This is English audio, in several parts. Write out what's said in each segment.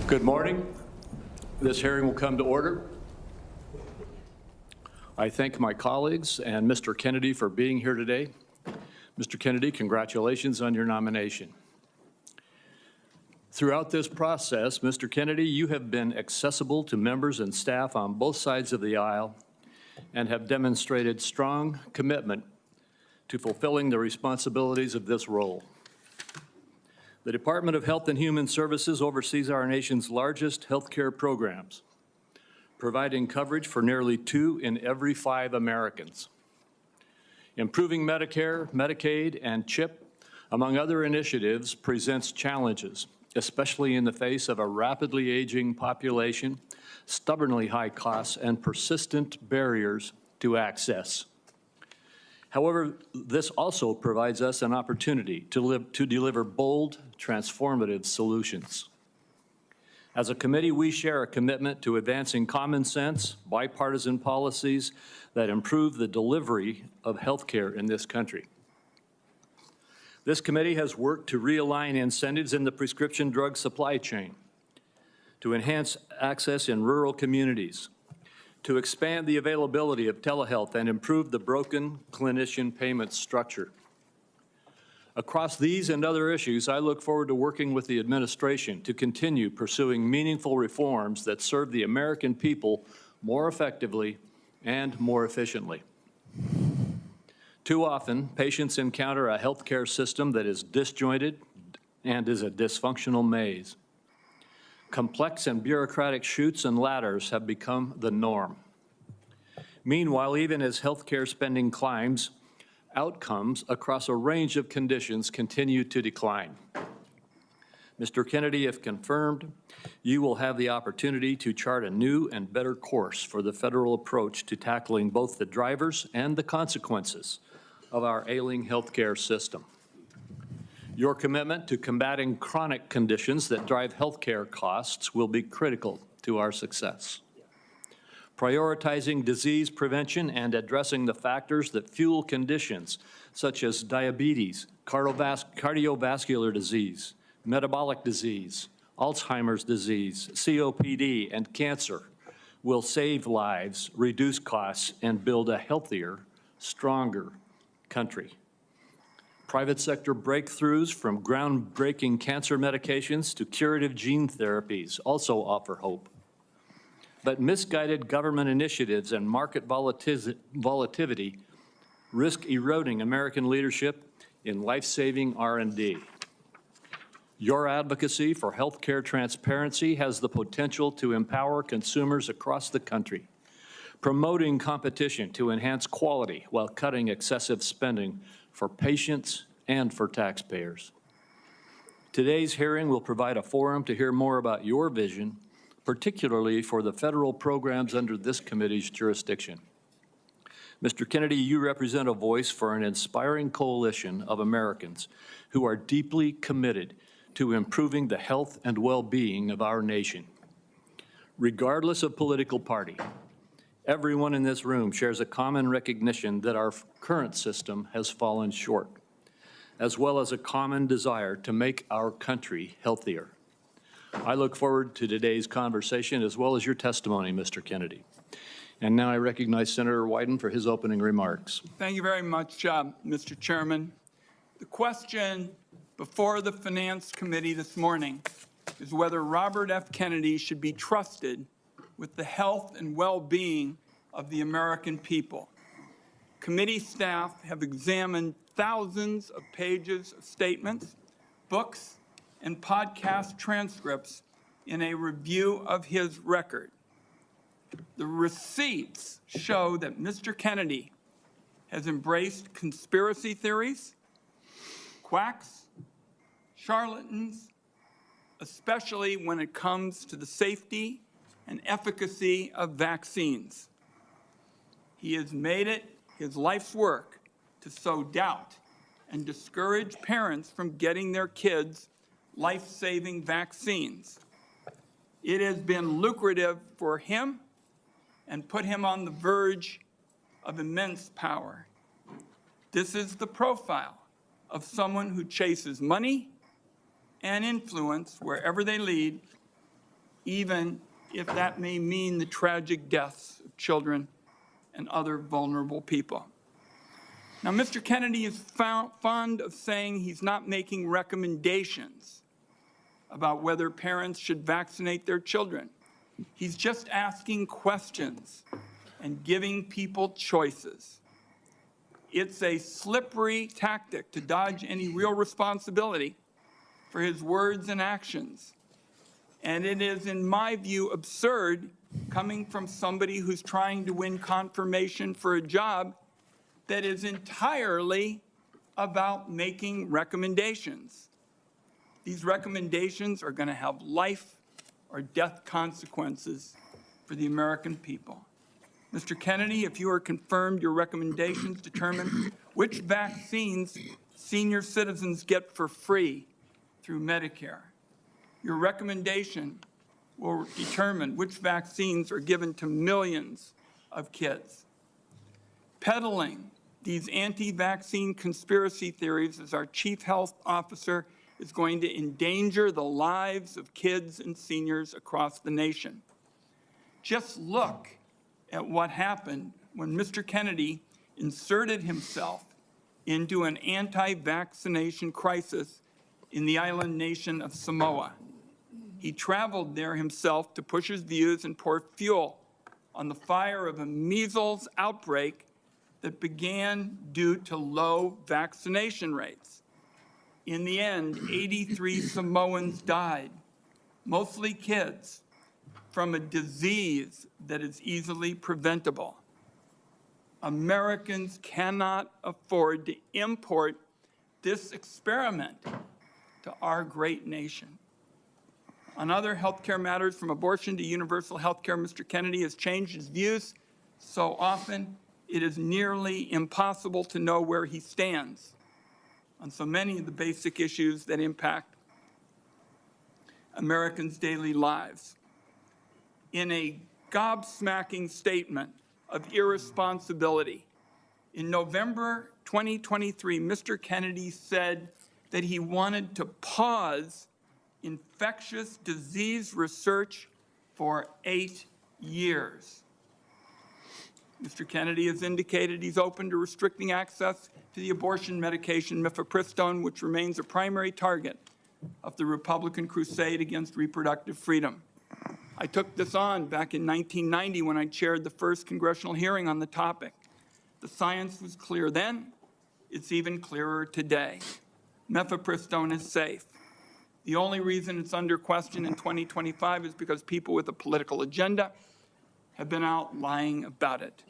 Good morning. This hearing will come to order. I thank my colleagues and Mr. Kennedy for being here today. Mr. Kennedy, congratulations on your nomination. Throughout this process, Mr. Kennedy, you have been accessible to members and staff on both sides of the aisle and have demonstrated strong commitment to fulfilling the responsibilities of this role. The Department of Health and Human Services oversees our nation's largest healthcare programs, providing coverage for nearly 2 in every 5 Americans. Improving Medicare, Medicaid, and CHIP, among other initiatives, presents challenges, especially in the face of a rapidly aging population, stubbornly high costs, and persistent barriers to access. However, this also provides us an opportunity to deliver bold, transformative solutions. As a committee, we share a commitment to advancing common sense, bipartisan policies that improve the delivery of health care in this country. This committee has worked to realign incentives in the prescription drug supply chain, to enhance access in rural communities, to expand the availability of telehealth and improve the broken clinician payment structure. Across these and other issues, I look forward to working with the administration to continue pursuing meaningful reforms that serve the American people more effectively and more efficiently. Too often, patients encounter a healthcare system that is disjointed and is a dysfunctional maze. Complex and bureaucratic chutes and ladders have become the norm. Meanwhile, even as healthcare spending climbs, outcomes across a range of conditions continue to decline. Mr. Kennedy, if confirmed, you will have the opportunity to chart a new and better course for the federal approach to tackling both the drivers and the consequences of our ailing healthcare system. Your commitment to combating chronic conditions that drive healthcare costs will be critical to our success. Prioritizing disease prevention and addressing the factors that fuel conditions such as diabetes, cardiovascular disease, metabolic disease, Alzheimer's disease, COPD, and cancer will save lives, reduce costs, and build a healthier, stronger country. Private sector breakthroughs from groundbreaking cancer medications to curative gene therapies also offer hope. But misguided government initiatives and market volatility risk eroding American leadership in life-saving R&D. Your advocacy for healthcare transparency has the potential to empower consumers across the country, promoting competition to enhance quality while cutting excessive spending for patients and for taxpayers. Today's hearing will provide a forum to hear more about your vision, particularly for the federal programs under this committee's jurisdiction. Mr. Kennedy, you represent a voice for an inspiring coalition of Americans who are deeply committed to improving the health and well-being of our nation. Regardless of political party, everyone in this room shares a common recognition that our current system has fallen short, as well as a common desire to make our country healthier. I look forward to today's conversation as well as your testimony, Mr. Kennedy. And now I recognize Senator Wyden for his opening remarks. Thank you very much, Mr. Chairman. The question before the Finance Committee this morning is whether Robert F. Kennedy should be trusted with the health and well-being of the American people. Committee staff have examined thousands of pages of statements, books, and podcast transcripts in a review of his record. The receipts show that Mr. Kennedy has embraced conspiracy theories, quacks, charlatans, especially when it comes to the safety and efficacy of vaccines. He has made it his life's work to sow doubt and discourage parents from getting their kids life-saving vaccines. It has been lucrative for him and put him on the verge of immense power. This is the profile of someone who chases money and influence wherever they lead even if that may mean the tragic deaths of children and other vulnerable people. Now, Mr. Kennedy is fond of saying he's not making recommendations about whether parents should vaccinate their children. He's just asking questions and giving people choices. It's a slippery tactic to dodge any real responsibility for his words and actions. And it is, in my view, absurd coming from somebody who's trying to win confirmation for a job that is entirely about making recommendations. These recommendations are going to have life or death consequences for the American people. Mr. Kennedy, if you are confirmed, your recommendations determine which vaccines senior citizens get for free through Medicare. Your recommendation will determine which vaccines are given to millions of kids. Peddling these anti-vaccine conspiracy theories as our chief health officer is going to endanger the lives of kids and seniors across the nation. Just look at what happened when Mr. Kennedy inserted himself into an anti-vaccination crisis in the island nation of Samoa. He traveled there himself to push his views and pour fuel on the fire of a measles outbreak that began due to low vaccination rates. In the end, 83 Samoans died, mostly kids, from a disease that is easily preventable. Americans cannot afford to import this experiment to our great nation. On other healthcare matters, from abortion to universal healthcare, Mr. Kennedy has changed his views so often it is nearly impossible to know where he stands on so many of the basic issues that impact Americans' daily lives. In a gobsmacking statement of irresponsibility, in November 2023, Mr. Kennedy said that he wanted to pause infectious disease research for 8 years. Mr. Kennedy has indicated he's open to restricting access to the abortion medication mifepristone, which remains a primary target of the Republican crusade against reproductive freedom. I took this on back in 1990 when I chaired the first congressional hearing on the topic. The science was clear then. It's even clearer today. Mifepristone is safe. The only reason it's under question in 2025 is because people with a political agenda have been out lying about it.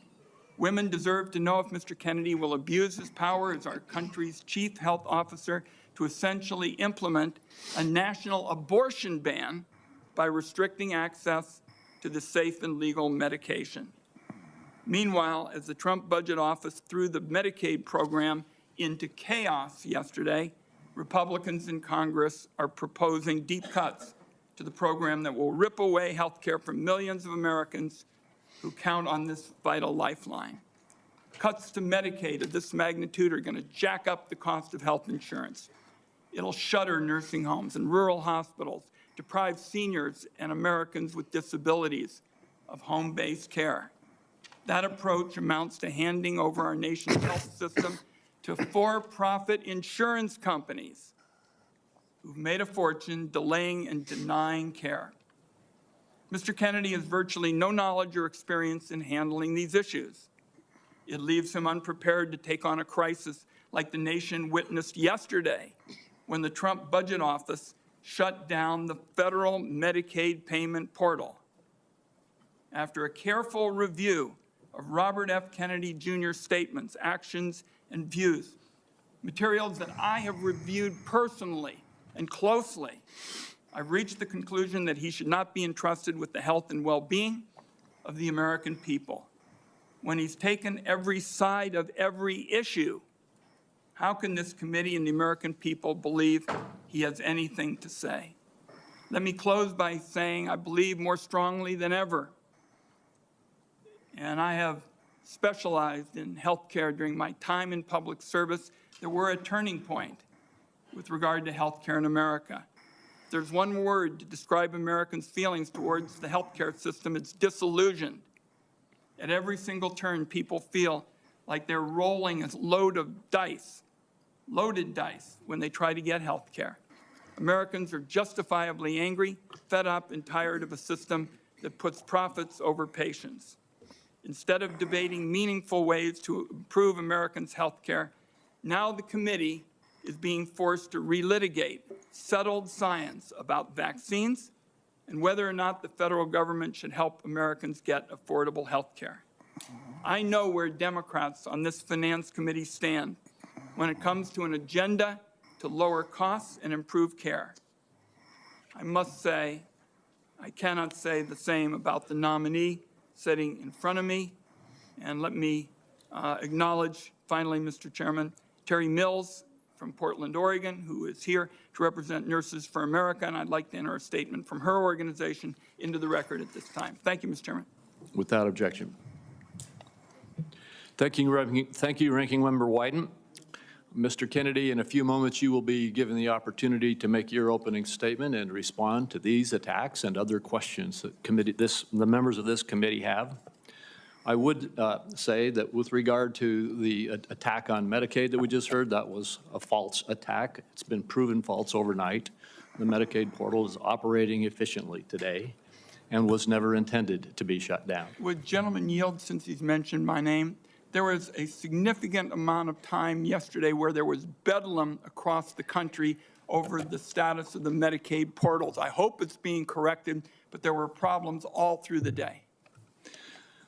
Women deserve to know if Mr. Kennedy will abuse his power as our country's chief health officer to essentially implement a national abortion ban by restricting access to the safe and legal medication. Meanwhile, as the Trump budget office threw the Medicaid program into chaos yesterday, Republicans in Congress are proposing deep cuts to the program that will rip away health care from millions of Americans who count on this vital lifeline. Cuts to Medicaid of this magnitude are going to jack up the cost of health insurance. It'll shutter nursing homes and rural hospitals, deprive seniors and Americans with disabilities of home-based care. That approach amounts to handing over our nation's health system to for-profit insurance companies who've made a fortune delaying and denying care. Mr. Kennedy has virtually no knowledge or experience in handling these issues. It leaves him unprepared to take on a crisis like the nation witnessed yesterday when the Trump budget office shut down the federal Medicaid payment portal. After a careful review of Robert F. Kennedy Jr.'s statements, actions, and views, materials that I have reviewed personally and closely, I've reached the conclusion that he should not be entrusted with the health and well-being of the American people. When he's taken every side of every issue, how can this committee and the American people believe he has anything to say? Let me close by saying I believe more strongly than ever, and I have specialized in healthcare during my time in public service, that we're at a turning point with regard to healthcare in America. If there's one word to describe Americans' feelings towards the healthcare system, it's disillusioned. At every single turn, people feel like they're rolling a load of dice, loaded dice, when they try to get health care. Americans are justifiably angry, fed up, and tired of a system that puts profits over patients. Instead of debating meaningful ways to improve Americans' health care, now the committee is being forced to relitigate settled science about vaccines and whether or not the federal government should help Americans get affordable health care. I know where Democrats on this Finance Committee stand when it comes to an agenda to lower costs and improve care. I must say, I cannot say the same about the nominee sitting in front of me. And let me acknowledge, finally, Mr. Chairman, Terry Mills from Portland, Oregon, who is here to represent Nurses for America, and I'd like to enter a statement from her organization into the record at this time. Thank you, Mr. Chairman. Without objection. Thank you, Ranking Member Wyden. Mr. Kennedy, in a few moments, you will be given the opportunity to make your opening statement and respond to these attacks and other questions that the members of this committee have. I would say that with regard to the attack on Medicaid that we just heard, that was a false attack. It's been proven false overnight. The Medicaid portal is operating efficiently today and was never intended to be shut down. Would gentleman yield, since he's mentioned my name? There was a significant amount of time yesterday where there was bedlam across the country over the status of the Medicaid portals. I hope it's being corrected, but there were problems all through the day.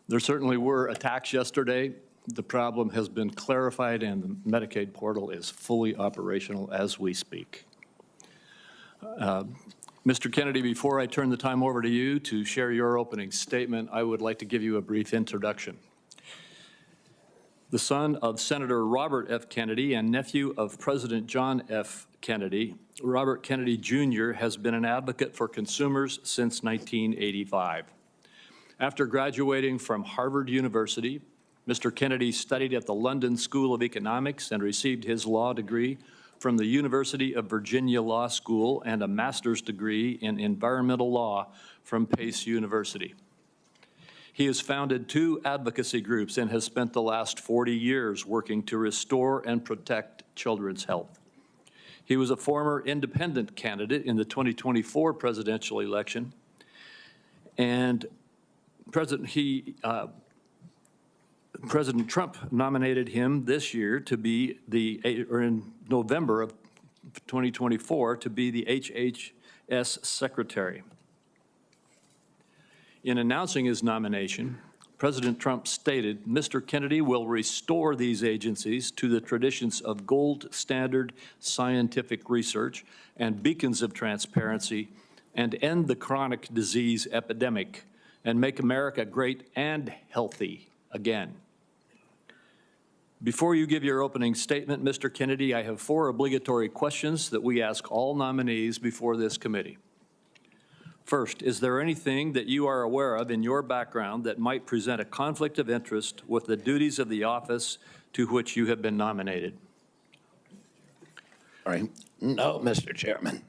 There certainly were attacks yesterday. The problem has been clarified, and the Medicaid portal is fully operational as we speak. Mr. Kennedy, before I turn the time over to you to share your opening statement, I would like to give you a brief introduction. The son of Senator Robert F. Kennedy and nephew of President John F. Kennedy, Robert Kennedy Jr. has been an advocate for consumers since 1985. After graduating from Harvard University, Mr. Kennedy studied at the London School of Economics and received his law degree from the University of Virginia Law School and a master's degree in environmental law from Pace University. He has founded 2 advocacy groups and has spent the last 40 years working to restore and protect children's health. He was a former independent candidate in the 2024 presidential election, and President Trump nominated him this year to be in November of 2024 to be the HHS secretary. In announcing his nomination, President Trump stated, "Mr. Kennedy will restore these agencies to the traditions of gold standard scientific research and beacons of transparency and end the chronic disease epidemic and make America great and healthy again." Before you give your opening statement, Mr. Kennedy, I have 4 obligatory questions that we ask all nominees before this committee. First, is there anything that you are aware of in your background that might present a conflict of interest with the duties of the office to which you have been nominated? All right. No, Mr. Chairman.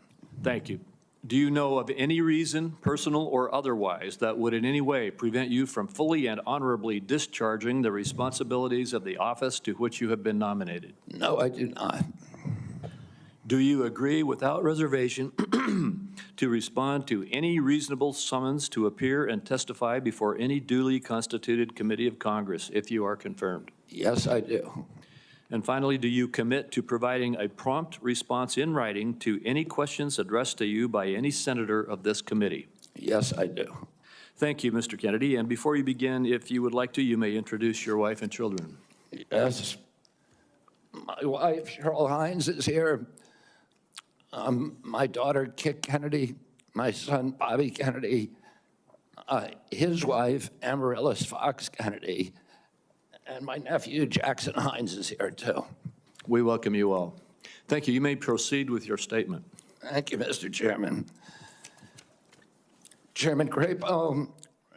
Thank you. Do you know of any reason, personal or otherwise, that would in any way prevent you from fully and honorably discharging the responsibilities of the office to which you have been nominated? No, I do not. Do you agree without reservation to respond to any reasonable summons to appear and testify before any duly constituted committee of Congress if you are confirmed? Yes, I do. And finally, do you commit to providing a prompt response in writing to any questions addressed to you by any senator of this committee? Yes, I do. Thank you, Mr. Kennedy. And before you begin, if you would like to, you may introduce your wife and children. Yes. My wife, Cheryl Hines, is here. My daughter, Kit Kennedy, my son, Bobby Kennedy, his wife, Amaryllis Fox Kennedy, and my nephew, Jackson Hines, is here, too. We welcome you all. Thank you. You may proceed with your statement. Thank you, Mr. Chairman. Chairman Crapo,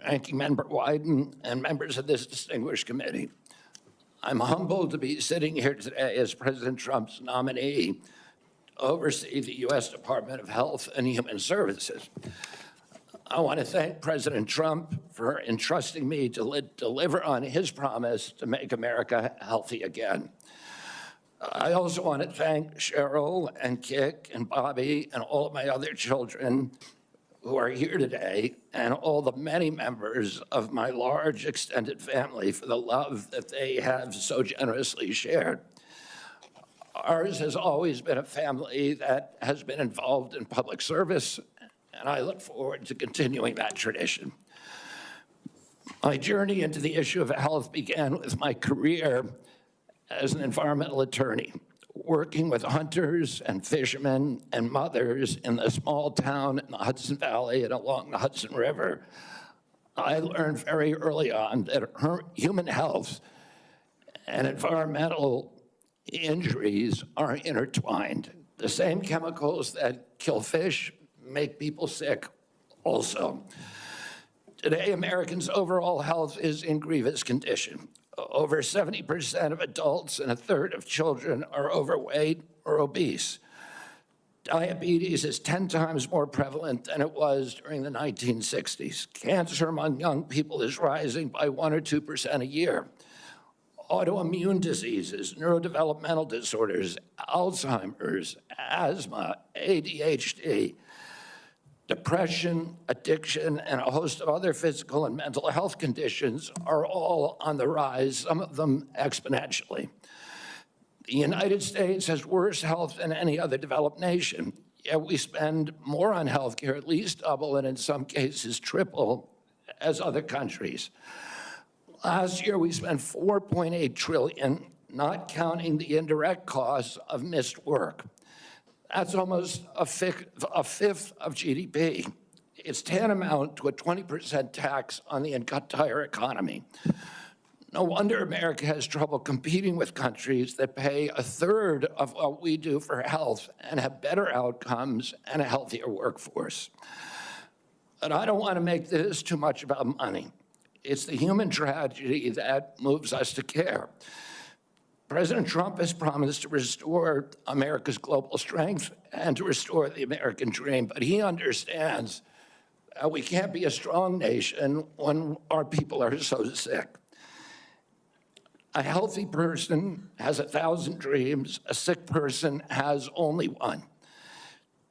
Ranking Member Wyden, and members of this distinguished committee, I'm humbled to be sitting here today as President Trump's nominee oversee the U.S. Department of Health and Human Services. I want to thank President Trump for entrusting me to deliver on his promise to make America healthy again. I also want to thank Cheryl and Kik and Bobby and all of my other children who are here today, and all the many members of my large extended family for the love that they have so generously shared. Ours has always been a family that has been involved in public service, and I look forward to continuing that tradition. My journey into the issue of health began with my career as an environmental attorney, working with hunters and fishermen and mothers in the small town in the Hudson Valley and along the Hudson River. I learned very early on that human health and environmental injuries are intertwined. The same chemicals that kill fish make people sick also. Today, Americans' overall health is in grievous condition. Over 70% of adults and a third of children are overweight or obese. Diabetes is 10 times more prevalent than it was during the 1960s. Cancer among young people is rising by 1 or 2% a year. Autoimmune diseases, neurodevelopmental disorders, Alzheimer's, asthma, ADHD, depression, addiction, and a host of other physical and mental health conditions are all on the rise, some of them exponentially. The United States has worse health than any other developed nation, yet we spend more on health care, at least double, and in some cases triple, as other countries. Last year, we spent $4.8 trillion, not counting the indirect costs of missed work. That's almost a fifth of GDP. It's tantamount to a 20% tax on the entire economy. No wonder America has trouble competing with countries that pay a third of what we do for health and have better outcomes and a healthier workforce. But I don't want to make this too much about money. It's the human tragedy that moves us to care. President Trump has promised to restore America's global strength and to restore the American dream, but he understands that we can't be a strong nation when our people are so sick. A healthy person has 1,000 dreams. A sick person has only one.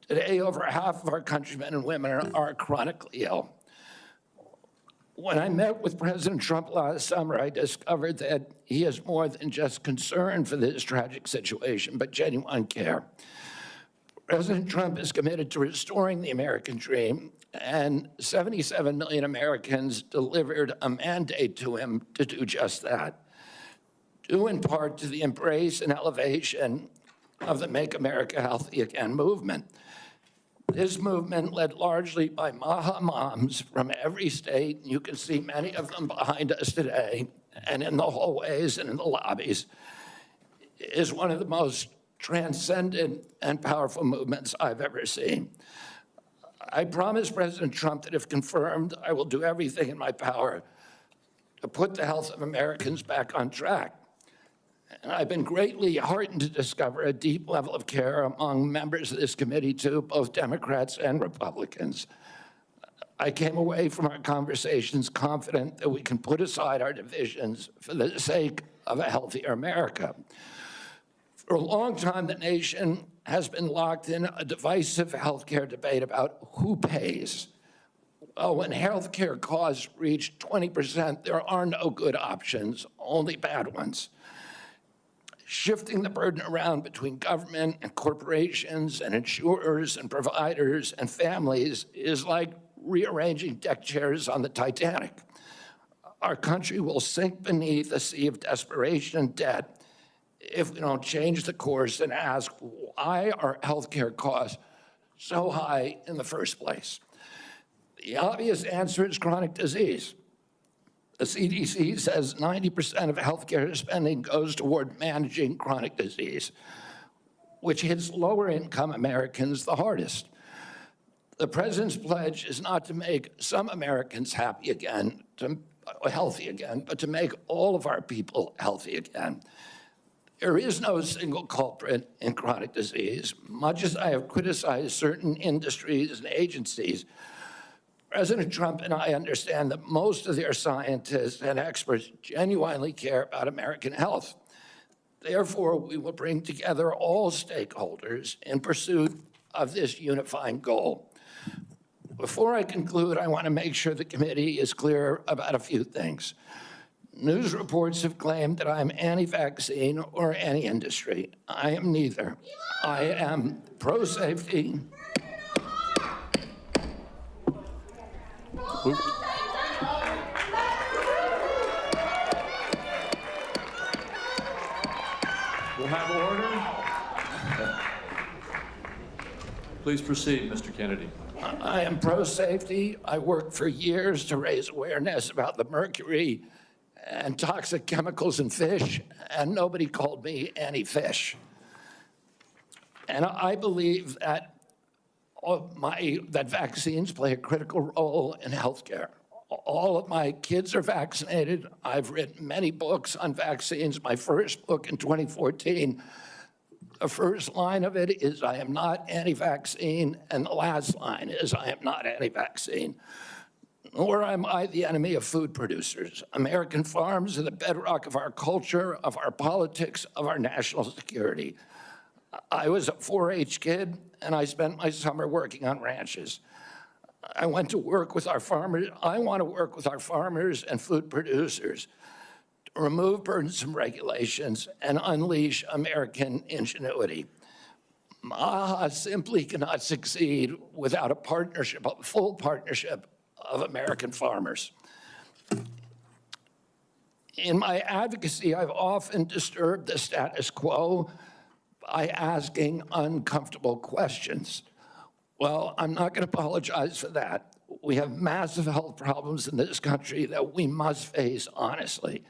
Today, over half of our countrymen and women are chronically ill. When I met with President Trump last summer, I discovered that he is more than just concerned for this tragic situation, but genuine care. President Trump is committed to restoring the American dream, and 77 million Americans delivered a mandate to him to do just that, due in part to the embrace and elevation of the Make America Healthy Again movement. This movement, led largely by Maha moms from every state, you can see many of them behind us today, and in the hallways and in the lobbies, is one of the most transcendent and powerful movements I've ever seen. I promise President Trump that if confirmed, I will do everything in my power to put the health of Americans back on track. And I've been greatly heartened to discover a deep level of care among members of this committee, too, both Democrats and Republicans. I came away from our conversations confident that we can put aside our divisions for the sake of a healthier America. For a long time, the nation has been locked in a divisive healthcare debate about who pays. Well, when healthcare costs reach 20%, there are no good options, only bad ones. Shifting the burden around between government and corporations and insurers and providers and families is like rearranging deck chairs on the Titanic. Our country will sink beneath a sea of desperation and debt if we don't change the course and ask, why are healthcare costs so high in the first place? The obvious answer is chronic disease. The CDC says 90% of healthcare spending goes toward managing chronic disease, which hits lower income Americans the hardest. The president's pledge is not to make some Americans healthy again, but to make all of our people healthy again. There is no single culprit in chronic disease. Much as I have criticized certain industries and agencies, President Trump and I understand that most of their scientists and experts genuinely care about American health. Therefore, we will bring together all stakeholders in pursuit of this unifying goal. Before I conclude, I want to make sure the committee is clear about a few things. News reports have claimed that I'm anti-vaccine or anti-industry. I am neither. I am pro-safety. We'll have order. Please proceed, Mr. Kennedy. I am pro-safety. I worked for years to raise awareness about the mercury and toxic chemicals in fish, and nobody called me anti-fish. And I believe that that vaccines play a critical role in healthcare. All of my kids are vaccinated. I've written many books on vaccines. My first book in 2014, the first line of it is, I am not anti-vaccine, and the last line is, I am not anti-vaccine. Nor am I the enemy of food producers. American farms are the bedrock of our culture, of our politics, of our national security. I was a 4-H kid, and I spent my summer working on ranches. I went to work with our farmers. I want to work with our farmers and food producers to remove burdensome regulations and unleash American ingenuity. MAHA simply cannot succeed without a partnership, a full partnership of American farmers. In my advocacy, I've often disturbed the status quo by asking uncomfortable questions. Well, I'm not going to apologize for that. We have massive health problems in this country that we must face honestly.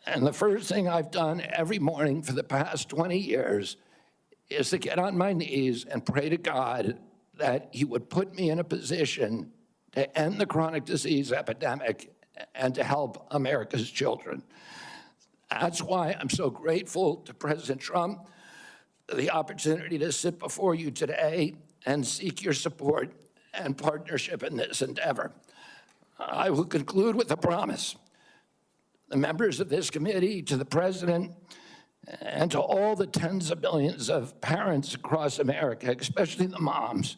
And the first thing I've done every morning for the past 20 years is to get on my knees and pray to God that he would put me in a position to end the chronic disease epidemic and to help America's children. That's why I'm so grateful to President Trump for the opportunity to sit before you today and seek your support and partnership in this endeavor. I will conclude with a promise. The members of this committee, to the President, and to all the tens of millions of parents across America, especially the moms,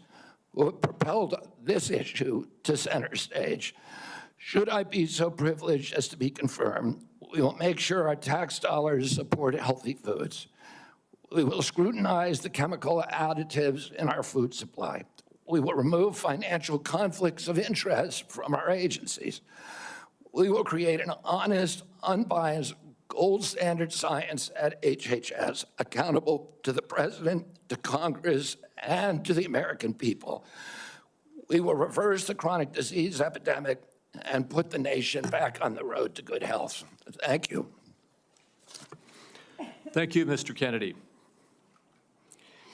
who have propelled this issue to center stage. Should I be so privileged as to be confirmed, we will make sure our tax dollars support healthy foods. We will scrutinize the chemical additives in our food supply. We will remove financial conflicts of interest from our agencies. We will create an honest, unbiased, gold standard science at HHS, accountable to the President, to Congress, and to the American people. We will reverse the chronic disease epidemic and put the nation back on the road to good health. Thank you. Thank you, Mr. Kennedy.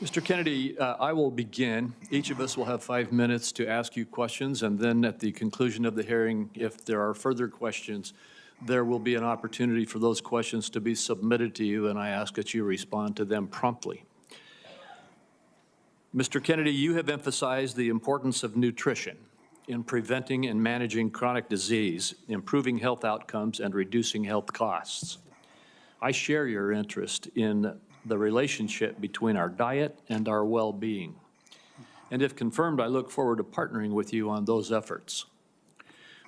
Mr. Kennedy, I will begin. Each of us will have 5 minutes to ask you questions, and then at the conclusion of the hearing, if there are further questions, there will be an opportunity for those questions to be submitted to you, and I ask that you respond to them promptly. Mr. Kennedy, you have emphasized the importance of nutrition in preventing and managing chronic disease, improving health outcomes, and reducing health costs. I share your interest in the relationship between our diet and our well-being. And if confirmed, I look forward to partnering with you on those efforts.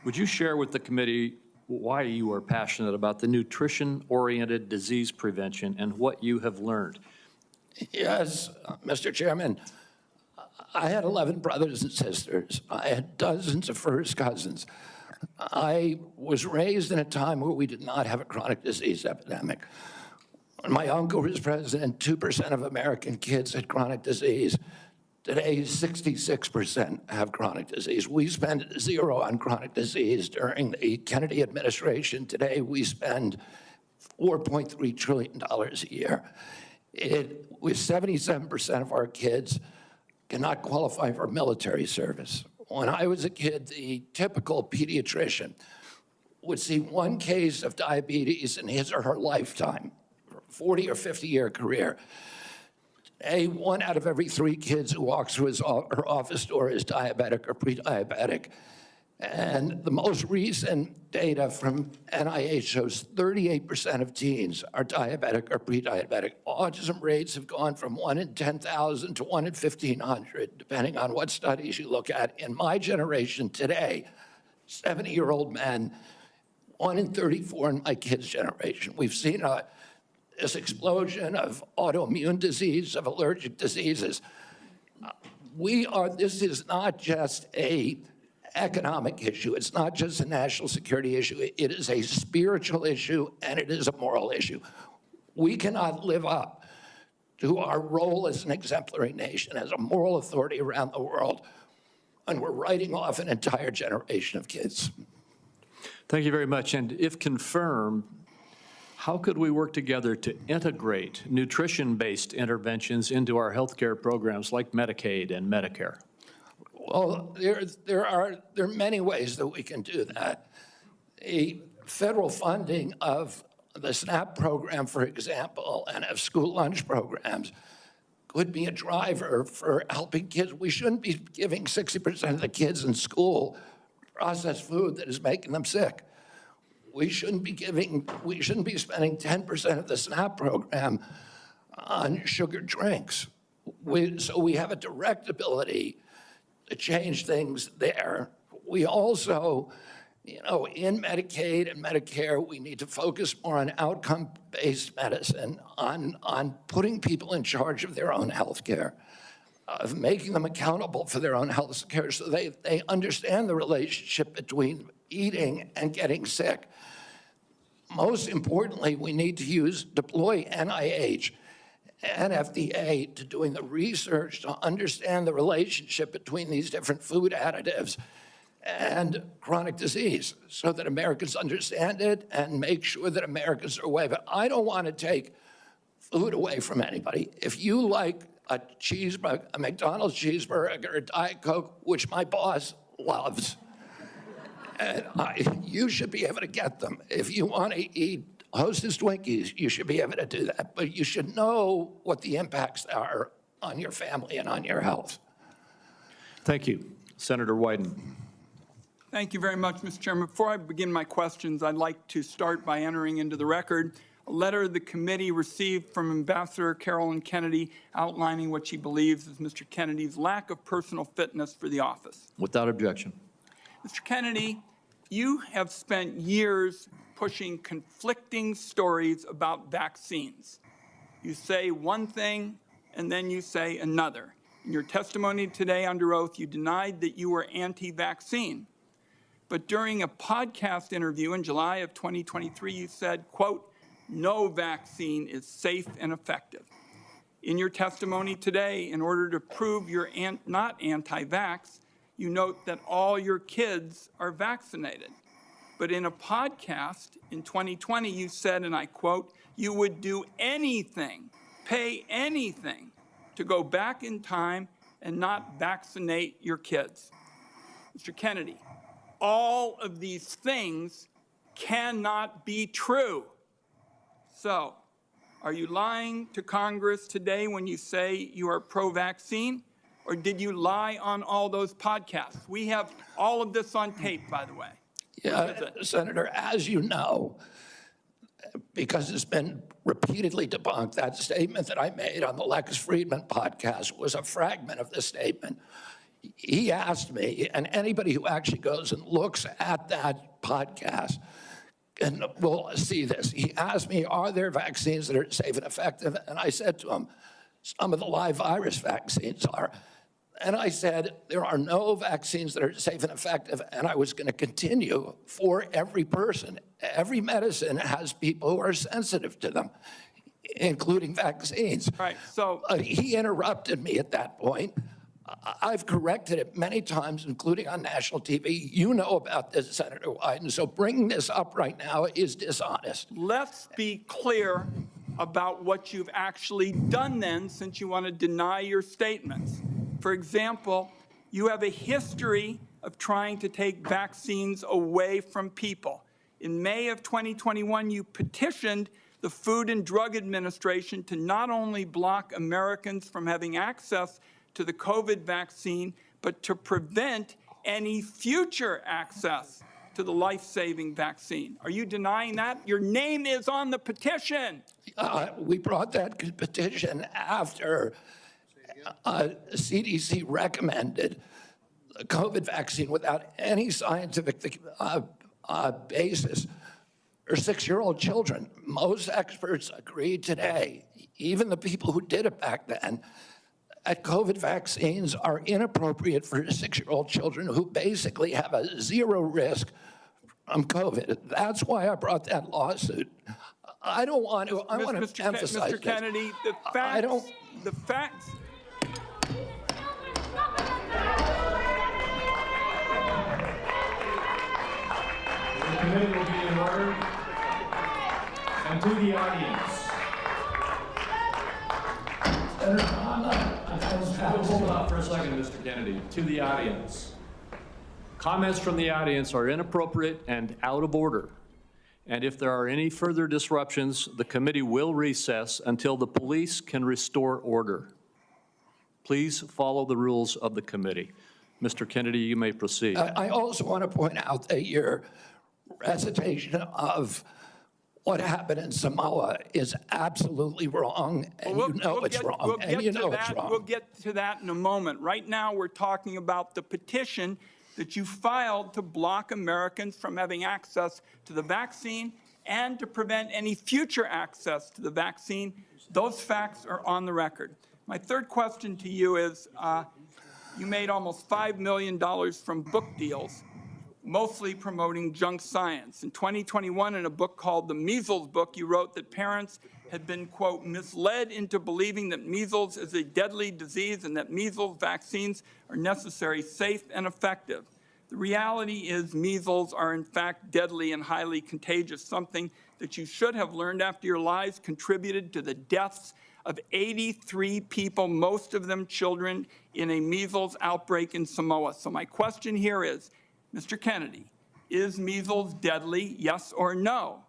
Would you share with the committee why you are passionate about the nutrition-oriented disease prevention and what you have learned? Yes, Mr. Chairman. I had 11 brothers and sisters. I had dozens of first cousins. I was raised in a time where we did not have a chronic disease epidemic. When my uncle was president, 2% of American kids had chronic disease. Today, 66% have chronic disease. We spend zero on chronic disease during the Kennedy administration. Today, we spend $4.3 trillion a year. With 77% of our kids cannot qualify for military service. When I was a kid, the typical pediatrician would see one case of diabetes in his or her lifetime. 40 or 50-year career. Today, 1 out of every 3 kids who walks through her office door is diabetic or pre-diabetic. And the most recent data from NIH shows 38% of teens are diabetic or pre-diabetic. Autism rates have gone from 1 in 10,000 to 1 in 1,500, depending on what studies you look at. In my generation today, 70-year-old men, 1 in 34 in my kids' generation. We've seen this explosion of autoimmune disease, of allergic diseases. This is not just a economic issue. It's not just a national security issue. It is a spiritual issue, and it is a moral issue. We cannot live up to our role as an exemplary nation, as a moral authority around the world, and we're writing off an entire generation of kids. Thank you very much. And if confirmed, how could we work together to integrate nutrition-based interventions into our healthcare programs like Medicaid and Medicare? Well, there are many ways that we can do that. The federal funding of the SNAP program, for example, and of school lunch programs could be a driver for helping kids. We shouldn't be giving 60% of the kids in school processed food that is making them sick. We shouldn't be spending 10% of the SNAP program on sugar drinks. So we have a direct ability to change things there. We also, in Medicaid and Medicare, we need to focus more on outcome-based medicine, on putting people in charge of their own health care, of making them accountable for their own health care so they understand the relationship between eating and getting sick. Most importantly, we need to deploy NIH and FDA to doing the research to understand the relationship between these different food additives and chronic disease so that Americans understand it and make sure that Americans are aware. But I don't want to take food away from anybody. If you like a cheeseburger, a McDonald's cheeseburger, or a Diet Coke, which my boss loves, and you should be able to get them. If you want to eat Hostess Twinkies, you should be able to do that. But you should know what the impacts are on your family and on your health. Thank you. Senator Wyden. Thank you very much, Mr. Chairman. Before I begin my questions, I'd like to start by entering into the record a letter the committee received from Ambassador Carolyn Kennedy outlining what she believes is Mr. Kennedy's lack of personal fitness for the office. Without objection. Mr. Kennedy, you have spent years pushing conflicting stories about vaccines. You say one thing, and then you say another. In your testimony today under oath, you denied that you were anti-vaccine. But during a podcast interview in July of 2023, you said, quote, "No vaccine is safe and effective." In your testimony today, in order to prove you're not anti-vax, you note that all your kids are vaccinated. But in a podcast in 2020, you said, and I quote, "You would do anything, pay anything to go back in time and not vaccinate your kids." Mr. Kennedy, all of these things cannot be true. So, are you lying to Congress today when you say you are pro-vaccine? Or did you lie on all those podcasts? We have all of this on tape, by the way. Yeah, Senator, as you know, because it's been repeatedly debunked, that statement that I made on the Lex Friedman podcast was a fragment of the statement. He asked me, and anybody who actually goes and looks at that podcast and will see this. He asked me, are there vaccines that are safe and effective? And I said to him, some of the live virus vaccines are. And I said, there are no vaccines that are safe and effective, and I was going to continue for every person. Every medicine has people who are sensitive to them, including vaccines. Right, so he interrupted me at that point. I've corrected it many times, including on national TV. You know about this, Senator Wyden, so bringing this up right now is dishonest. let's be clear about what you've actually done then, since you want to deny your statements. For example, you have a history of trying to take vaccines away from people. In May of 2021, you petitioned the Food and Drug Administration to not only block Americans from having access to the COVID vaccine, but to prevent any future access to the life-saving vaccine. Are you denying that? Your name is on the petition. We brought that petition after CDC recommended the COVID vaccine without any scientific basis for 6-year-old children. Most experts agree today, even the people who did it back then, that COVID vaccines are inappropriate for 6-year-old children who basically have a zero risk from COVID. That's why I brought that lawsuit. I don't want to, I want to emphasize Mr. Kennedy, the facts. The committee will be in order. And to the audience. Hold on for a second, Mr. Kennedy. To the audience. Comments from the audience are inappropriate and out of order. And if there are any further disruptions, the committee will recess until the police can restore order. Please follow the rules of the committee. Mr. Kennedy, you may proceed. I also want to point out that your recitation of what happened in Samoa is absolutely wrong, and you know it's wrong, and you know it's wrong. We'll get to that in a moment. Right now, we're talking about the petition that you filed to block Americans from having access to the vaccine and to prevent any future access to the vaccine. Those facts are on the record. My third question to you is, you made almost $5 million from book deals, mostly promoting junk science. In 2021, in a book called The Measles Book, you wrote that parents had been, quote, misled into believing that measles is a deadly disease and that measles vaccines are necessary, safe, and effective. The reality is measles are in fact deadly and highly contagious, something that you should have learned after your lies contributed to the deaths of 83 people, most of them children, in a measles outbreak in Samoa. So my question here is, Mr. Kennedy, is measles deadly, yes or no?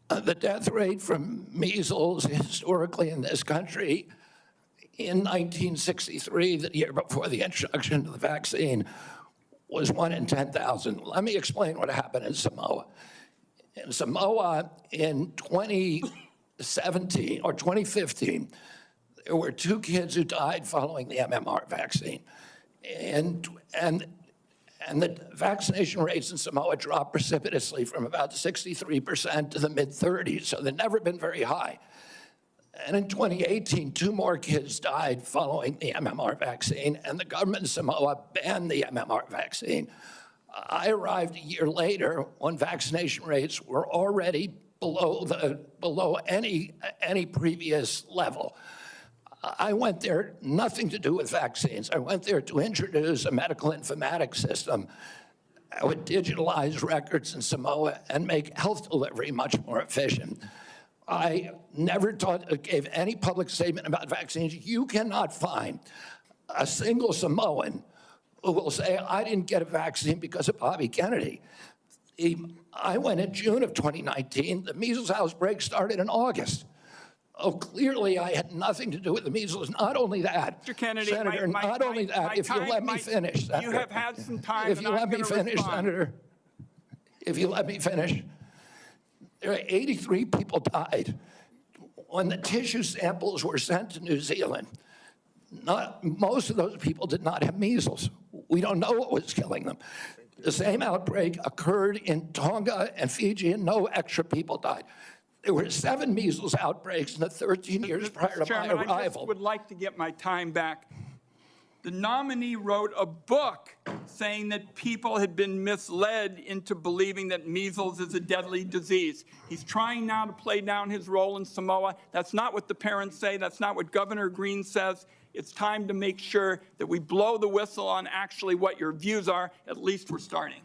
The death rate from measles historically in this country in 1963, the year before the introduction of the vaccine, was 1 in 10,000. Let me explain what happened in Samoa. In Samoa in 2017 or 2015, there were 2 kids who died following the MMR vaccine. And the vaccination rates in Samoa dropped precipitously from about 63% to the mid-30s, so they've never been very high. And in 2018, 2 more kids died following the MMR vaccine, and the government of Samoa banned the MMR vaccine. I arrived a year later when vaccination rates were already below any previous level. I went there, nothing to do with vaccines. I went there to introduce a medical informatics system that would digitalize records in Samoa and make health delivery much more efficient. I never gave any public statement about vaccines. You cannot find a single Samoan who will say, I didn't get a vaccine because of Bobby Kennedy. I went in June of 2019. The measles outbreak started in August. Oh, clearly I had nothing to do with the measles. Not only that, Mr. Kennedy, Senator, not only that, if you let me finish, Senator. You have had some time, If you let me finish, Senator, if you let me finish, there are 83 people died. When the tissue samples were sent to New Zealand, most of those people did not have measles. We don't know what was killing them. The same outbreak occurred in Tonga and Fiji, and no extra people died. There were 7 measles outbreaks in the 13 years prior to my arrival. I just would like to get my time back. The nominee wrote a book saying that people had been misled into believing that measles is a deadly disease. He's trying now to play down his role in Samoa. That's not what the parents say. That's not what Governor Green says. It's time to make sure that we blow the whistle on actually what your views are. At least we're starting.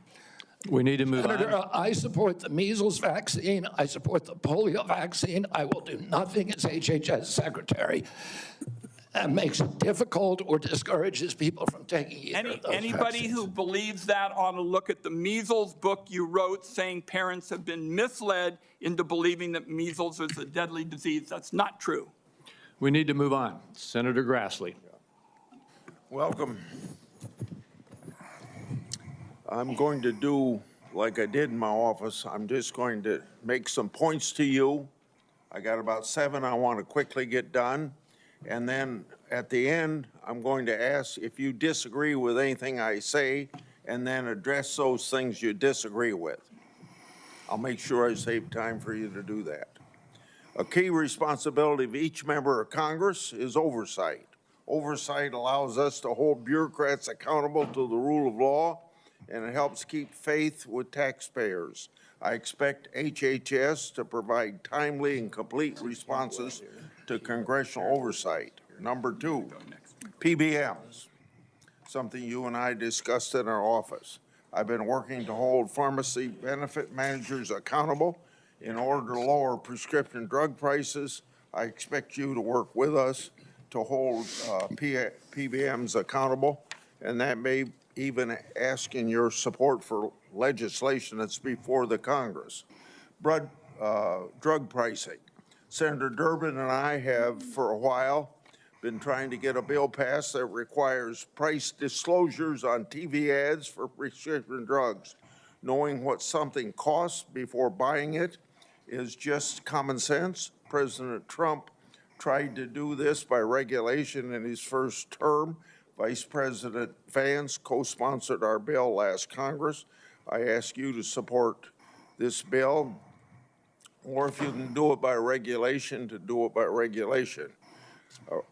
We need to move Senator, on. I support the measles vaccine. I support the polio vaccine. I will do nothing as HHS secretary makes it difficult or discourages people from taking either of those Anybody vaccines. who believes that ought to look at the measles book you wrote saying parents have been misled into believing that measles is a deadly disease. That's not true. We need to move on. Senator Grassley. Welcome. I'm going to do like I did in my office. I'm just going to make some points to you. I got about 7 I want to quickly get done. And then at the end, I'm going to ask if you disagree with anything I say and then address those things you disagree with. I'll make sure I save time for you to do that. A key responsibility of each member of Congress is oversight. Oversight allows us to hold bureaucrats accountable to the rule of law, and it helps keep faith with taxpayers. I expect HHS to provide timely and complete responses to congressional oversight. Number 2, PBMs, something you and I discussed in our office. I've been working to hold pharmacy benefit managers accountable in order to lower prescription drug prices. I expect you to work with us to hold PBMs accountable, and that may even ask in your support for legislation that's before the Congress. Drug pricing. Senator Durbin and I have, for a while, been trying to get a bill passed that requires price disclosures on TV ads for prescription drugs. Knowing what something costs before buying it is just common sense. President Trump tried to do this by regulation in his first term. Vice President Vance co-sponsored our bill last Congress. I ask you to support this bill, or if you can do it by regulation, to do it by regulation.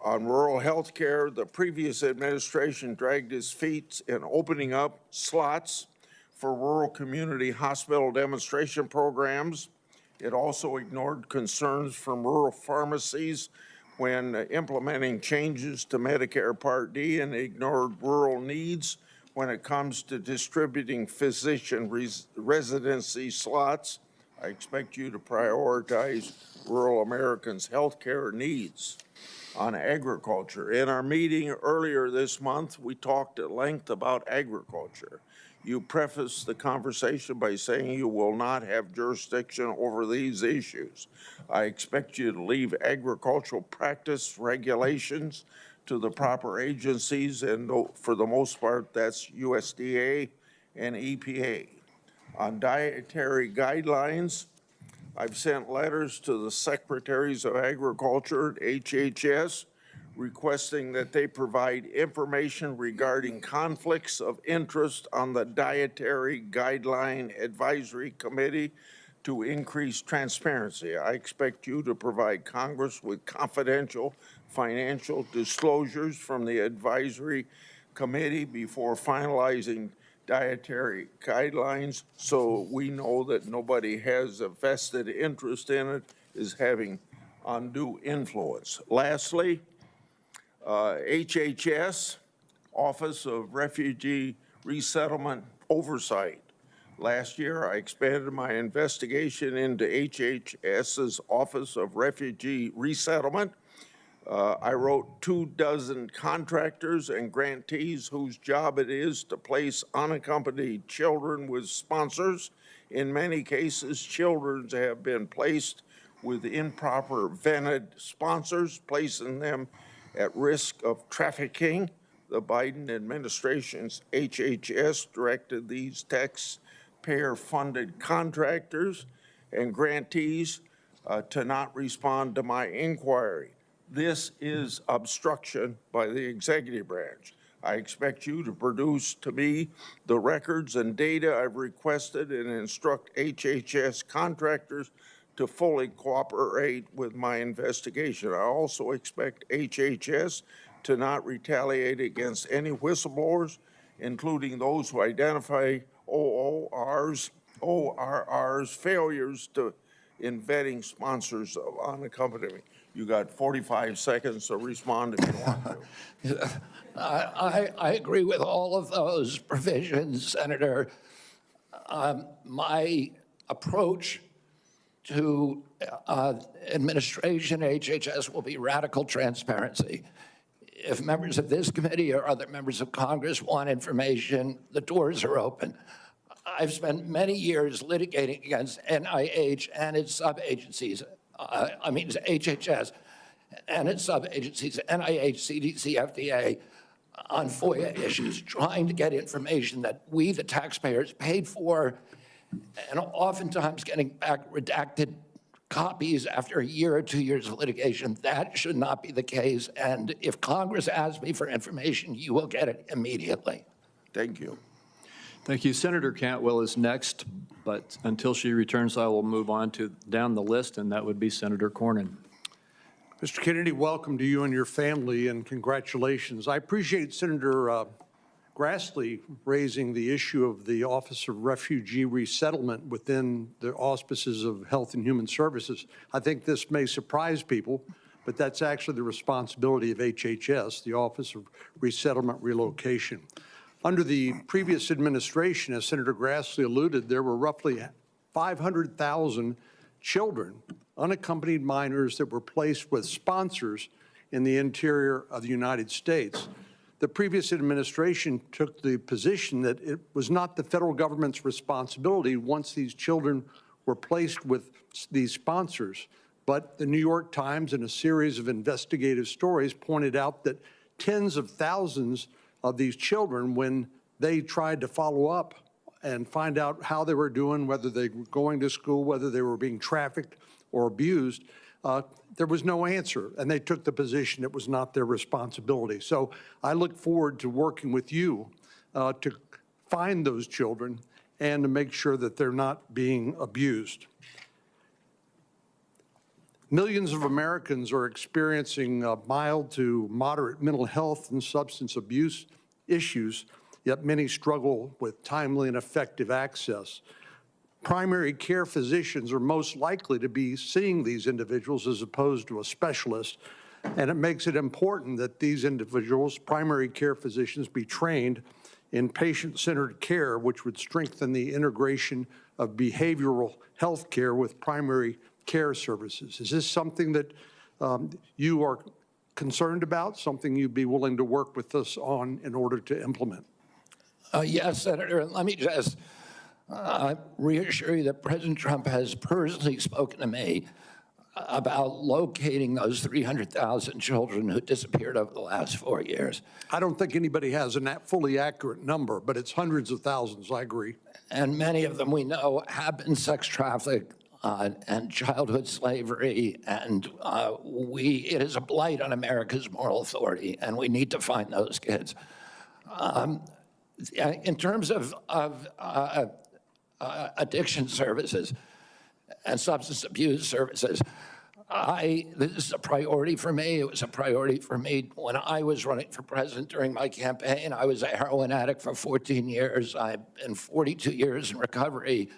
On rural health care, the previous administration dragged its feet in opening up slots for rural community hospital demonstration programs. It also ignored concerns from rural pharmacies when implementing changes to Medicare Part D, and ignored rural needs when it comes to distributing physician residency slots. I expect you to prioritize rural Americans' health care needs. On agriculture, in our meeting earlier this month, we talked at length about agriculture. You prefaced the conversation by saying you will not have jurisdiction over these issues. I expect you to leave agricultural practice regulations to the proper agencies, and for the most part, that's USDA and EPA. On dietary guidelines, I've sent letters to the Secretaries of Agriculture at HHS requesting that they provide information regarding conflicts of interest on the Dietary Guideline Advisory Committee to increase transparency. I expect you to provide Congress with confidential financial disclosures from the advisory committee before finalizing dietary guidelines, so we know that nobody has a vested interest in it, is having undue influence. Lastly, HHS, Office of Refugee Resettlement Oversight. Last year, I expanded my investigation into HHS's Office of Refugee Resettlement. I wrote 24 contractors and grantees whose job it is to place unaccompanied children with sponsors. In many cases, children have been placed with improper vetted sponsors, placing them at risk of trafficking. The Biden administration's HHS directed these taxpayer-funded contractors and grantees to not respond to my inquiry. This is obstruction by the executive branch. I expect you to produce to me the records and data I've requested and instruct HHS contractors to fully cooperate with my investigation. I also expect HHS to not retaliate against any whistleblowers, including those who identify ORR's failures in vetting sponsors of unaccompanied. You got 45 seconds to respond if you want to. I agree with all of those provisions, Senator. My approach to administration HHS will be radical transparency. If members of this committee or other members of Congress want information, the doors are open. I've spent many years litigating against NIH and its sub-agencies, HHS and its sub-agencies, NIH, CDC, FDA, on FOIA issues, trying to get information that we, the taxpayers, paid for, and oftentimes getting back redacted copies after a year or 2 years of litigation. That should not be the case. And if Congress asks me for information, you will get it immediately. Thank you. Thank you. Senator Cantwell is next, but until she returns, I will move on to down the list, and that would be Senator Cornyn. Mr. Kennedy, welcome to you and your family, and congratulations. I appreciate Senator Grassley raising the issue of the Office of Refugee Resettlement within the auspices of Health and Human Services. I think this may surprise people, but that's actually the responsibility of HHS, the Office of Resettlement Relocation. Under the previous administration, as Senator Grassley alluded, there were roughly 500,000 children, unaccompanied minors, that were placed with sponsors in the interior of the United States. The previous administration took the position that it was not the federal government's responsibility once these children were placed with these sponsors. But the New York Times, in a series of investigative stories, pointed out that tens of thousands of these children, when they tried to follow up and find out how they were doing, whether they were going to school, whether they were being trafficked or abused, there was no answer, and they took the position it was not their responsibility. So I look forward to working with you to find those children and to make sure that they're not being abused. Millions of Americans are experiencing mild to moderate mental health and substance abuse issues, yet many struggle with timely and effective access. Primary care physicians are most likely to be seeing these individuals as opposed to a specialist, and it makes it important that these individuals, primary care physicians, be trained in patient-centered care, which would strengthen the integration of behavioral health care with primary care services. Is this something that you are concerned about, something you'd be willing to work with us on in order to implement? Yes, Senator, and let me just reassure you that President Trump has personally spoken to me about locating those 300,000 children who disappeared over the last 4 years. I don't think anybody has a fully accurate number, but it's hundreds of thousands, I agree. And many of them we know have been sex trafficked and childhood slavery, and it is a blight on America's moral authority, and we need to find those kids. In terms of addiction services and substance abuse services, this is a priority for me. It was a priority for me when I was running for president during my campaign. I was a heroin addict for 14 years. I've been 42 years in recovery.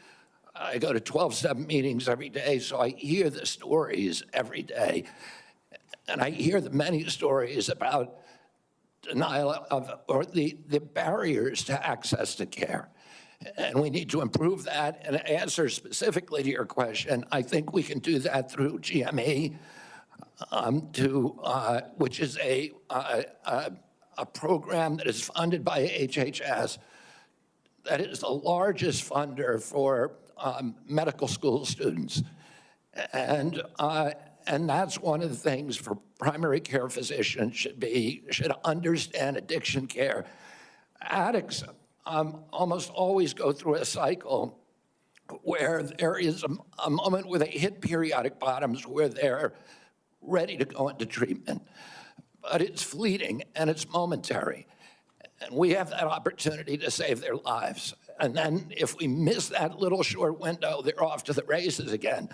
I go to 12-step meetings every day, so I hear the stories every day. And I hear the many stories about denial of, or the barriers to access to care. And we need to improve that. And to answer specifically to your question, I think we can do that through GME, which is a program that is funded by HHS, that is the largest funder for medical school students. And that's one of the things for primary care physicians should understand addiction care. Addicts almost always go through a cycle where there is a moment where they hit periodic bottoms where they're ready to go into treatment. But it's fleeting and it's momentary. And we have that opportunity to save their lives. And then if we miss that little short window, they're off to the races again.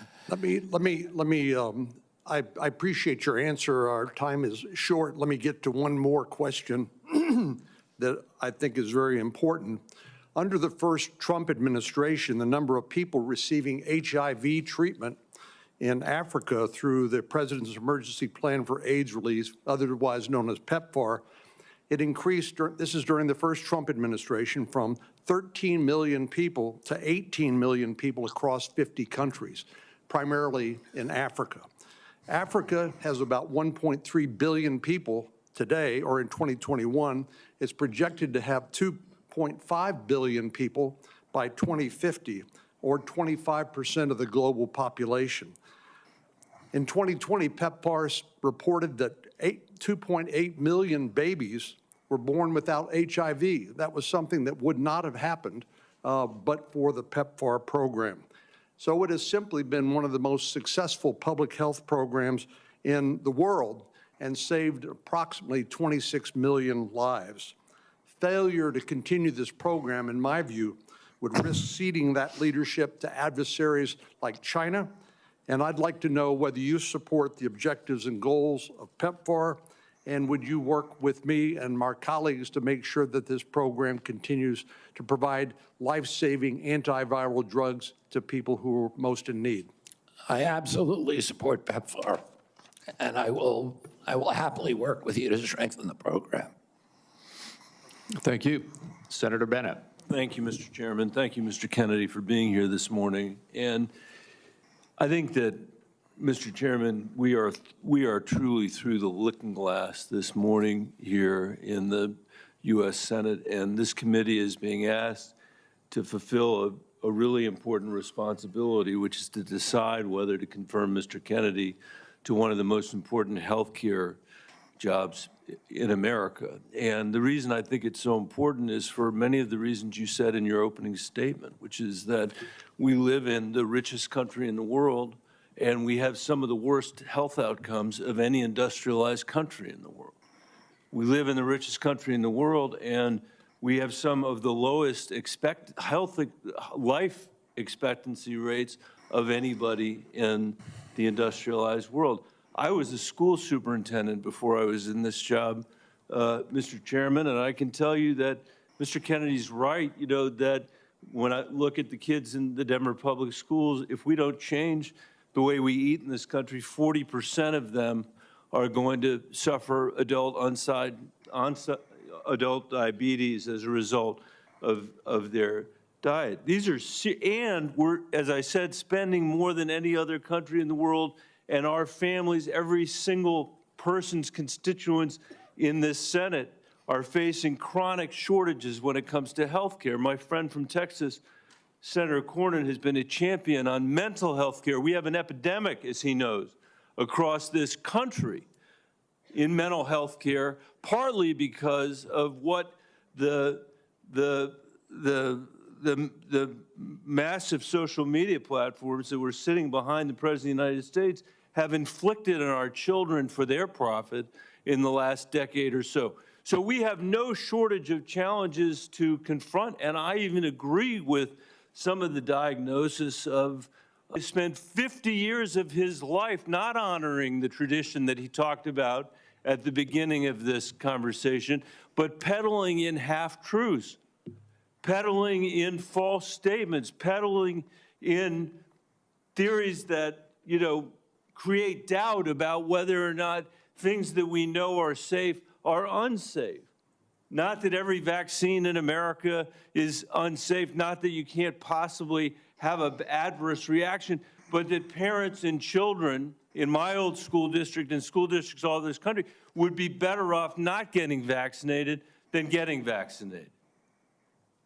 I appreciate your answer. Our time is short. Let me get to one more question that I think is very important. Under the first Trump administration, the number of people receiving HIV treatment in Africa through the President's Emergency Plan for AIDS Relief, otherwise known as PEPFAR, it increased, this is during the first Trump administration, from 13 million people to 18 million people across 50 countries, primarily in Africa. Africa has about 1.3 billion people today, or in 2021, it's projected to have 2.5 billion people by 2050, or 25% of the global population. In 2020, PEPFAR reported that 2.8 million babies were born without HIV. That was something that would not have happened but for the PEPFAR program. So it has simply been one of the most successful public health programs in the world and saved approximately 26 million lives. Failure to continue this program, in my view, would risk ceding that leadership to adversaries like China. And I'd like to know whether you support the objectives and goals of PEPFAR, and would you work with me and my colleagues to make sure that this program continues to provide life-saving antiviral drugs to people who are most in need? I absolutely support PEPFAR, and I will happily work with you to strengthen the program. Thank you. Senator Bennett. Thank you, Mr. Chairman. Thank you, Mr. Kennedy, for being here this morning. And I think that, Mr. Chairman, we are truly through the looking glass this morning here in the U.S. Senate, and this committee is being asked to fulfill a really important responsibility, which is to decide whether to confirm Mr. Kennedy to one of the most important health care jobs in America. And the reason I think it's so important is for many of the reasons you said in your opening statement, which is that we live in the richest country in the world, and we have some of the worst health outcomes of any industrialized country in the world. We live in the richest country in the world, and we have some of the lowest life expectancy rates of anybody in the industrialized world. I was a school superintendent before I was in this job, Mr. Chairman, and I can tell you that Mr. Kennedy's right, that when I look at the kids in the Denver public schools, if we don't change the way we eat in this country, 40% of them are going to suffer adult diabetes as a result of their diet. And we're, as I said, spending more than any other country in the world, and our families, every single person's constituents in this Senate are facing chronic shortages when it comes to health care. My friend from Texas, Senator Cornyn, has been a champion on mental health care. We have an epidemic, as he knows, across this country in mental health care, partly because of what the massive social media platforms that were sitting behind the President of the United States have inflicted on our children for their profit in the last decade or so. So we have no shortage of challenges to confront, and I even agree with some of the diagnosis of he spent 50 years of his life not honoring the tradition that he talked about at the beginning of this conversation, but peddling in half-truths, peddling in false statements, peddling in theories that, create doubt about whether or not things that we know are safe are unsafe. Not that every vaccine in America is unsafe, not that you can't possibly have an adverse reaction, but that parents and children in my old school district and school districts all over this country would be better off not getting vaccinated than getting vaccinated.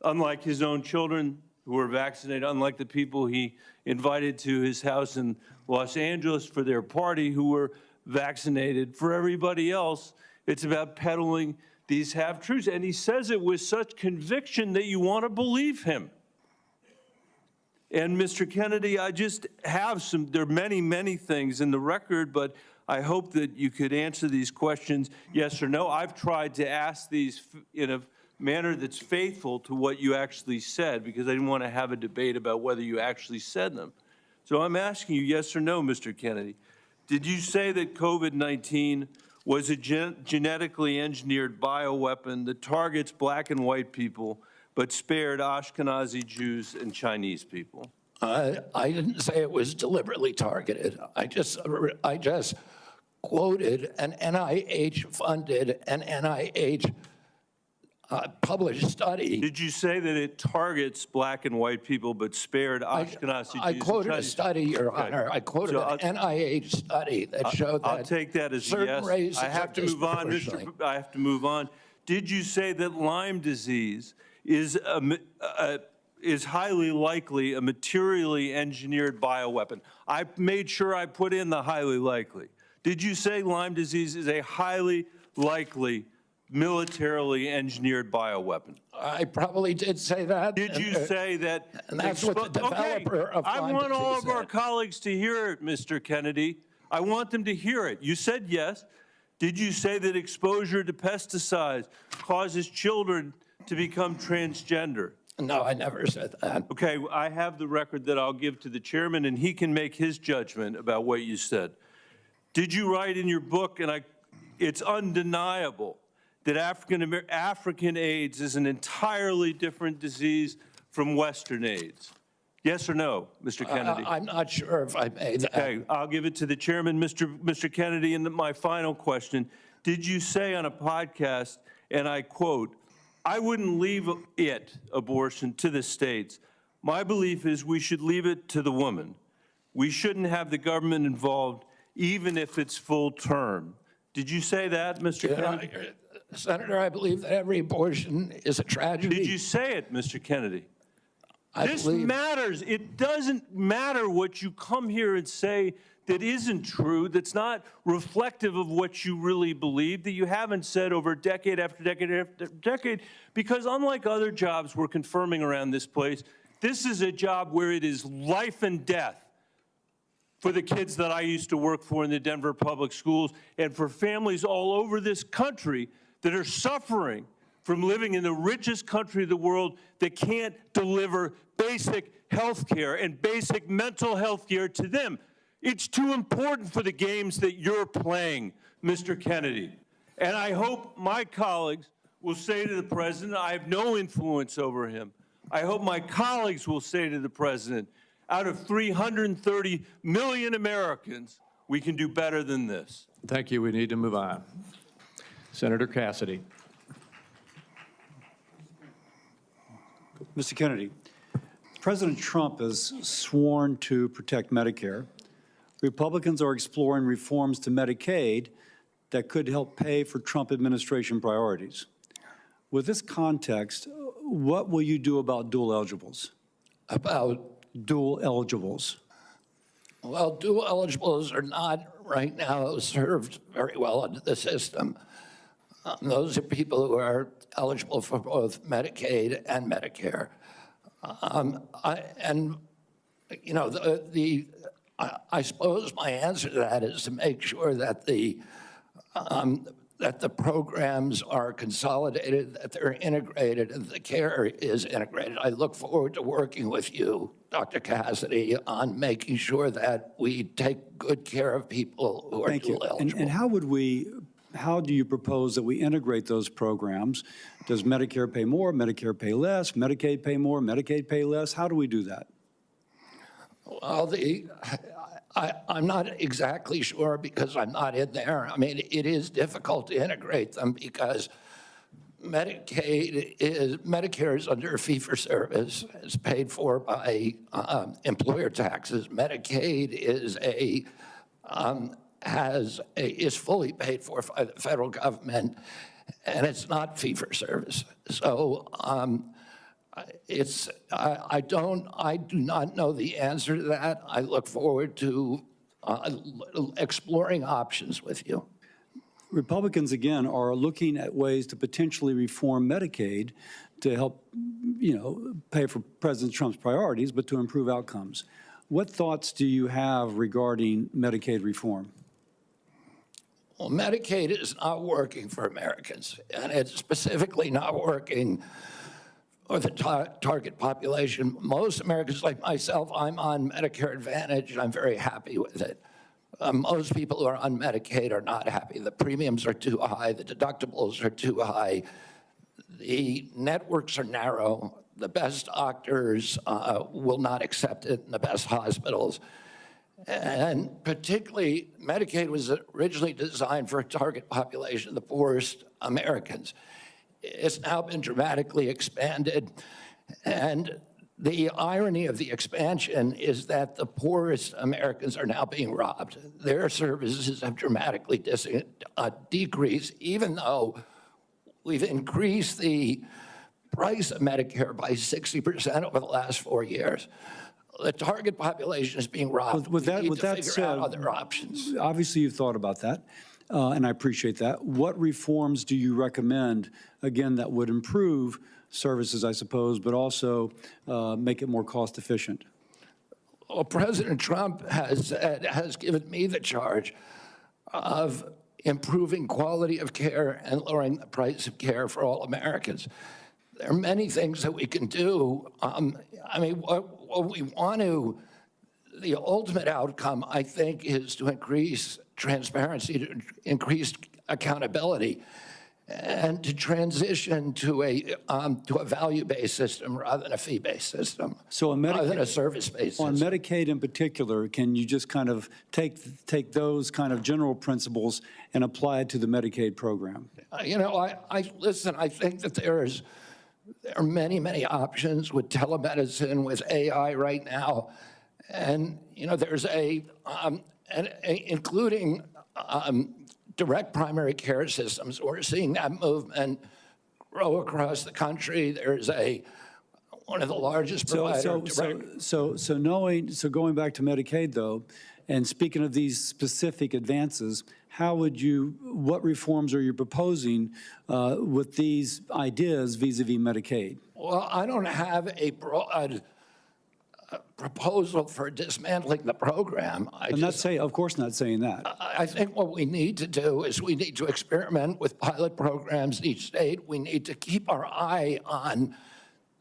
Unlike his own children who were vaccinated, unlike the people he invited to his house in Los Angeles for their party who were vaccinated. For everybody else, it's about peddling these half-truths. And he says it with such conviction that you want to believe him. And Mr. Kennedy, I just have there are many, many things in the record, but I hope that you could answer these questions yes or no. I've tried to ask these in a manner that's faithful to what you actually said, because I didn't want to have a debate about whether you actually said them. So I'm asking you yes or no, Mr. Kennedy. Did you say that COVID-19 was a genetically engineered bioweapon that targets black and white people, but spared Ashkenazi Jews and Chinese people? I didn't say it was deliberately targeted. I just quoted an NIH-funded and NIH published study. Did you say that it targets black and white people but spared Ashkenazi Jews? I and quoted a Chinese? study, Your Okay. Honor. I quoted So an NIH study that showed that I'll take that as a certain yes. races I have are to move on, disproportionately- I have to move on. Did you say that Lyme disease is highly likely a materially engineered bioweapon? I made sure I put in the highly likely. Did you say Lyme disease is a highly likely militarily engineered bioweapon? I probably did say that. Did you say that? And that's what the developer of I Lyme want all disease of our said. colleagues to hear it, Mr. Kennedy. I want them to hear it. You said yes. Did you say that exposure to pesticides causes children to become transgender? No, I never said that. Okay, I have the record that I'll give to the chairman, and he can make his judgment about what you said. Did you write in your book, and it's undeniable, that African AIDS is an entirely different disease from Western AIDS? Yes or no, Mr. Kennedy? I'm not sure if I made that. Okay, I'll give it to the chairman, Mr. Kennedy. And my final question, did you say on a podcast, and I quote, "I wouldn't leave abortion, to the states. My belief is we should leave it to the woman. We shouldn't have the government involved, even if it's full term." Did you say that, Mr. Kennedy? Senator, I believe that every abortion is a tragedy. Did you say it, Mr. Kennedy? I This believe- matters. It doesn't matter what you come here and say that isn't true, that's not reflective of what you really believe, that you haven't said over decade after decade after decade, because unlike other jobs we're confirming around this place, this is a job where it is life and death for the kids that I used to work for in the Denver public schools and for families all over this country that are suffering from living in the richest country of the world that can't deliver basic health care and basic mental health care to them. It's too important for the games that you're playing, Mr. Kennedy. And I hope my colleagues will say to the president, I have no influence over him. I hope my colleagues will say to the president, out of 330 million Americans, we can do better than this. Thank you. We need to move on. Senator Cassidy. Mr. Kennedy, President Trump has sworn to protect Medicare. Republicans are exploring reforms to Medicaid that could help pay for Trump administration priorities. With this context, what will you do about dual eligibles? About, Dual eligibles. well, dual eligibles are not right now served very well under the system. Those are people who are eligible for both Medicaid and Medicare. I suppose my answer to that is to make sure that the programs are consolidated, that they're integrated, and the care is integrated. I look forward to working with you, Dr. Cassidy, on making sure that we take good care of people who are Thank you. dual eligible. And how do you propose that we integrate those programs? Does Medicare pay more, Medicare pay less, Medicaid pay more, Medicaid pay less? How do we do that? Well, I'm not exactly sure because I'm not in there. I mean, it is difficult to integrate them because Medicare is under fee-for-service. It's paid for by employer taxes. Medicaid is fully paid for by the federal government, and it's not fee-for-service. So I do not know the answer to that. I look forward to exploring options with you. Republicans, again, are looking at ways to potentially reform Medicaid to help, pay for President Trump's priorities, but to improve outcomes. What thoughts do you have regarding Medicaid reform? Well, Medicaid is not working for Americans, and it's specifically not working for the target population. Most Americans, like myself, I'm on Medicare Advantage, and I'm very happy with it. Most people who are on Medicaid are not happy. The premiums are too high, the deductibles are too high, the networks are narrow, the best doctors will not accept it in the best hospitals. And particularly, Medicaid was originally designed for a target population, the poorest Americans. it's now been dramatically expanded. And the irony of the expansion is that the poorest Americans are now being robbed. Their services have dramatically decreased, even though we've increased the price of Medicare by 60% over the last 4 years. The target population is being robbed. With that We need to figure said, out other options. obviously you've thought about that, and I appreciate that. What reforms do you recommend, again, that would improve services, I suppose, but also make it more cost efficient? Well, President Trump has given me the charge of improving quality of care and lowering the price of care for all Americans. There are many things that we can do. I mean, what we want to, the ultimate outcome, I think, is to increase transparency, to increase accountability, and to transition to a value-based system rather than a fee-based system, So on rather than Medicaid, a service-based on system. Medicaid in particular, can you just kind of take those kind of general principles and apply it to the Medicaid program? You know, listen, I think that there are many, many options with telemedicine, with AI right now. And, you know, there's including direct primary care systems. We're seeing that movement grow across the country. There's one of the largest providers of direct. So going back to Medicaid though, and speaking of these specific advances, what reforms are you proposing with these ideas vis-a-vis Medicaid? Well, I don't have a broad proposal for dismantling the program. Of course not saying that. I think what we need to do is we need to experiment with pilot programs in each state. We need to keep our eye on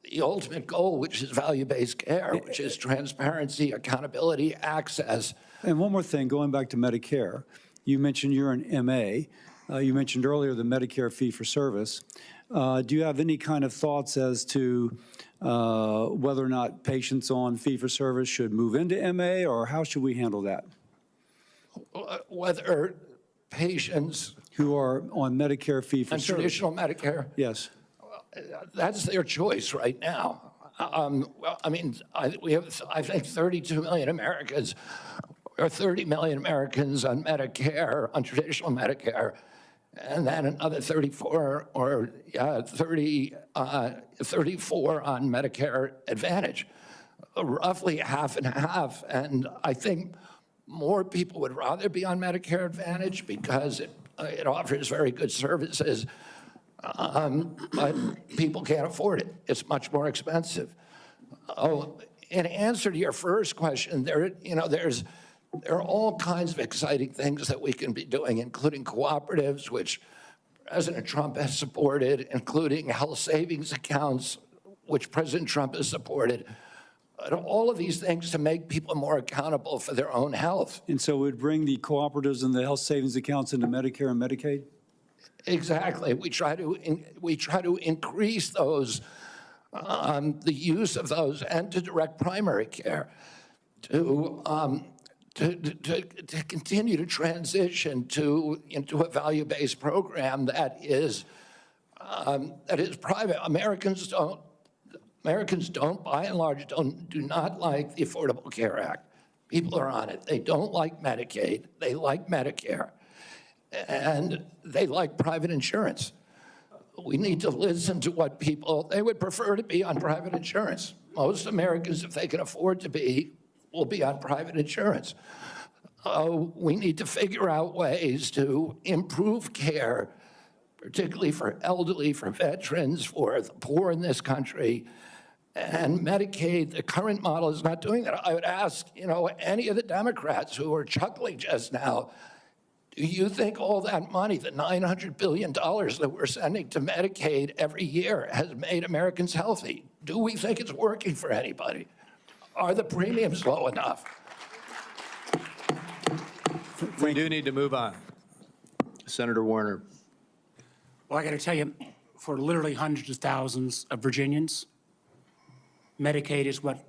the ultimate goal, which is value-based care, which is transparency, accountability, access. And one more thing, going back to Medicare, you mentioned you're an MA. You mentioned earlier the Medicare fee-for-service. Do you have any kind of thoughts as to whether or not patients on fee-for-service should move into MA, or how should we handle that? Whether patients Who are on Medicare on fee-for-service? traditional Medicare, Yes. that's their choice right now. Well, I mean, we have, I think, 32 million Americans, or 30 million Americans on Medicare, on traditional Medicare, and then another 34 on Medicare Advantage, roughly half and half. And I think more people would rather be on Medicare Advantage because it offers very good services, but people can't afford it. It's much more expensive. Oh, in answer to your first question, there are all kinds of exciting things that we can be doing, including cooperatives, which President Trump has supported, including health savings accounts, which President Trump has supported. All of these things to make people more accountable for their own health. And so we'd bring the cooperatives and the health savings accounts into Medicare and Medicaid? Exactly. We try to increase those, the use of those, and to direct primary care, to continue to transition into a value-based program that is private. Americans don't, by and large, do not like the Affordable Care Act. People are on it. They don't like Medicaid. They like Medicare. And they like private insurance. We need to listen to what they would prefer to be on private insurance. Most Americans, if they can afford to be, will be on private insurance. We need to figure out ways to improve care, particularly for elderly, for veterans, for the poor in this country. And Medicaid, the current model is not doing that. I would ask, any of the Democrats who are chuckling just now, do you think all that money, the $900 billion that we're sending to Medicaid every year, has made Americans healthy? Do we think it's working for anybody? Are the premiums low enough? We do need to move on. Senator Warner. Well, I got to tell you, for literally hundreds of thousands of Virginians, Medicaid is what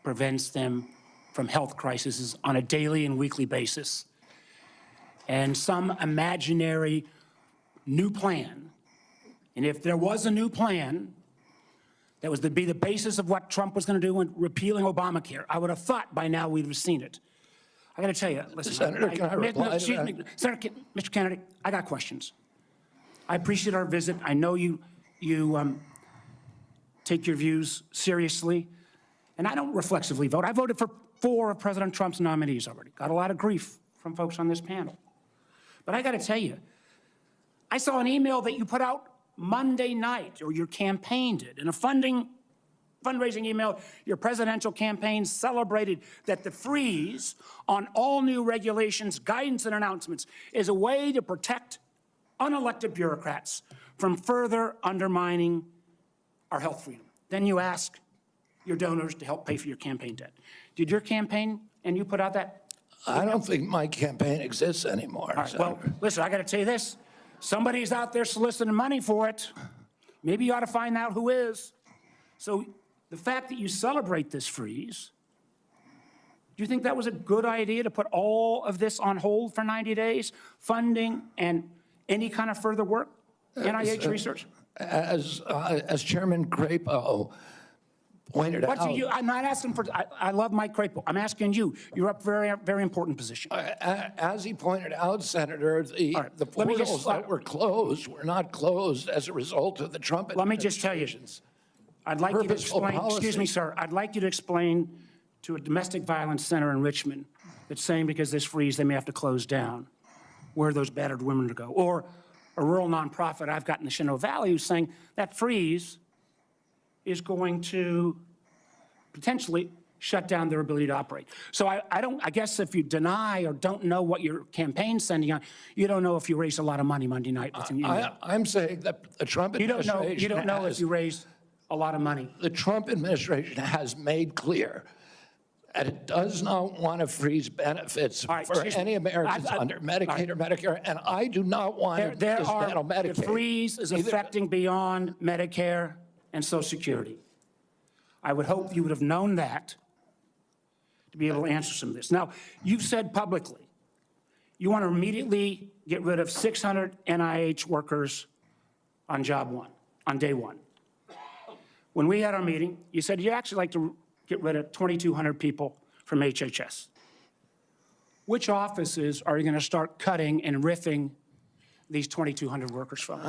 prevents them from health crises on a daily and weekly basis. And some imaginary new plan And if there was a new plan that was to be the basis of what Trump was going to do in repealing Obamacare, I would have thought by now we'd have seen it. I got to tell you, listen, Senator, can I reply to that? Senator, Mr. Kennedy, I got questions. I appreciate our visit. I know you take your views seriously, and I don't reflexively vote. I voted for 4 of President Trump's nominees already. Got a lot of grief from folks on this panel. But I got to tell you, I saw an email that you put out Monday night, or your campaign did, in a fundraising email. Your presidential campaign celebrated that the freeze on all new regulations, guidance, and announcements is a way to protect unelected bureaucrats from further undermining our health freedom. Then you ask your donors to help pay for your campaign debt. Did your campaign and you put out that? I don't think my campaign exists anymore. All right, well, listen, I got to tell you this. Somebody's out there soliciting money for it. Maybe you ought to find out who is. So the fact that you celebrate this freeze, do you think that was a good idea to put all of this on hold for 90 days, funding and any kind of further work, NIH research? As Chairman Crapo pointed out. I'm not asking for, I love Mike Crapo. I'm asking you. You're up for a very, very important position. As he pointed out, Senator, the right, portals that were closed were not closed as a result of the Trump Let me just tell you, I'd like you to purposeful explain, excuse me, policy. sir, I'd like you to explain to a domestic violence center in Richmond that's saying because this freeze, they may have to close down, where those battered women to go. Or a rural nonprofit I've got in the Shenandoah Valley who's saying that freeze is going to potentially shut down their ability to operate. So I guess if you deny or don't know what your campaign's sending on, you don't know if you raised a lot of money Monday night. I'm saying that the Trump administration You don't know if you raised a lot of money. The Trump administration has made clear that it does not want to freeze benefits All right, for excuse me. any Americans under Medicaid or Medicare, and I do not want to dismantle Medicaid. The freeze is affecting beyond Medicare and Social Security. I would hope you would have known that to be able to answer some of this. Now, you've said publicly you want to immediately get rid of 600 NIH workers on job one, on day one. When we had our meeting, you said you'd actually like to get rid of 2,200 people from HHS. Which offices are you going to start cutting and riffing these 2,200 workers from?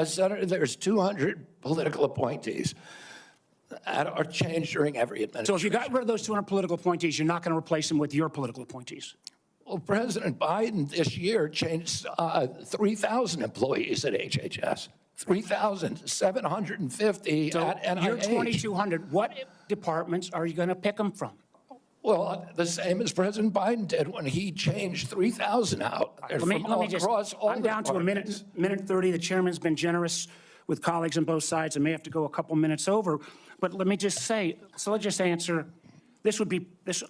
Senator, there's 200 political appointees that are changed during every administration. So if you got rid of those 200 political appointees, you're not going to replace them with your political appointees? Well, President Biden this year changed 3,000 employees at HHS. 3,750 So at NIH. your 2,200, what departments are you going to pick them from? Well, the same as President Biden did when he changed 3,000 out. They're Let me from just, across all I'm down to a departments. minute 30. The chairman's been generous with colleagues on both sides. I may have to go a couple minutes over, but let me just say, so let's just answer, this would be,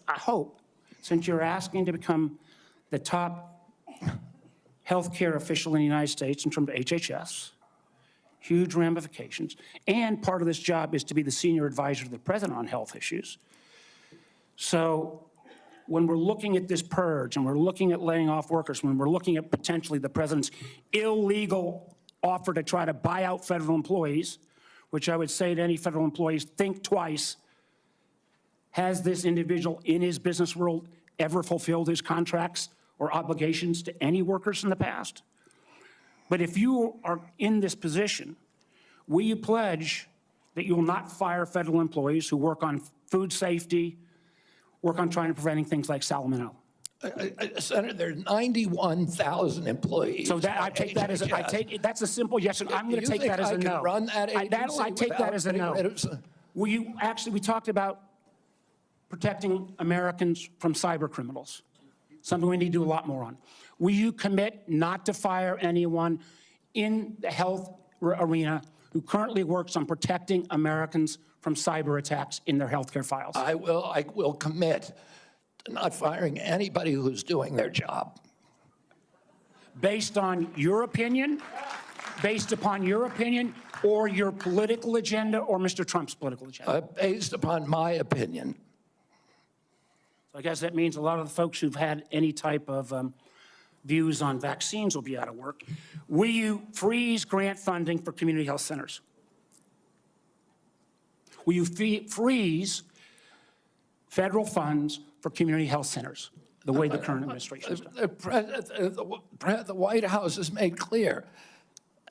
I hope, since you're asking to become the top healthcare official in the United States in terms of HHS, huge ramifications, and part of this job is to be the senior advisor to the president on health issues. So when we're looking at this purge and we're looking at laying off workers, when we're looking at potentially the president's illegal offer to try to buy out federal employees, which I would say to any federal employees, think twice. Has this individual in his business world ever fulfilled his contracts or obligations to any workers in the past? But if you are in this position, will you pledge that you will not fire federal employees who work on food safety, work on trying to preventing things like salmonella? Senator, there are 91,000 employees. So that I take that as that's a simple yes, and I'm going to take that as a no. Run that agency I take that as a no. Will you actually? We talked about protecting Americans from cyber criminals, something we need to do a lot more on. Will you commit not to fire anyone in the health arena who currently works on protecting Americans from cyber attacks in their healthcare files? I will commit to not firing anybody who's doing their job. Based on your opinion, based upon your opinion, or your political agenda, or Mr. Trump's political agenda? Based upon my opinion. So I guess that means a lot of the folks who've had any type of views on vaccines will be out of work. Will you freeze grant funding for community health centers? Will you freeze federal funds for community health centers, the way the current administration has done? The White House has made clear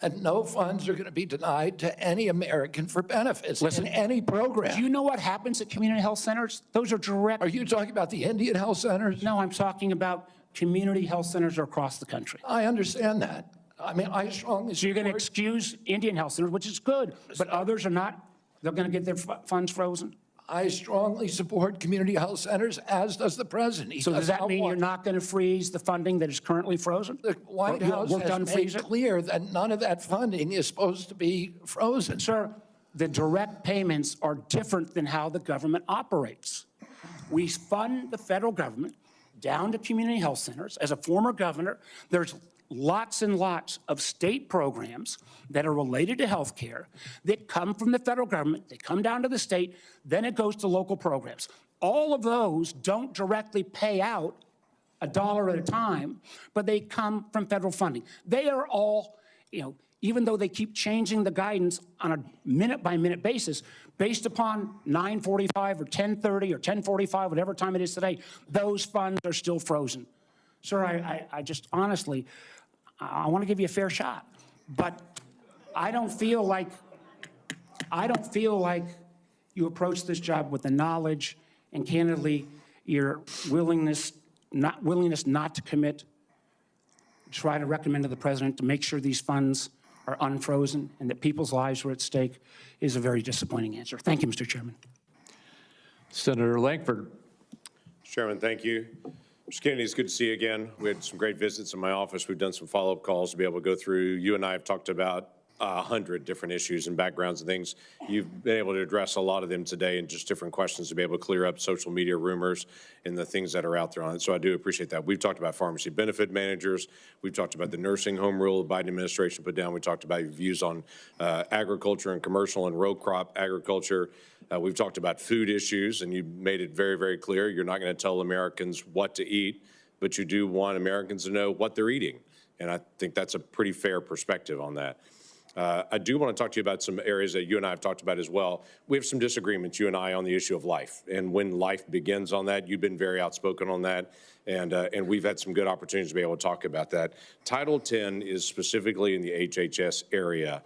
that no funds are going to be denied to any American for benefits in any program. Do you know what happens at community health centers? Those are direct. Are you talking about the Indian health centers? No, I'm talking about community health centers across the country. I understand that. I mean, I strongly So you're going to support- excuse Indian health centers, which is good, but others are not. They're going to get their funds frozen. I strongly support community health centers, as does the president. He So does that not mean you're want- not going to freeze the funding that is currently frozen? The White Or House work has done, made freeze it? clear that none of that funding is supposed to be frozen. Sir, the direct payments are different than how the government operates. We fund the federal government down to community health centers. As a former governor, there's lots and lots of state programs that are related to health care that come from the federal government, they come down to the state, then it goes to local programs. All of those don't directly pay out $1 at a time, but they come from federal funding. They are all, even though they keep changing the guidance on a minute-by-minute basis, based upon 9:45 or 10:30 or 10:45, whatever time it is today, those funds are still frozen. Sir, I just honestly, I want to give you a fair shot, but I don't feel like you approach this job with the knowledge and candidly your willingness not to commit. Try to recommend to the president to make sure these funds are unfrozen and that people's lives are at stake is a very disappointing answer. Thank you, Mr. Chairman. Senator Lankford. Mr. Chairman, thank you. Mr. Kennedy, it's good to see you again. We had some great visits in my office. We've done some follow-up calls to be able to go through. You and I have talked about 100 different issues and backgrounds and things. You've been able to address a lot of them today and just different questions to be able to clear up social media rumors and the things that are out there on it. So I do appreciate that. We've talked about pharmacy benefit managers. We've talked about the nursing home rule the Biden administration put down. We talked about your views on agriculture and commercial and row crop agriculture. We've talked about food issues, and you made it very, very clear. You're not going to tell Americans what to eat, but you do want Americans to know what they're eating. And I think that's a pretty fair perspective on that. I do want to talk to you about some areas that you and I have talked about as well. We have some disagreements, you and I, on the issue of life and when life begins on that. You've been very outspoken on that, and we've had some good opportunities to be able to talk about that. Title 10 is specifically in the HHS area.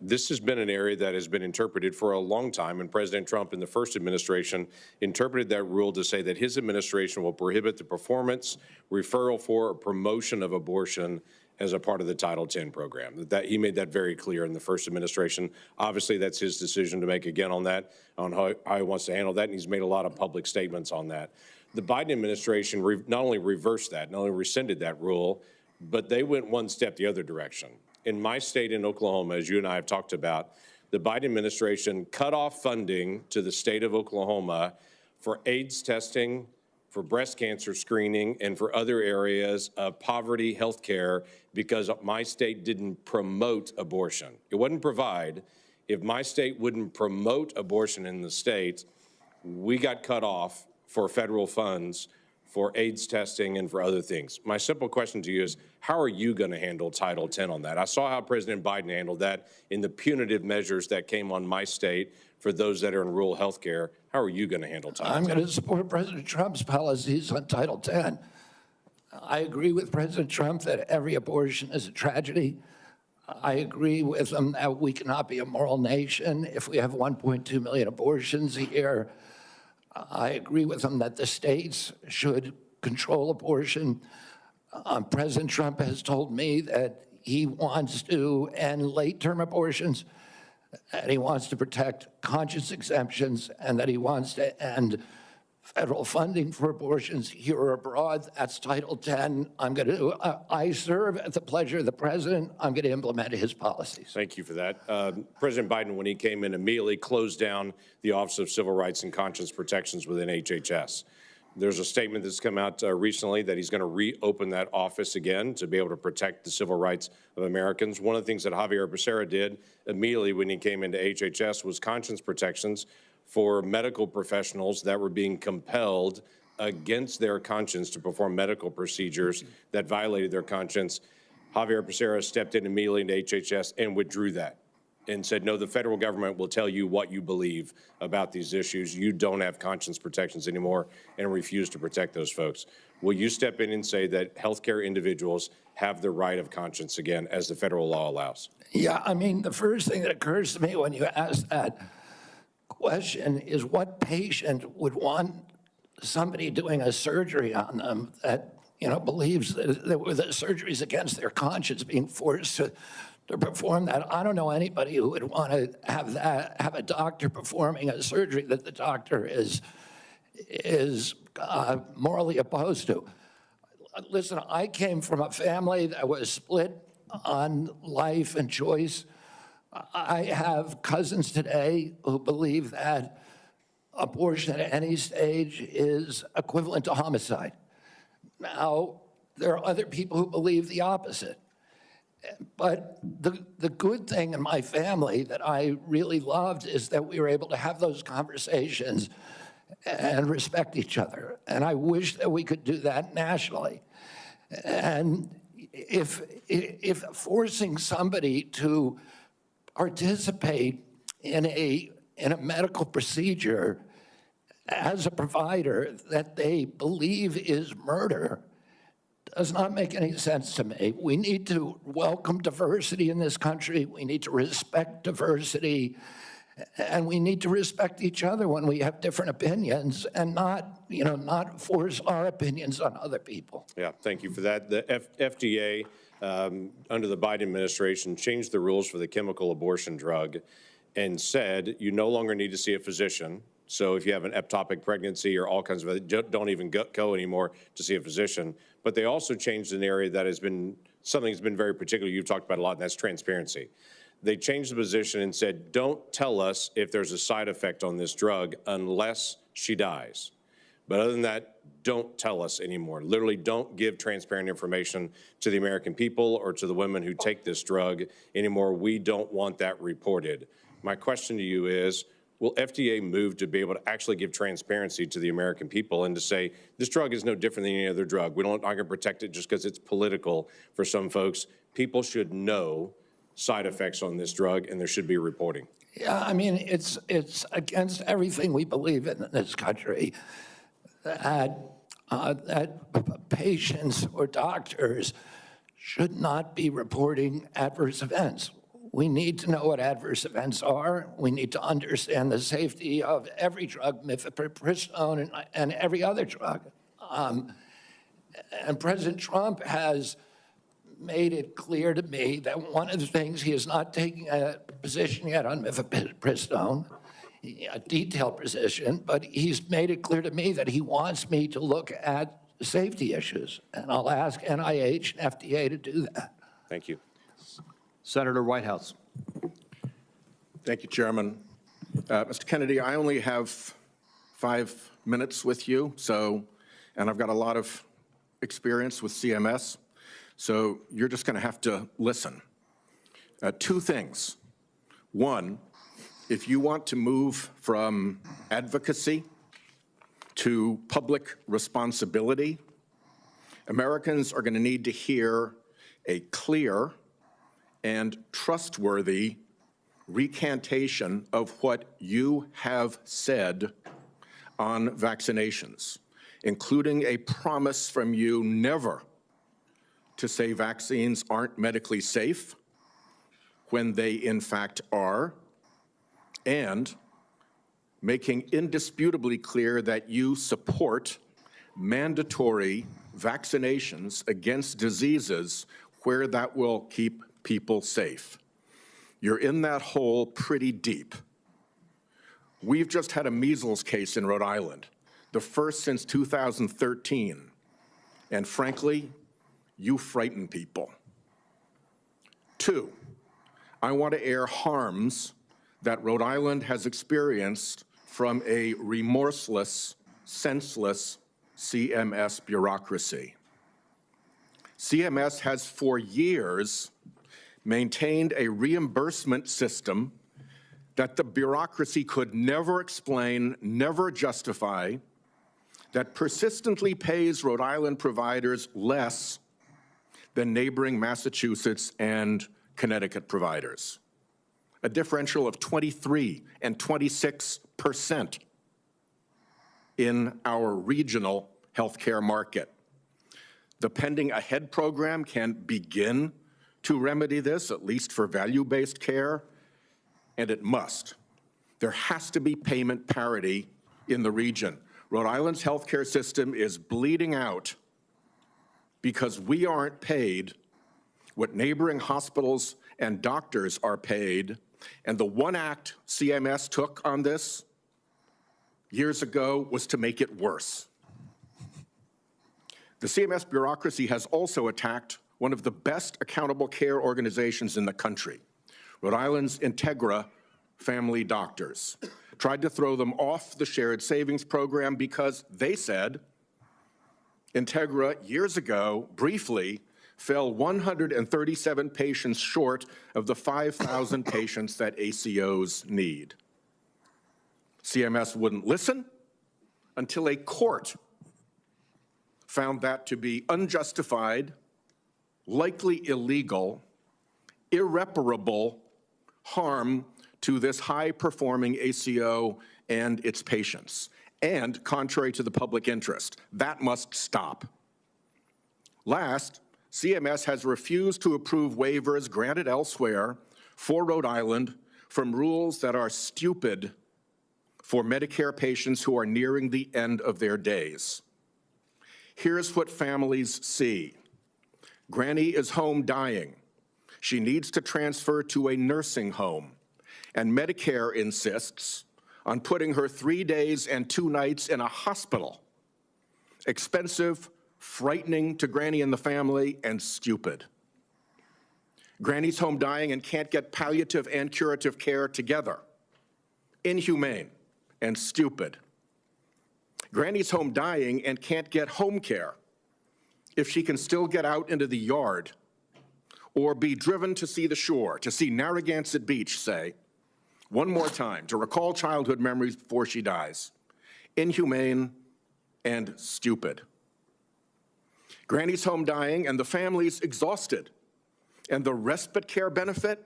This has been an area that has been interpreted for a long time, and President Trump in the first administration interpreted that rule to say that his administration will prohibit the performance, referral for, or promotion of abortion as a part of the Title 10 program. That he made that very clear in the first administration. Obviously, that's his decision to make again on that, on how he wants to handle that, and he's made a lot of public statements on that. The Biden administration not only reversed that, not only rescinded that rule, but they went one step the other direction. In my state in Oklahoma, as you and I have talked about, the Biden administration cut off funding to the state of Oklahoma for AIDS testing, for breast cancer screening, and for other areas of poverty health care because my state didn't promote abortion. It wouldn't provide. If my state wouldn't promote abortion in the state, we got cut off for federal funds for AIDS testing and for other things. My simple question to you is, how are you going to handle Title 10 on that? I saw how President Biden handled that in the punitive measures that came on my state for those that are in rural health care. How are you going to handle Title 10? I'm going to support President Trump's policies on Title 10. I agree with President Trump that every abortion is a tragedy. I agree with him that we cannot be a moral nation if we have 1.2 million abortions a year. I agree with him that the states should control abortion. President Trump has told me that he wants to end late-term abortions, and he wants to protect conscious exemptions, and that he wants to end federal funding for abortions here or abroad. That's Title 10. I serve at the pleasure of the president. I'm going to implement his policies. Thank you for that. President Biden, when he came in, immediately closed down the Office of Civil Rights and Conscience Protections within HHS. There's a statement that's come out recently that he's going to reopen that office again to be able to protect the civil rights of Americans. One of the things that Javier Becerra did immediately when he came into HHS was conscience protections for medical professionals that were being compelled against their conscience to perform medical procedures that violated their conscience. Javier Becerra stepped in immediately into HHS and withdrew that and said, no, the federal government will tell you what you believe about these issues. You don't have conscience protections anymore, and refuse to protect those folks. Will you step in and say that healthcare individuals have the right of conscience again, as the federal law allows? Yeah, I mean, the first thing that occurs to me when you ask that question is what patient would want somebody doing a surgery on them that, believes that the surgery is against their conscience being forced to perform that? I don't know anybody who would want to have a doctor performing a surgery that the doctor is morally opposed to. Listen, I came from a family that was split on life and choice. I have cousins today who believe that abortion at any stage is equivalent to homicide. Now, there are other people who believe the opposite. But the good thing in my family that I really loved is that we were able to have those conversations and respect each other. And I wish that we could do that nationally. And if forcing somebody to participate in a medical procedure as a provider that they believe is murder does not make any sense to me. We need to welcome diversity in this country. We need to respect diversity. And we need to respect each other when we have different opinions and not force our opinions on other people. Yeah, thank you for that. The FDA, under the Biden administration, changed the rules for the chemical abortion drug and said you no longer need to see a physician. So if you have an ectopic pregnancy or all kinds of, don't even go anymore to see a physician. But they also changed an area that has been, something that's been very particular, you've talked about a lot, and that's transparency. They changed the position and said, don't tell us if there's a side effect on this drug unless she dies. But other than that, don't tell us anymore. Literally, don't give transparent information to the American people or to the women who take this drug anymore. We don't want that reported. My question to you is, will FDA move to be able to actually give transparency to the American people and to say, this drug is no different than any other drug. We're not going to protect it just because it's political for some folks. People should know side effects on this drug, and there should be reporting. Yeah, I mean, it's against everything we believe in this country that patients or doctors should not be reporting adverse events. We need to know what adverse events are. We need to understand the safety of every drug, mifepristone and every other drug. And President Trump has made it clear to me that one of the things, he is not taking a position yet on mifepristone, a detailed position, but he's made it clear to me that he wants me to look at safety issues. And I'll ask NIH and FDA to do that. Thank you. Senator Whitehouse. Thank you, Chairman. Mr. Kennedy, I only have 5 minutes with you, and I've got a lot of experience with CMS, so you're just going to have to listen. 2 things. One, if you want to move from advocacy to public responsibility, Americans are going to need to hear a clear and trustworthy recantation of what you have said on vaccinations, including a promise from you never to say vaccines aren't medically safe when they in fact are, and making indisputably clear that you support mandatory vaccinations against diseases where that will keep people safe. You're in that hole pretty deep. We've just had a measles case in Rhode Island, the first since 2013. And frankly, you frighten people. 2, I want to air harms that Rhode Island has experienced from a remorseless, senseless CMS bureaucracy. CMS has for years maintained a reimbursement system that the bureaucracy could never explain, never justify, that persistently pays Rhode Island providers less than neighboring Massachusetts and Connecticut providers, a differential of 23 and 26% in our regional healthcare market. The Pending Ahead program can begin to remedy this, at least for value-based care, and it must. There has to be payment parity in the region. Rhode Island's healthcare system is bleeding out because we aren't paid what neighboring hospitals and doctors are paid. And the one act CMS took on this years ago was to make it worse. The CMS bureaucracy has also attacked one of the best accountable care organizations in the country, Rhode Island's Integra Family Doctors. Tried to throw them off the shared savings program because they said Integra, years ago, briefly, fell 137 patients short of the 5,000 patients that ACOs need. CMS wouldn't listen until a court found that to be unjustified, likely illegal, irreparable harm to this high-performing ACO and its patients, and contrary to the public interest. That must stop. Last, CMS has refused to approve waivers granted elsewhere for Rhode Island from rules that are stupid for Medicare patients who are nearing the end of their days. Here's what families see. Granny is home dying. She needs to transfer to a nursing home, and Medicare insists on putting her 3 days and 2 nights in a hospital. Expensive, frightening to Granny and the family, and stupid. Granny's home dying and can't get palliative and curative care together. Inhumane and stupid. Granny's home dying and can't get home care if she can still get out into the yard or be driven to see the shore, to see Narragansett Beach, say, one more time, to recall childhood memories before she dies. Inhumane and stupid. Granny's home dying and the family's exhausted. And the respite care benefit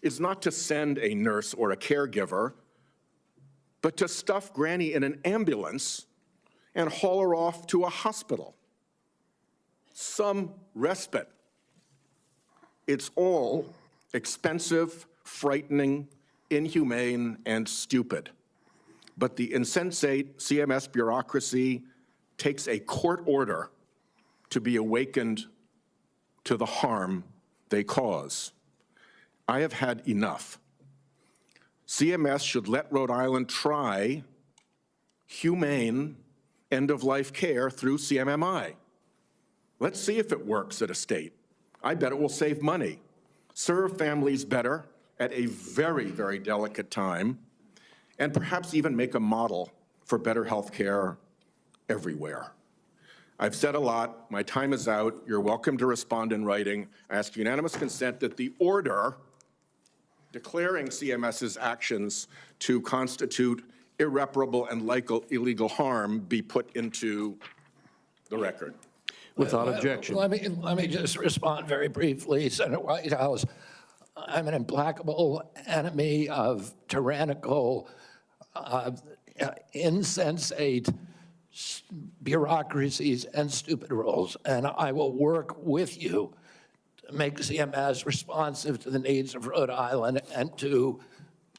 is not to send a nurse or a caregiver, but to stuff Granny in an ambulance and haul her off to a hospital. Some respite. It's all expensive, frightening, inhumane, and stupid. But the insensate CMS bureaucracy takes a court order to be awakened to the harm they cause. I have had enough. CMS should let Rhode Island try humane end-of-life care through CMMI. Let's see if it works at a state. I bet it will save money, serve families better at a very, very delicate time, and perhaps even make a model for better health care everywhere. I've said a lot. My time is out. You're welcome to respond in writing. I ask unanimous consent that the order declaring CMS's actions to constitute irreparable and illegal harm be put into the record. Without objection. Let me just respond very briefly, Senator Whitehouse. I'm an implacable enemy of tyrannical, insensate bureaucracies and stupid rules, and I will work with you to make CMS responsive to the needs of Rhode Island and to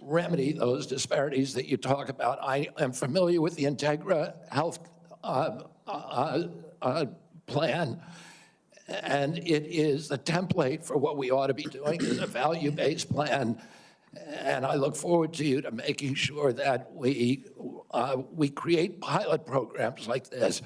remedy those disparities that you talk about. I am familiar with the Integra Health plan, and it is the template for what we ought to be doing is a value-based plan. And I look forward to you to making sure that we create pilot programs like this.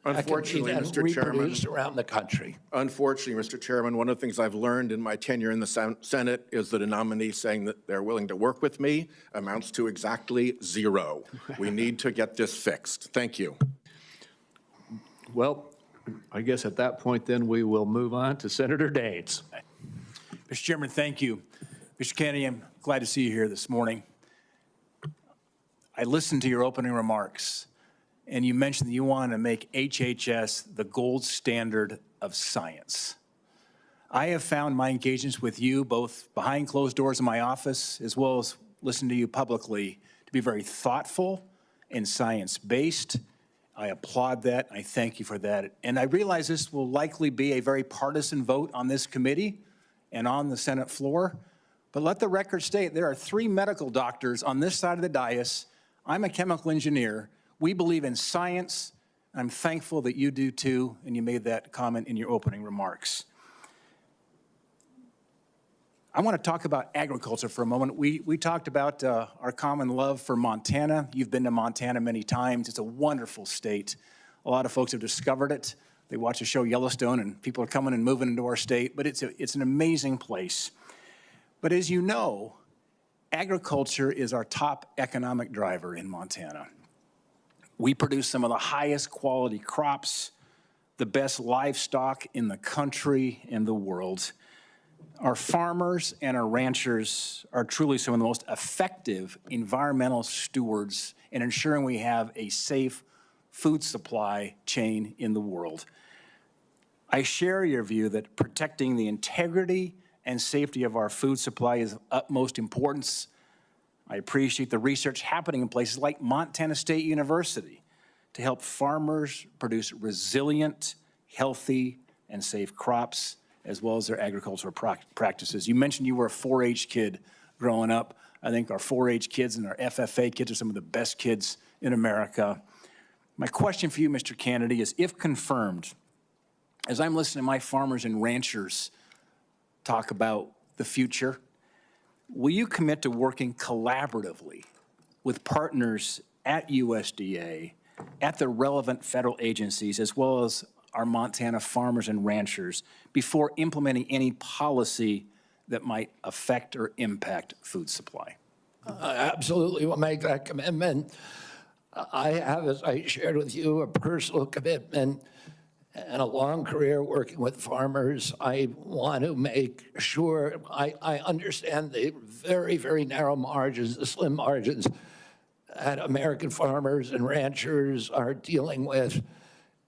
Unfortunately, that can be Mr. Chairman. reproduced around the country. Unfortunately, Mr. Chairman, one of the things I've learned in my tenure in the Senate is that a nominee saying that they're willing to work with me amounts to exactly zero. We need to get this fixed. Thank you. Well, I guess at that point, then, we will move on to Senator Daines. Mr. Chairman, thank you. Mr. Kennedy, I'm glad to see you here this morning. I listened to your opening remarks, and you mentioned that you want to make HHS the gold standard of science. I have found my engagements with you, both behind closed doors in my office, as well as listening to you publicly, to be very thoughtful and science-based. I applaud that. I thank you for that. And I realize this will likely be a very partisan vote on this committee and on the Senate floor. But let the record state, there are 3 medical doctors on this side of the dais. I'm a chemical engineer. We believe in science. I'm thankful that you do too, and you made that comment in your opening remarks. I want to talk about agriculture for a moment. We talked about our common love for Montana. You've been to Montana many times. It's a wonderful state. A lot of folks have discovered it. They watch the show Yellowstone, and people are coming and moving into our state, but it's an amazing place. But as you know, agriculture is our top economic driver in Montana. We produce some of the highest quality crops, the best livestock in the country and the world. Our farmers and our ranchers are truly some of the most effective environmental stewards in ensuring we have a safe food supply chain in the world. I share your view that protecting the integrity and safety of our food supply is of utmost importance. I appreciate the research happening in places like Montana State University to help farmers produce resilient, healthy, and safe crops, as well as their agricultural practices. You mentioned you were a 4-H kid growing up. I think our 4-H kids and our FFA kids are some of the best kids in America. My question for you, Mr. Kennedy, is if confirmed, as I'm listening to my farmers and ranchers talk about the future, will you commit to working collaboratively with partners at USDA, at the relevant federal agencies, as well as our Montana farmers and ranchers before implementing any policy that might affect or impact food supply? I absolutely will make that commitment. I have, as I shared with you, a personal commitment and a long career working with farmers. I want to make sure I understand the very, very narrow margins, the slim margins that American farmers and ranchers are dealing with.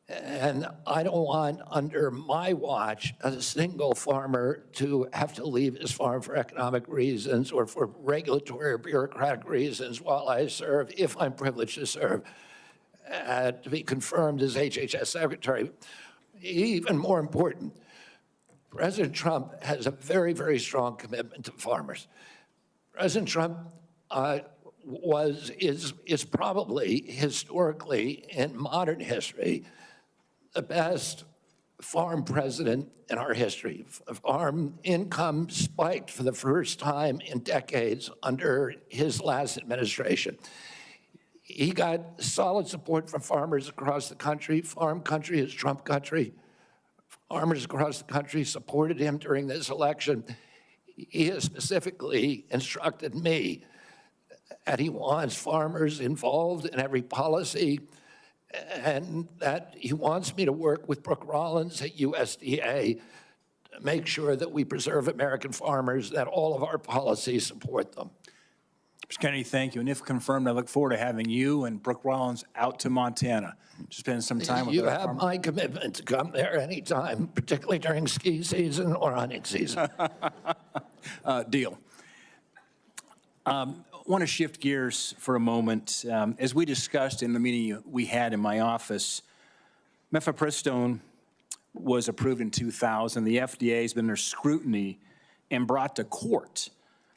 And I don't want, under my watch, a single farmer to have to leave his farm for economic reasons or for regulatory or bureaucratic reasons while I serve, if I'm privileged to serve, to be confirmed as HHS Secretary. Even more important, President Trump has a very, very strong commitment to farmers. President Trump is probably historically in modern history the best farm president in our history. Farm income spiked for the first time in decades under his last administration. He got solid support from farmers across the country. Farm country is Trump country. Farmers across the country supported him during this election. He has specifically instructed me that he wants farmers involved in every policy, and that he wants me to work with Brooke Rollins at USDA to make sure that we preserve American farmers, that all of our policies support them. Mr. Kennedy, thank you. And if confirmed, I look forward to having you and Brooke Rollins out to Montana to spend some time with You our have farmers. my commitment to come there anytime, particularly during ski season or hunting season. Deal. I want to shift gears for a moment. As we discussed in the meeting we had in my office, mifepristone was approved in 2000. The FDA has been under scrutiny and brought to court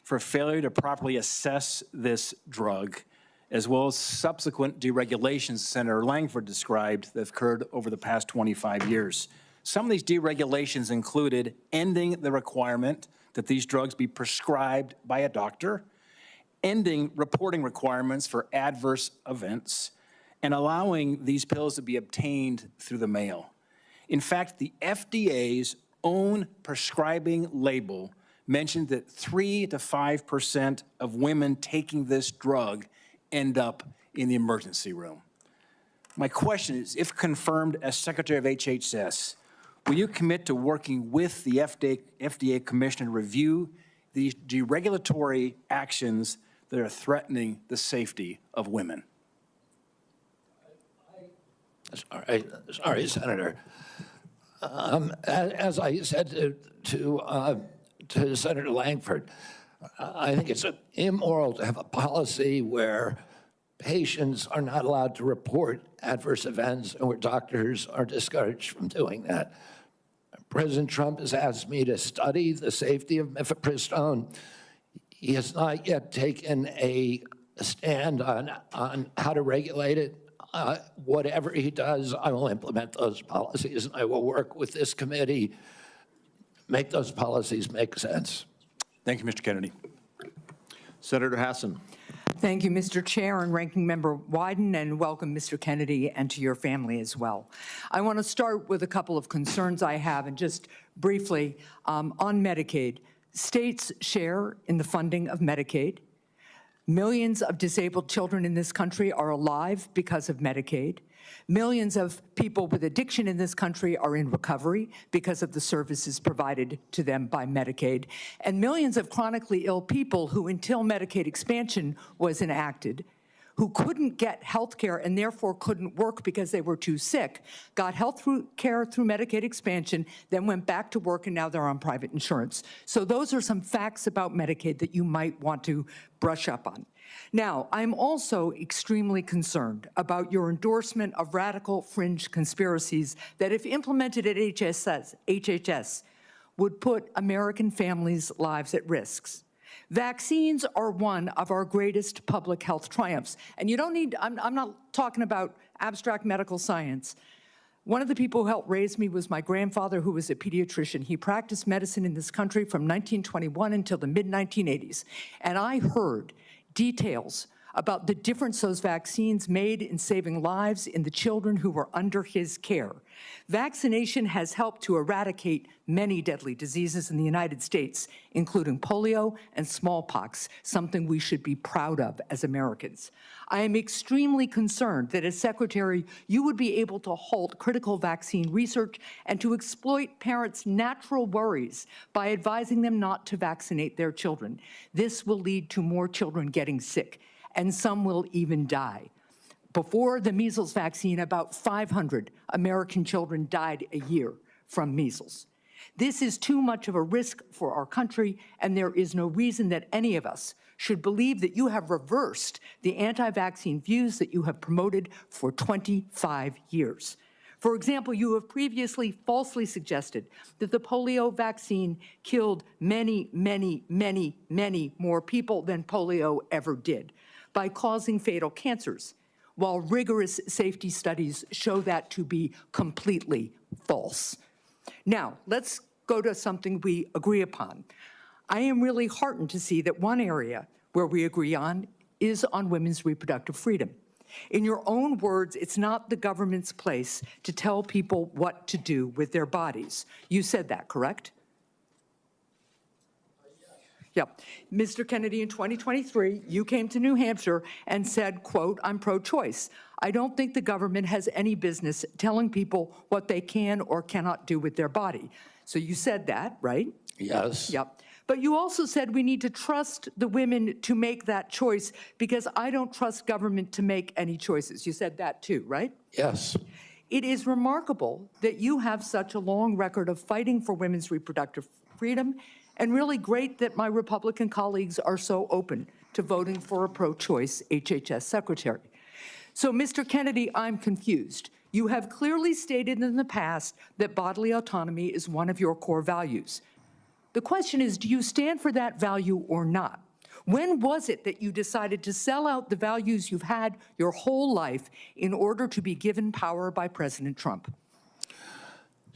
for failure to properly assess this drug, as well as subsequent deregulations Senator Langford described that have occurred over the past 25 years. Some of these deregulations included ending the requirement that these drugs be prescribed by a doctor, ending reporting requirements for adverse events, and allowing these pills to be obtained through the mail. In fact, the FDA's own prescribing label mentioned that 3 to 5% of women taking this drug end up in the emergency room. My question is, if confirmed as Secretary of HHS, will you commit to working with the FDA Commissioner to review these deregulatory actions that are threatening the safety of women? I Sorry, Senator. As I said to Senator Langford, I think it's immoral to have a policy where patients are not allowed to report adverse events and where doctors are discouraged from doing that. President Trump has asked me to study the safety of mifepristone. He has not yet taken a stand on how to regulate it. Whatever he does, I will implement those policies, and I will work with this committee, make those policies make sense. Thank you, Mr. Kennedy. Senator Hassan. Thank you, Mr. Chair and Ranking Member Wyden, and welcome, Mr. Kennedy, and to your family as well. I want to start with a couple of concerns I have, and just briefly, on Medicaid. States share in the funding of Medicaid. Millions of disabled children in this country are alive because of Medicaid. Millions of people with addiction in this country are in recovery because of the services provided to them by Medicaid. And millions of chronically ill people who, until Medicaid expansion was enacted, who couldn't get health care and therefore couldn't work because they were too sick, got health care through Medicaid expansion, then went back to work, and now they're on private insurance. So those are some facts about Medicaid that you might want to brush up on. Now, I'm also extremely concerned about your endorsement of radical fringe conspiracies that, if implemented at HHS, would put American families' lives at risk. Vaccines are one of our greatest public health triumphs. And you don't need, I'm not talking about abstract medical science. One of the people who helped raise me was my grandfather, who was a pediatrician. He practiced medicine in this country from 1921 until the mid-1980s. And I heard details about the difference those vaccines made in saving lives in the children who were under his care. Vaccination has helped to eradicate many deadly diseases in the United States, including polio and smallpox, something we should be proud of as Americans. I am extremely concerned that as Secretary, you would be able to halt critical vaccine research and to exploit parents' natural worries by advising them not to vaccinate their children. This will lead to more children getting sick, and some will even die. Before the measles vaccine, about 500 American children died a year from measles. This is too much of a risk for our country, and there is no reason that any of us should believe that you have reversed the anti-vaccine views that you have promoted for 25 years. For example, you have previously falsely suggested that the polio vaccine killed many, many, many, many more people than polio ever did by causing fatal cancers, while rigorous safety studies show that to be completely false. Now, let's go to something we agree upon. I am really heartened to see that one area where we agree on is on women's reproductive freedom. In your own words, it's not the government's place to tell people what to do with their bodies. You said that, correct? Yeah. Mr. Kennedy, in 2023, you came to New Hampshire and said, quote, "I'm pro-choice. I don't think the government has any business telling people what they can or cannot do with their body." So you said that, right? Yes. Yep. But you also said we need to trust the women to make that choice because I don't trust government to make any choices. You said that too, right? Yes. It is remarkable that you have such a long record of fighting for women's reproductive freedom, and really great that my Republican colleagues are so open to voting for a pro-choice HHS secretary. So, Mr. Kennedy, I'm confused. You have clearly stated in the past that bodily autonomy is one of your core values. The question is, do you stand for that value or not? When was it that you decided to sell out the values you've had your whole life in order to be given power by President Trump?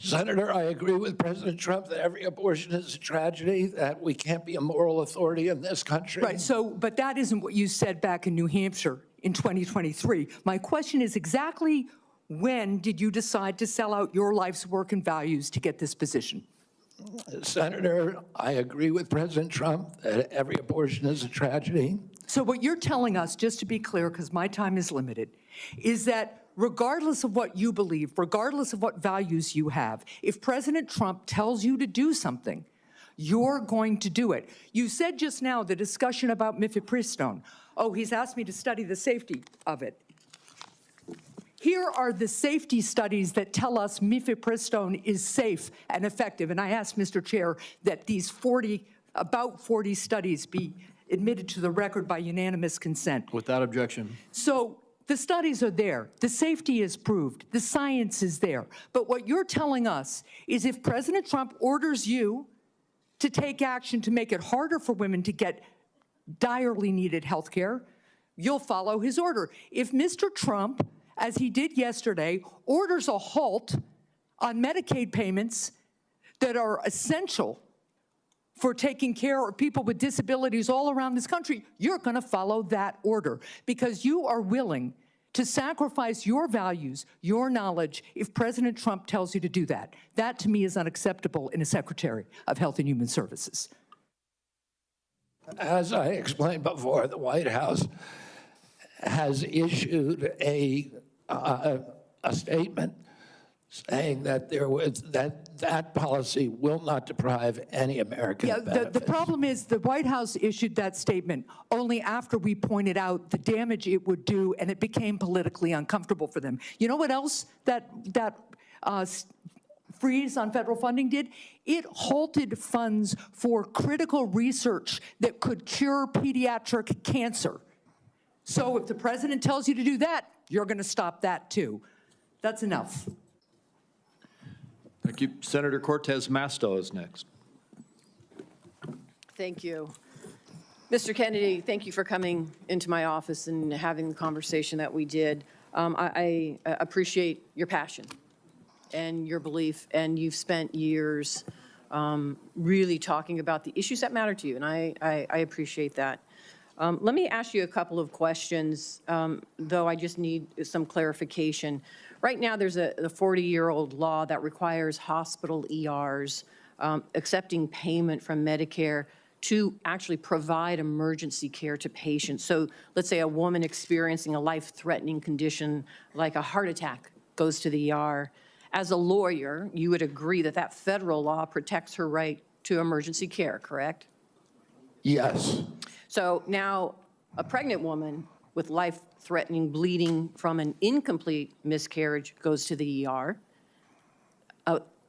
Senator, I agree with President Trump that every abortion is a tragedy, that we can't be a moral authority in this country. Right, so, but that isn't what you said back in New Hampshire in 2023. My question is exactly when did you decide to sell out your life's work and values to get this position? Senator, I agree with President Trump that every abortion is a tragedy. So what you're telling us, just to be clear, because my time is limited, is that regardless of what you believe, regardless of what values you have, if President Trump tells you to do something, you're going to do it. You said just now the discussion about mifepristone. Oh, he's asked me to study the safety of it. Here are the safety studies that tell us mifepristone is safe and effective. And I ask, Mr. Chair, that these about 40 studies be admitted to the record by unanimous consent. Without objection. So the studies are there. The safety is proved. The science is there. But what you're telling us is if President Trump orders you to take action to make it harder for women to get direly needed health care, you'll follow his order. If Mr. Trump, as he did yesterday, orders a halt on Medicaid payments that are essential for taking care of people with disabilities all around this country, you're going to follow that order because you are willing to sacrifice your values, your knowledge, if President Trump tells you to do that. That, to me, is unacceptable in a Secretary of Health and Human Services. As I explained before, the White House has issued a statement saying that that policy will not deprive any American of benefits. The problem is the White House issued that statement only after we pointed out the damage it would do, and it became politically uncomfortable for them. You know what else that freeze on federal funding did? It halted funds for critical research that could cure pediatric cancer. So if the president tells you to do that, you're going to stop that too. That's enough. Thank you. Senator Cortez Masto is next. Thank you. Mr. Kennedy, thank you for coming into my office and having the conversation that we did. I appreciate your passion and your belief, and you've spent years really talking about the issues that matter to you, and I appreciate that. Let me ask you a couple of questions, though I just need some clarification. Right now, there's a 40-year-old law that requires hospital ERs accepting payment from Medicare to actually provide emergency care to patients. So let's say a woman experiencing a life-threatening condition like a heart attack goes to the ER. As a lawyer, you would agree that that federal law protects her right to emergency care, correct? Yes. So now a pregnant woman with life-threatening bleeding from an incomplete miscarriage goes to the ER.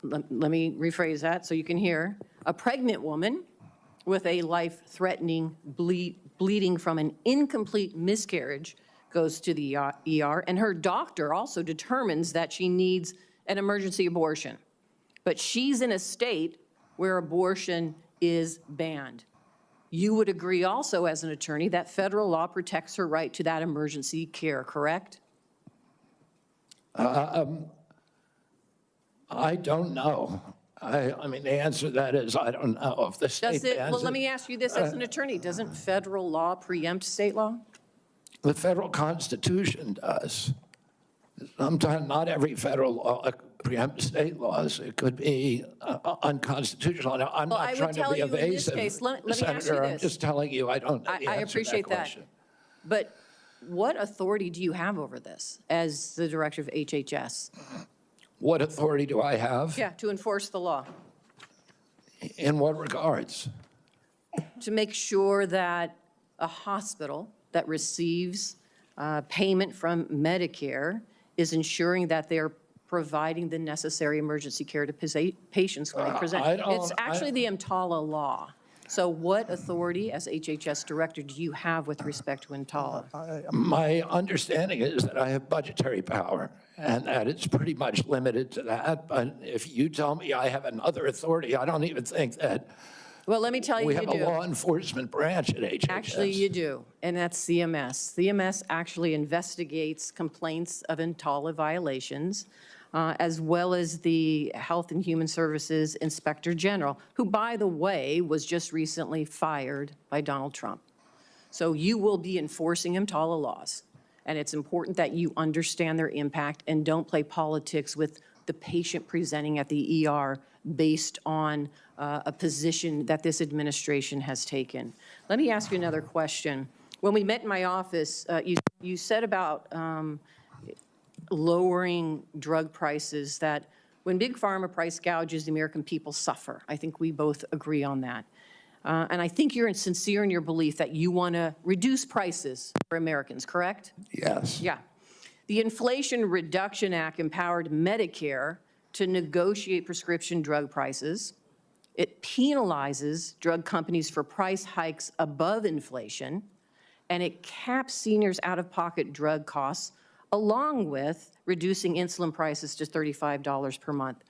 Let me rephrase that so you can hear. A pregnant woman with a life-threatening bleeding from an incomplete miscarriage goes to the ER, and her doctor also determines that she needs an emergency abortion. But she's in a state where abortion is banned. You would agree also as an attorney that federal law protects her right to that emergency care, correct? I don't know. I mean, the answer to that is I don't know if the state bans Well, let me ask you this as an attorney. Doesn't federal law preempt state law? The federal Constitution does. Sometimes not every federal law preempts state laws. It could be unconstitutional. Now, I'm not trying to be evasive, in this case, let me ask you Senator. I'm this. just telling you I don't know the I answer appreciate to that. question. But what authority do you have over this as the director of HHS? What authority do I have? Yeah, to enforce the law, In what regards? to make sure that a hospital that receives payment from Medicare is ensuring that they're providing the necessary emergency care to patients when they present. It's actually the EMTALA law. So what authority as HHS director do you have with respect to EMTALA? My understanding is that I have budgetary power and that it's pretty much limited to that. But if you tell me I have another authority, I don't even think that Well, let me tell you, we you have do. a law enforcement branch at HHS. Actually, you do, and that's CMS. CMS actually investigates complaints of EMTALA violations, as well as the Health and Human Services Inspector General, who, by the way, was just recently fired by Donald Trump. So you will be enforcing EMTALA laws, and it's important that you understand their impact and don't play politics with the patient presenting at the ER based on a position that this administration has taken. Let me ask you another question. When we met in my office, you said about lowering drug prices, that when Big Pharma price gouges, the American people suffer. I think we both agree on that. And I think you're sincere in your belief that you want to reduce prices for Americans, correct? Yes. Yeah. The Inflation Reduction Act empowered Medicare to negotiate prescription drug prices. It penalizes drug companies for price hikes above inflation, and it caps seniors' out-of-pocket drug costs, along with reducing insulin prices to $35 per month.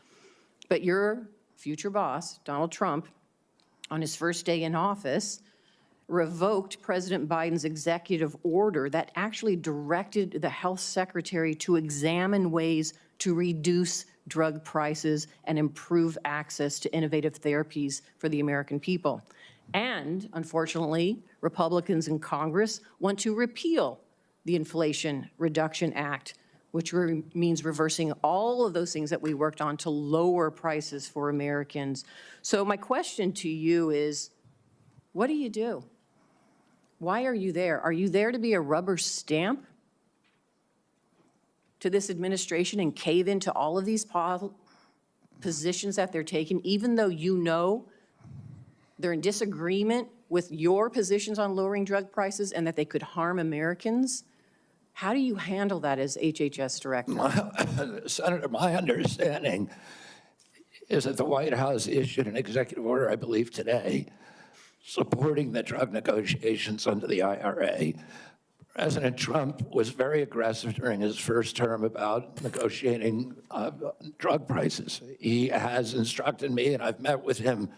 But your future boss, Donald Trump, on his first day in office, revoked President Biden's executive order that actually directed the health secretary to examine ways to reduce drug prices and improve access to innovative therapies for the American people. And unfortunately, Republicans in Congress want to repeal the Inflation Reduction Act, which means reversing all of those things that we worked on to lower prices for Americans. So my question to you is, what do you do? Why are you there? Are you there to be a rubber stamp to this administration and cave into all of these positions that they're taking, even though you know they're in disagreement with your positions on lowering drug prices and that they could harm Americans? How do you handle that as HHS director? Senator, my understanding is that the White House issued an executive order, I believe today, supporting the drug negotiations under the IRA. President Trump was very aggressive during his first term about negotiating drug prices. He has instructed me, and I've met with him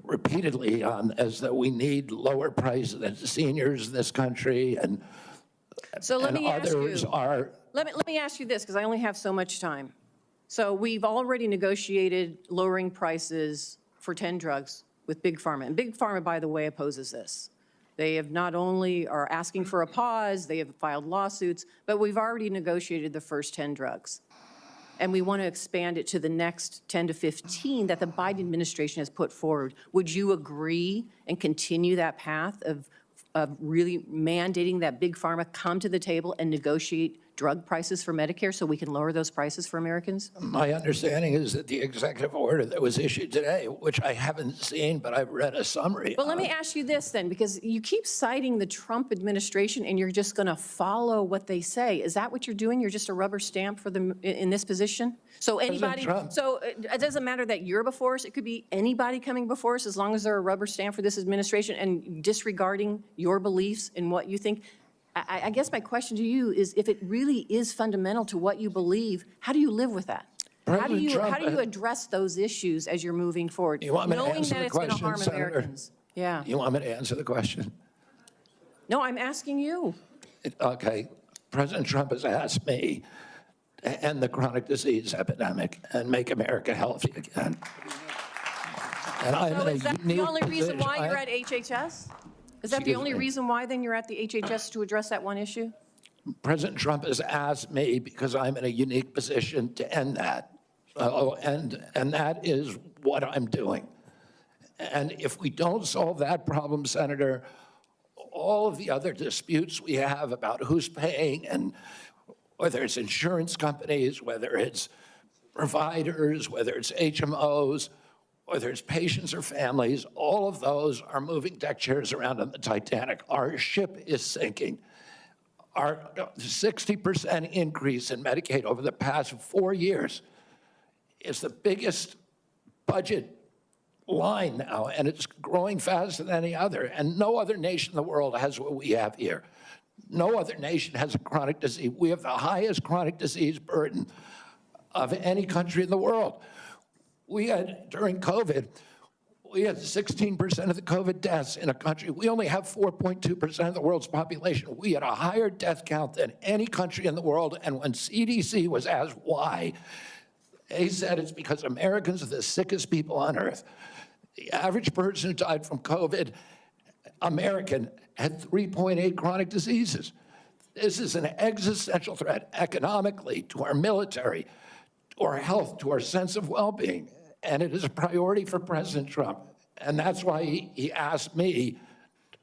repeatedly on as that we need lower prices than seniors in this country, and so let me ask you, let me ask you this, because I only have so much time. So we've already negotiated lowering prices for 10 drugs with Big Pharma. And Big Pharma, by the way, opposes this. They have not only are asking for a pause, they have filed lawsuits, but we've already negotiated the first 10 drugs. And we want to expand it to the next 10 to 15 that the Biden administration has put forward. Would you agree and continue that path of really mandating that Big Pharma come to the table and negotiate drug prices for Medicare so we can lower those prices for Americans? My understanding is that the executive order that was issued today, which I haven't seen, but I've read a summary. Well, let me ask you this then, because you keep citing the Trump administration and you're just going to follow what they say. Is that what you're doing? You're just a rubber stamp for them in this position? So anybody, so it doesn't matter that you're before us. It could be anybody coming before us as long as they're a rubber stamp for this administration and disregarding your beliefs and what you think. I guess my question to you is, if it really is fundamental to what you believe, how do you live with that? How do you address those issues as you're moving forward, knowing that it's going to harm Americans? Yeah. You want me to answer the question? No, I'm asking you. Okay. President Trump has asked me to end the chronic disease epidemic and make America healthy again. And I'm So in is a that the unique only reason position. why you're at HHS? Is that the Excuse only me. reason why then you're at the HHS, to address that one issue? President Trump has asked me because I'm in a unique position to end that. And that is what I'm doing. And if we don't solve that problem, Senator, all of the other disputes we have about who's paying, and whether it's insurance companies, whether it's providers, whether it's HMOs, whether it's patients or families, all of those are moving deck chairs around on the Titanic. Our ship is sinking. Our 60% increase in Medicaid over the past 4 years is the biggest budget line now, and it's growing faster than any other. And no other nation in the world has what we have here. No other nation has a chronic disease. We have the highest chronic disease burden of any country in the world. We had, during COVID, we had 16% of the COVID deaths in a country. We only have 4.2% of the world's population. We had a higher death count than any country in the world. And when CDC was asked why, they said it's because Americans are the sickest people on earth. The average person who died from COVID, American, had 3.8 chronic diseases. This is an existential threat economically, to our military, to our health, to our sense of well-being. And it is a priority for President Trump. And that's why he asked me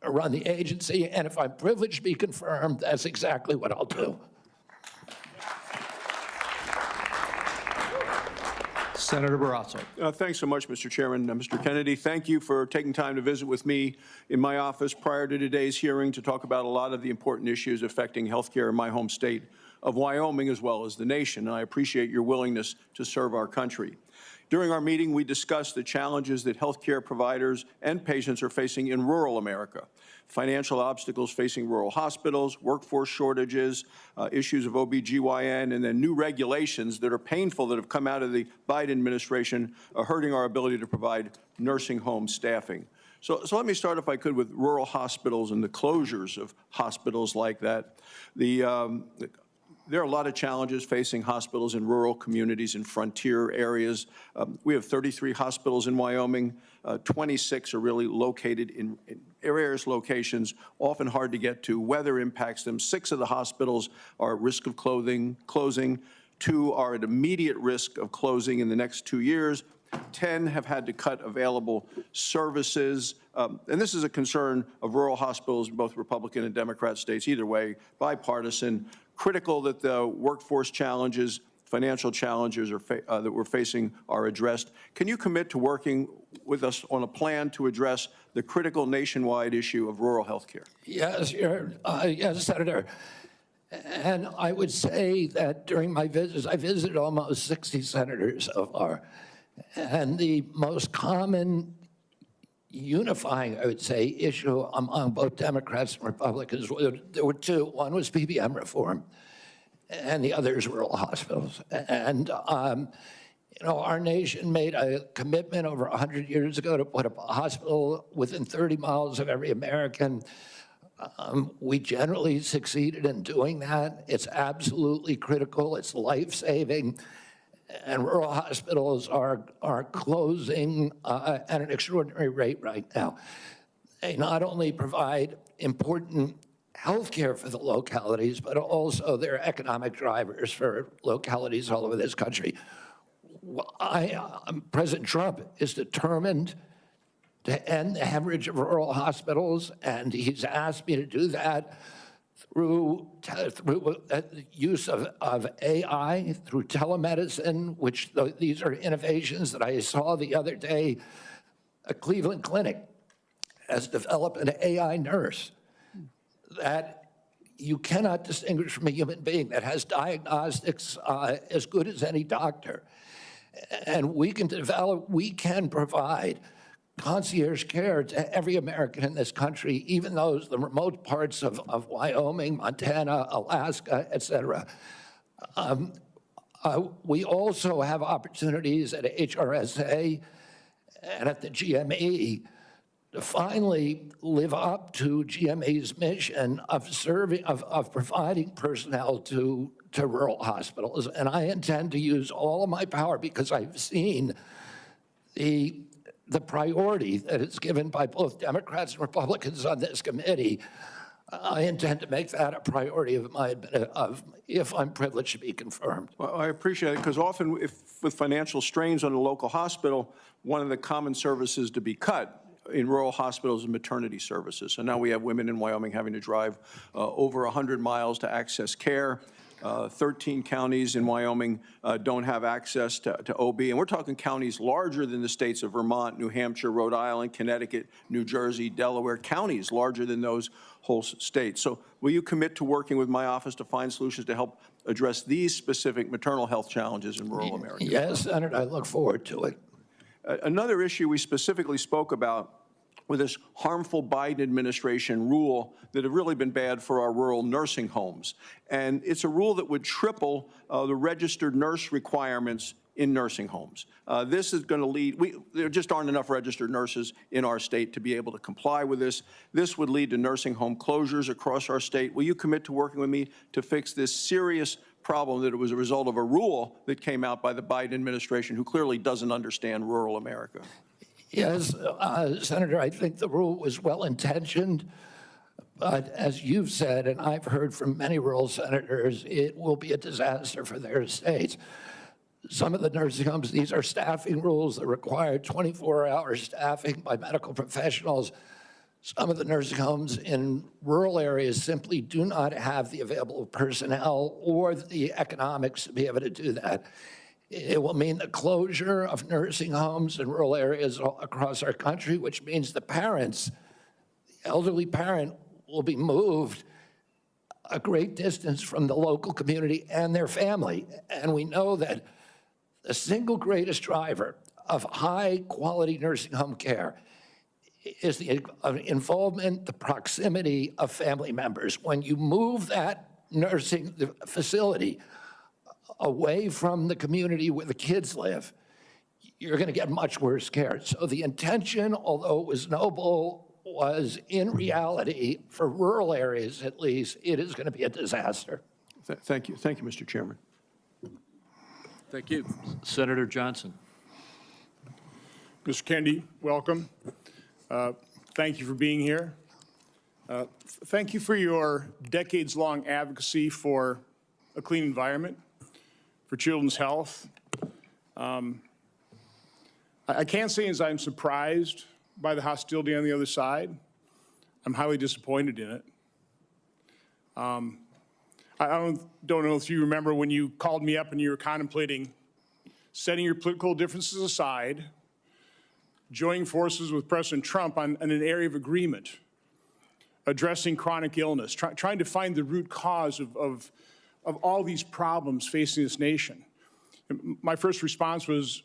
to run the agency. And if I'm privileged to be confirmed, that's exactly what I'll do. Senator Barrasso. Thanks so much, Mr. Chairman. Mr. Kennedy, thank you for taking time to visit with me in my office prior to today's hearing to talk about a lot of the important issues affecting healthcare in my home state of Wyoming as well as the nation, and I appreciate your willingness to serve our country. During our meeting, we discussed the challenges that healthcare providers and patients are facing in rural America, financial obstacles facing rural hospitals, workforce shortages, issues of OBGYN, and then new regulations that are painful that have come out of the Biden administration, hurting our ability to provide nursing home staffing. So let me start, if I could, with rural hospitals and the closures of hospitals like that. There are a lot of challenges facing hospitals in rural communities and frontier areas. We have 33 hospitals in Wyoming. 26 are really located in various locations, often hard to get to. Weather impacts them. 6 of the hospitals are at risk of closing. 2 are at immediate risk of closing in the next 2 years. 10 have had to cut available services. And this is a concern of rural hospitals in both Republican and Democrat states, either way, bipartisan. Critical that the workforce challenges, financial challenges that we're facing are addressed. Can you commit to working with us on a plan to address the critical nationwide issue of rural health care? Yes, yes, Senator. And I would say that during my visits, I visited almost 60 senators so far. And the most common unifying, I would say, issue among both Democrats and Republicans, there were 2. One was PBM reform, and the other is rural hospitals. And, you know, our nation made a commitment over 100 years ago to put up a hospital within 30 miles of every American. We generally succeeded in doing that. It's absolutely critical. It's life-saving. And rural hospitals are closing at an extraordinary rate right now. They not only provide important health care for the localities, but also they're economic drivers for localities all over this country. President Trump is determined to end the hemorrhage of rural hospitals, and he's asked me to do that through use of AI, through telemedicine, which these are innovations that I saw the other day. A Cleveland clinic has developed an AI nurse that you cannot distinguish from a human being, that has diagnostics as good as any doctor. And we can provide concierge care to every American in this country, even those, the remote parts of Wyoming, Montana, Alaska, et cetera. We also have opportunities at HRSA and at the GME to finally live up to GME's mission of providing personnel to rural hospitals. And I intend to use all of my power, because I've seen the priority that is given by both Democrats and Republicans on this committee. I intend to make that a priority if I'm privileged to be confirmed. Well, I appreciate it, because often with financial strains on a local hospital, one of the common services to be cut in rural hospitals is maternity services. So now we have women in Wyoming having to drive over 100 miles to access care. 13 counties in Wyoming don't have access to OB. And we're talking counties larger than the states of Vermont, New Hampshire, Rhode Island, Connecticut, New Jersey, Delaware, counties larger than those whole states. So will you commit to working with my office to find solutions to help address these specific maternal health challenges in rural America? Yes, Senator, I look forward to it. Another issue we specifically spoke about with this harmful Biden administration rule that have really been bad for our rural nursing homes. And it's a rule that would triple the registered nurse requirements in nursing homes. This is going to lead, there just aren't enough registered nurses in our state to be able to comply with this. This would lead to nursing home closures across our state. Will you commit to working with me to fix this serious problem that it was a result of a rule that came out by the Biden administration, who clearly doesn't understand rural America? Yes, Senator, I think the rule was well-intentioned, but as you've said, and I've heard from many rural senators, it will be a disaster for their states. Some of the nursing homes, these are staffing rules that require 24-hour staffing by medical professionals. Some of the nursing homes in rural areas simply do not have the available personnel or the economics to be able to do that. It will mean the closure of nursing homes in rural areas across our country, which means the parents, the elderly parent, will be moved a great distance from the local community and their family. And we know that the single greatest driver of high-quality nursing home care is the involvement, the proximity of family members. When you move that nursing facility away from the community where the kids live, you're going to get much worse care. So the intention, although it was noble, was in reality, for rural areas at least, it is going to be a disaster. Thank you. Thank you, Mr. Chairman. Thank you. Senator Johnson. Mr. Kennedy, welcome. Thank you for being here. Thank you for your decades-long advocacy for a clean environment, for children's health. I can't say as I'm surprised by the hostility on the other side. I'm highly disappointed in it. I don't know if you remember when you called me up and you were contemplating setting your political differences aside, joining forces with President Trump on an area of agreement, addressing chronic illness, trying to find the root cause of all these problems facing this nation. My first response was,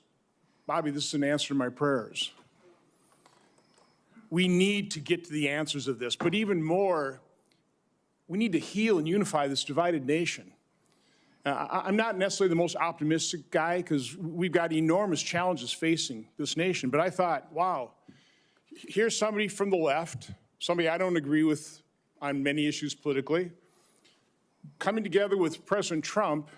Bobby, this is an answer to my prayers. We need to get to the answers of this, but even more, we need to heal and unify this divided nation. I'm not necessarily the most optimistic guy because we've got enormous challenges facing this nation, but I thought, wow, here's somebody from the left, somebody I don't agree with on many issues politically, coming together with President Trump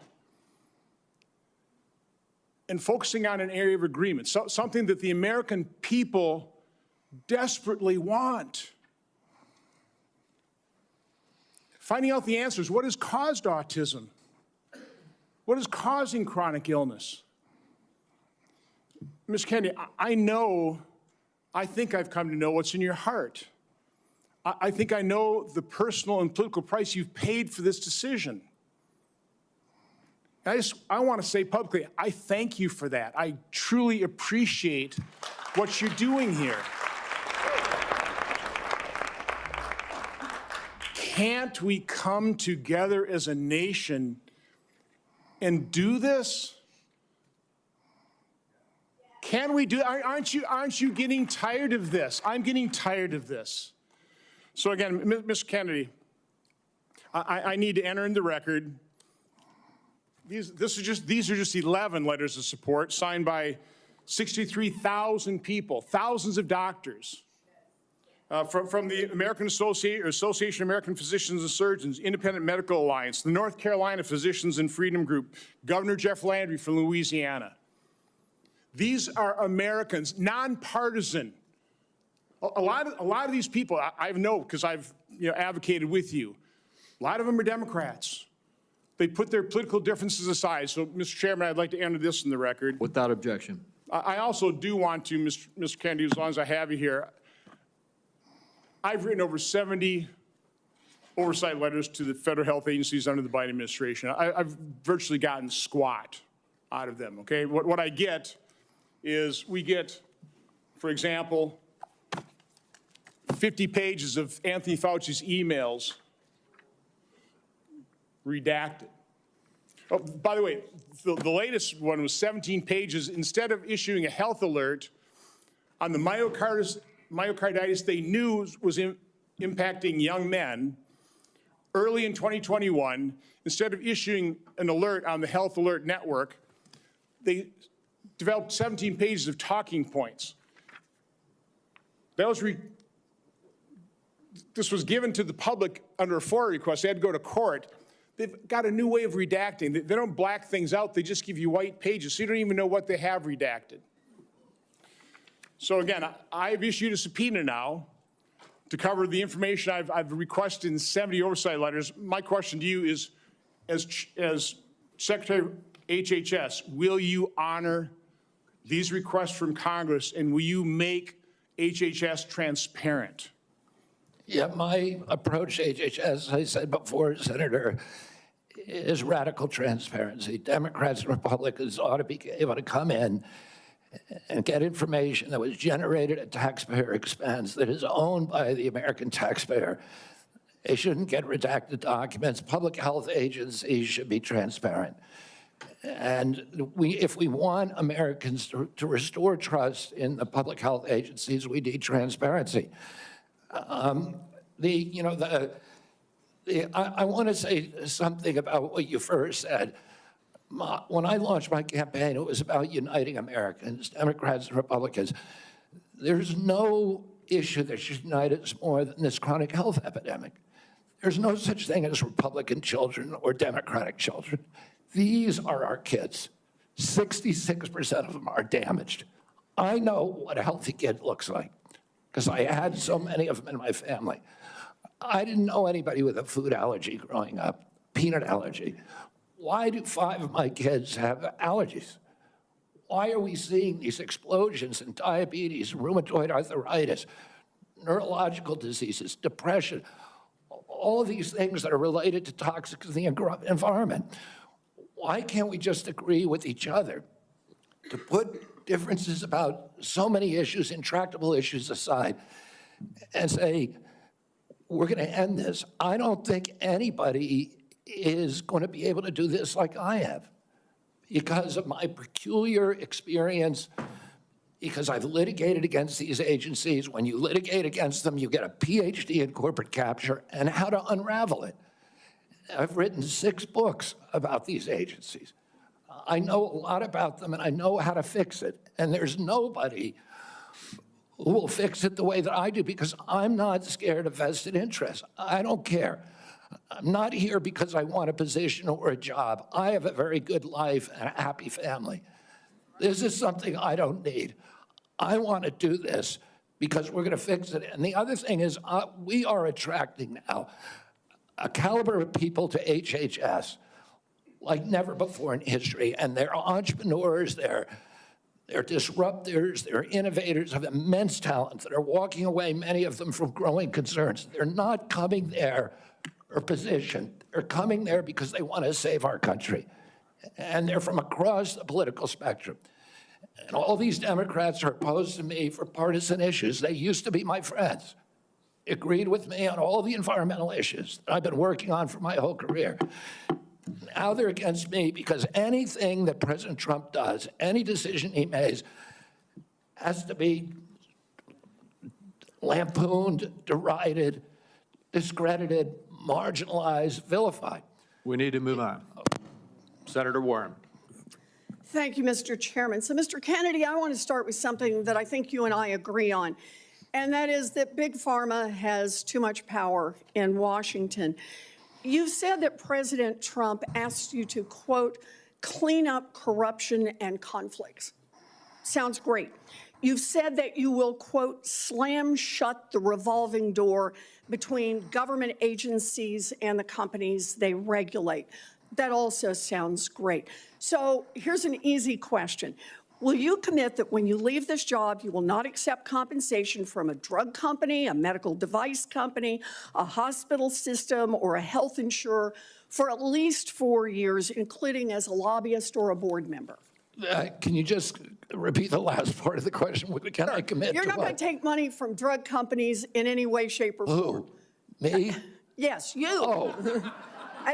and focusing on an area of agreement, something that the American people desperately want. Finding out the answers. What has caused autism? What is causing chronic illness? Ms. Kennedy, I think I've come to know what's in your heart. I think I know the personal and political price you've paid for this decision. I want to say publicly, I thank you for that. I truly appreciate what you're doing here. Can't we come together as a nation and do this? Can we do? Aren't you getting tired of this? I'm getting tired of this. So again, Mr. Kennedy, I need to enter in the record. These are just 11 letters of support signed by 63,000 people, thousands of doctors. From the American Association of American Physicians and Surgeons, Independent Medical Alliance, the North Carolina Physicians and Freedom Group, Governor Jeff Landry from Louisiana. These are Americans, nonpartisan. A lot of these people, I know because I've advocated with you. A lot of them are Democrats. They put their political differences aside. So, Mr. Chairman, I'd like to enter this in the record. Without objection. I also do want to, Mr. Kennedy, as long as I have you here, I've written over 70 oversight letters to the federal health agencies under the Biden administration. I've virtually gotten squat out of them, okay? What I get is we get, for example, 50 pages of Anthony Fauci's emails redacted. Oh, by the way, the latest one was 17 pages. Instead of issuing a health alert on the myocarditis they knew was impacting young men early in 2021, instead of issuing an alert on the Health Alert Network, they developed 17 pages of talking points. This was given to the public under a FOIA request. They had to go to court. They've got a new way of redacting. They don't black things out. They just give you white pages, so you don't even know what they have redacted. So again, I've issued a subpoena now to cover the information I've requested in 70 oversight letters. My question to you is, as Secretary of HHS, will you honor these requests from Congress, and will you make HHS transparent? Yeah, my approach to HHS, as I said before, Senator, is radical transparency. Democrats and Republicans ought to be able to come in and get information that was generated at taxpayer expense, that is owned by the American taxpayer, They shouldn't get redacted documents. Public health agencies should be transparent. And if we want Americans to restore trust in the public health agencies, we need transparency. I want to say something about what you first said. When I launched my campaign, it was about uniting Americans, Democrats and Republicans. There's no issue that should unite us more than this chronic health epidemic. There's no such thing as Republican children or Democratic children. These are our kids. 66% of them are damaged. I know what a healthy kid looks like because I had so many of them in my family. I didn't know anybody with a food allergy growing up, peanut allergy. Why do 5 of my kids have allergies? Why are we seeing these explosions in diabetes, rheumatoid arthritis, neurological diseases, depression, all of these things that are related to toxics in the environment? Why can't we just agree with each other to put differences about so many issues, intractable issues aside, and say, we're going to end this? I don't think anybody is going to be able to do this like I have because of my peculiar experience, because I've litigated against these agencies. When you litigate against them, you get a PhD in corporate capture and how to unravel it. I've written 6 books about these agencies. I know a lot about them and I know how to fix it. And there's nobody who will fix it the way that I do because I'm not scared of vested interests. I don't care. I'm not here because I want a position or a job. I have a very good life and a happy family. This is something I don't need. I want to do this because we're going to fix it. And the other thing is we are attracting now a caliber of people to HHS like never before in history. And they're entrepreneurs, they're disruptors, they're innovators of immense talent that are walking away, many of them from growing concerns. They're not coming there for position. They're coming there because they want to save our country. And they're from across the political spectrum. And all these Democrats are opposed to me for partisan issues. They used to be my friends, agreed with me on all the environmental issues that I've been working on for my whole career. Now they're against me because anything that President Trump does, any decision he makes, has to be lampooned, derided, discredited, marginalized, vilified. We need to move on. Senator Warren. Thank you, Mr. Chairman. So, Mr. Kennedy, I want to start with something that I think you and I agree on, and that is that Big Pharma has too much power in Washington. You've said that President Trump asked you to, quote, clean up corruption and conflicts. Sounds great. You've said that you will, quote, slam shut the revolving door between government agencies and the companies they regulate. That also sounds great. So here's an easy question. Will you commit that when you leave this job, you will not accept compensation from a drug company, a medical device company, a hospital system, or a health insurer for at least 4 years, including as a lobbyist or a board member? Can you just repeat the last part of the question? Can I commit You're to not what? going to take money from drug companies in any way, shape, or form. Who? Me? Yes, you. Oh.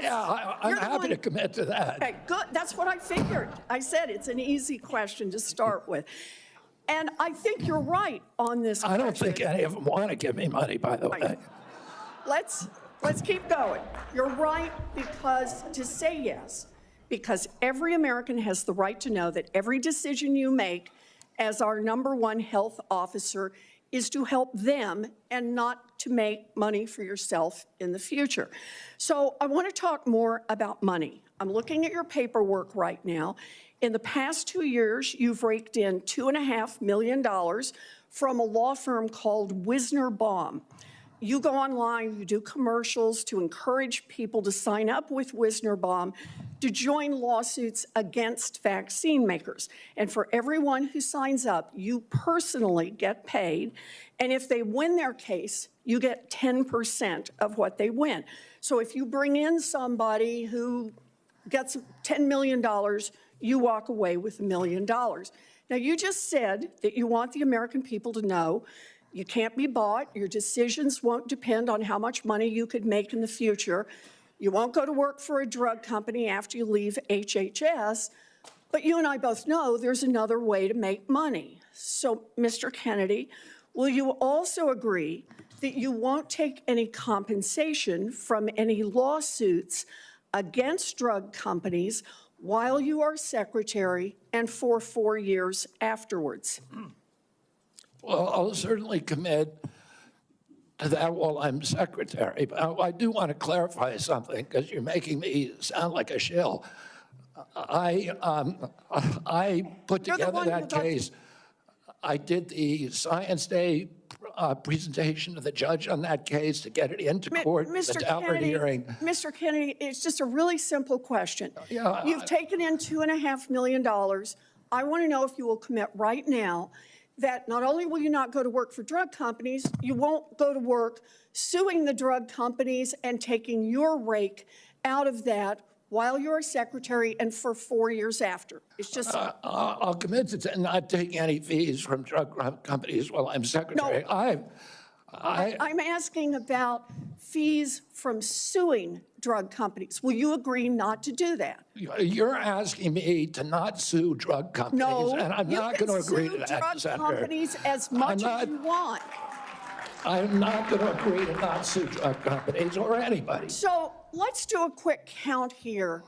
Yeah, I'm You're the happy one- to commit to that. Okay, good. That's what I figured. I said it's an easy question to start with. And I think you're right on this I don't question. think any of them want to give me money, by the way. Let's keep going. You're right because to say yes, because every American has the right to know that every decision you make as our #1 health officer is to help them and not to make money for yourself in the future. So I want to talk more about money. I'm looking at your paperwork right now. In the past 2 years, you've raked in $2.5 million from a law firm called Wisner Baum. You go online, you do commercials to encourage people to sign up with Wisner Baum to join lawsuits against vaccine makers. And for everyone who signs up, you personally get paid. And if they win their case, you get 10% of what they win. So if you bring in somebody who gets $10 million, you walk away with $1 million. Now, you just said that you want the American people to know You can't be bought. Your decisions won't depend on how much money you could make in the future. You won't go to work for a drug company after you leave HHS. But you and I both know there's another way to make money. So, Mr. Kennedy, will you also agree that you won't take any compensation from any lawsuits against drug companies while you are secretary and for 4 years afterwards? Well, I'll certainly commit to that while I'm secretary. But I do want to clarify something because you're making me sound like a shill. I put You're the together one who that got- case. I did the Science Day presentation to the judge on that case to get it into court, the Mr. Daubert Kennedy, hearing. Mr. Kennedy, it's just a really simple question. Yeah, You've taken in $2.5 million. I want to know if you will commit right now that not only will you not go to work for drug companies, you won't go to work suing the drug companies and taking your rake out of that while you're secretary and for 4 years after. It's just, I'll commit to not taking any fees from drug companies while I'm secretary. I'm asking about fees from suing drug companies. Will you agree not to do that? You're asking me to not sue drug companies, No, and I'm you not can going to agree to sue that, drug Senator. companies as much as you want. I'm not going to agree to not sue drug companies or anybody. So let's do a quick count here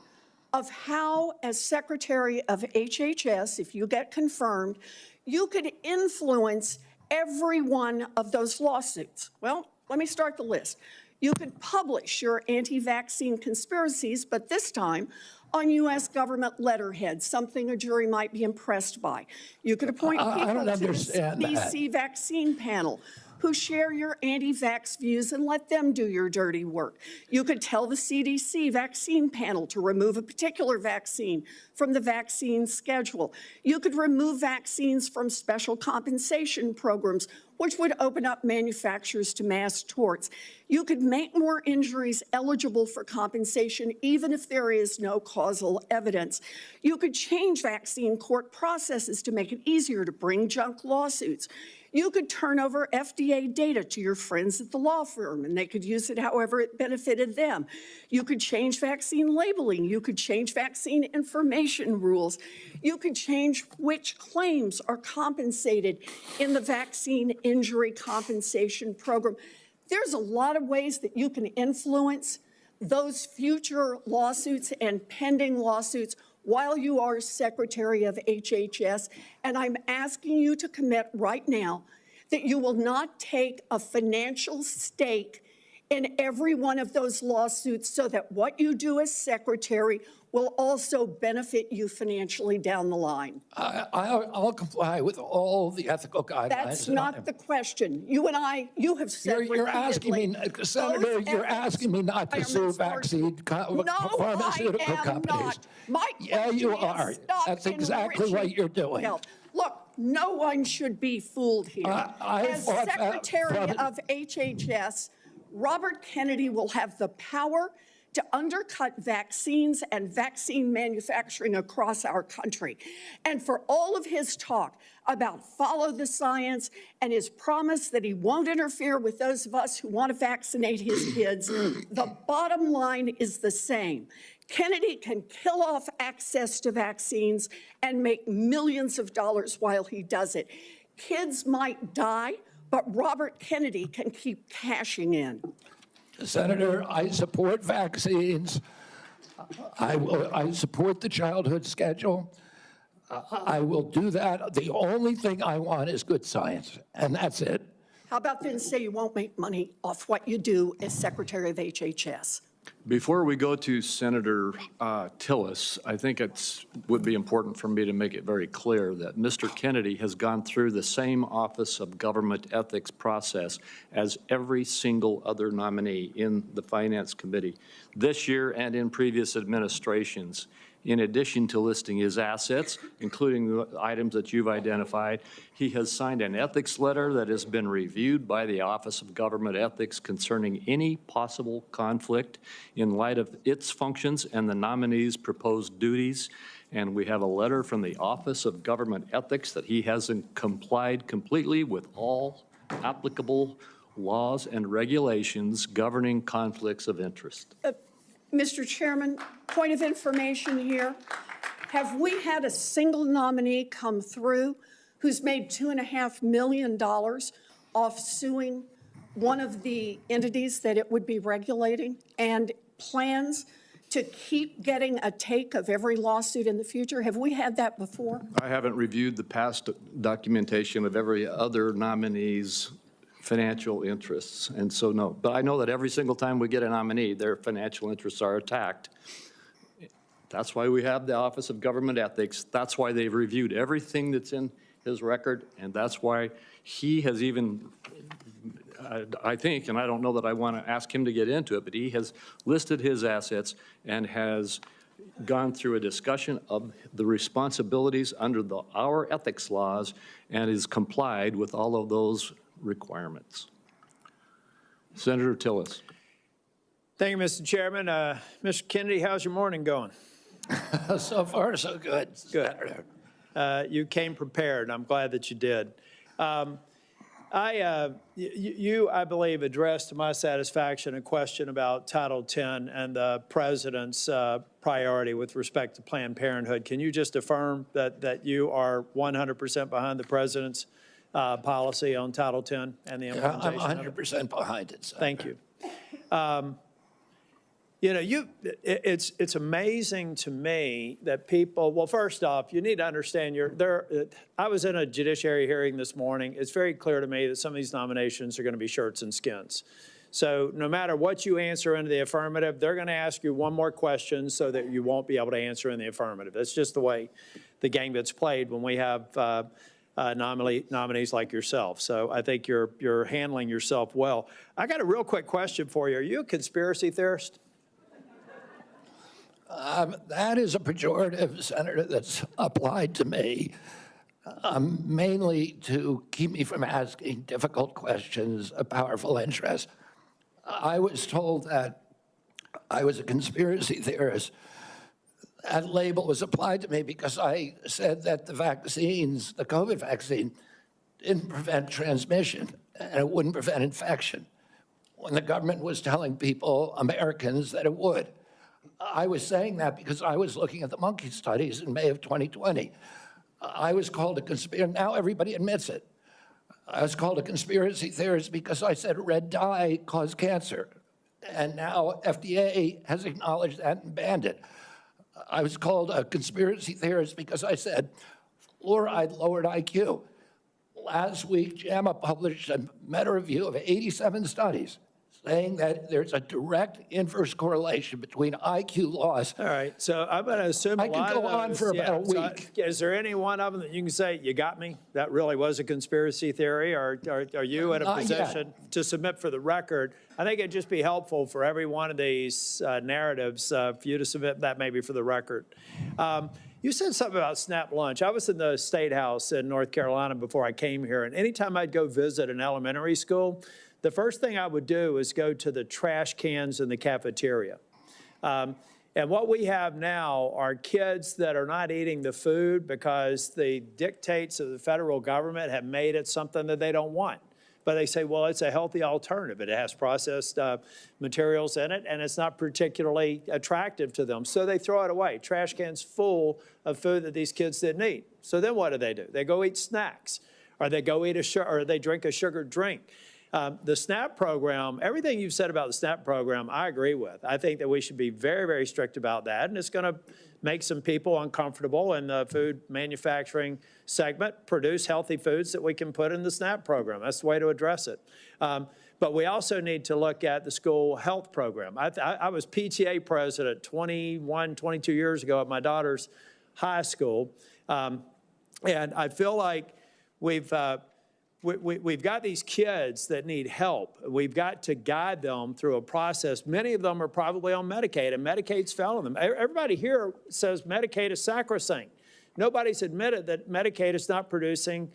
of how, as Secretary of HHS, if you get confirmed, you could influence every one of those lawsuits. Well, let me start the list. You could publish your anti-vaccine conspiracies, but this time on U.S. government letterhead, something a jury might be impressed by. You could appoint I people don't to the understand that. CDC vaccine panel who share your anti-vax views and let them do your dirty work. You could tell the CDC vaccine panel to remove a particular vaccine from the vaccine schedule. You could remove vaccines from special compensation programs, which would open up manufacturers to mass torts. You could make more injuries eligible for compensation even if there is no causal evidence. You could change vaccine court processes to make it easier to bring junk lawsuits. You could turn over FDA data to your friends at the law firm, and they could use it however it benefited them. You could change vaccine labeling. You could change vaccine information rules. You could change which claims are compensated in the vaccine injury compensation program. There's a lot of ways that you can influence those future lawsuits and pending lawsuits while you are Secretary of HHS, and I'm asking you to commit right now that you will not take a financial stake in every one of those lawsuits so that what you do as Secretary will also benefit you financially down the line. I'll comply with all the ethical guidelines. That's not the question. You and I, you have said You're asking me, repeatedly, Senator, those you're ethics asking me not to sue requirements are- pharmaceutical No, I am companies. not. My Yeah, you question are. is stop That's exactly what enriching you're doing. health. Look, no one should be fooled here. I As fought Secretary of HHS, Robert Kennedy will have the power to undercut vaccines and vaccine manufacturing across our country. And for all of his talk about follow the science and his promise that he won't interfere with those of us who want to vaccinate his kids, the bottom line is the same. Kennedy can kill off access to vaccines and make millions of dollars while he does it. Kids might die, but Robert Kennedy can keep cashing in. Senator, I support vaccines. I support the childhood schedule. I will do that. The only thing I want is good science, and that's it. How about then say you won't make money off what you do as Secretary of HHS? Before we go to Senator Tillis, I think it would be important for me to make it very clear that Mr. Kennedy has gone through the same Office of Government Ethics process as every single other nominee in the Finance Committee this year and in previous administrations. In addition to listing his assets, including the items that you've identified, he has signed an ethics letter that has been reviewed by the Office of Government Ethics concerning any possible conflict in light of its functions and the nominee's proposed duties. And we have a letter from the Office of Government Ethics that he hasn't complied completely with all applicable laws and regulations governing conflicts of interest. Mr. Chairman, point of information here. Have we had a single nominee come through who's made $2.5 million off suing one of the entities that it would be regulating and plans to keep getting a take of every lawsuit in the future? Have we had that before? I haven't reviewed the past documentation of every other nominee's financial interests, and so no. But I know that every single time we get a nominee, their financial interests are attacked. That's why we have the Office of Government Ethics. That's why they've reviewed everything that's in his record, and that's why he has even, I think, and I don't know that I want to ask him to get into it, but he has listed his assets and has gone through a discussion of the responsibilities under our ethics laws and is complied with all of those requirements. Senator Tillis. Thank you, Mr. Chairman. Mr. Kennedy, how's your morning going? So far, so good. Good. You came prepared. I'm glad that you did. You, I believe, addressed to my satisfaction a question about Title X and the president's priority with respect to Planned Parenthood. Can you just affirm that you are 100% behind the president's policy on Title X and the implementation? I'm 100% behind it, Senator. Thank you. You know, it's amazing to me that people, well, first off, you need to understand I was in a judiciary hearing this morning. It's very clear to me that some of these nominations are going to be shirts and skins. So no matter what you answer in the affirmative, they're going to ask you one more question so that you won't be able to answer in the affirmative. That's just the way the game gets played when we have nominees like yourself. So I think you're handling yourself well. I got a real quick question for you. Are you a conspiracy theorist? That is a pejorative, Senator, that's applied to me, mainly to keep me from asking difficult questions of powerful interests. I was told that I was a conspiracy theorist. That label was applied to me because I said that the vaccines, the COVID vaccine, didn't prevent transmission and it wouldn't prevent infection, when the government was telling people, Americans, that it would. I was saying that because I was looking at the monkey studies in May of 2020. I was called a conspiracy, now everybody admits it. I was called a conspiracy theorist because I said red dye caused cancer. And now FDA has acknowledged that and banned it. I was called a conspiracy theorist because I said fluoride lowered IQ. Last week, JAMA published a meta-review of 87 studies saying that there's a direct inverse correlation between IQ loss. All right, so I'm going to assume I could go on for about a week. So is there any one of them that you can say, you got me? That really was a conspiracy theory, or are you in a position to submit for the record? I think it'd just be helpful for every one of these narratives for you to submit that maybe for the record. You said something about SNAP lunch. I was in the State House in North Carolina before I came here, and anytime I'd go visit an elementary school, the first thing I would do is go to the trash cans in the cafeteria. And what we have now are kids that are not eating the food because the dictates of the federal government have made it something that they don't want. But they say, well, it's a healthy alternative. It has processed materials in it, and it's not particularly attractive to them. So they throw it away. Trash cans full of food that these kids didn't eat. So then what do? They go eat snacks, or they go eat or they drink a sugared drink. The SNAP program, everything you've said about the SNAP program, I agree with. I think that we should be very, very strict about that, and it's going to make some people uncomfortable in the food manufacturing segment, produce healthy foods that we can put in the SNAP program. That's the way to address it. But we also need to look at the school health program. I was PTA president 21, 22 years ago at my daughter's high school, and I feel like we've got these kids that need help. We've got to guide them through a process. Many of them are probably on Medicaid, and Medicaid's failing them. Everybody here says Medicaid is sacrosanct. Nobody's admitted that Medicaid is not producing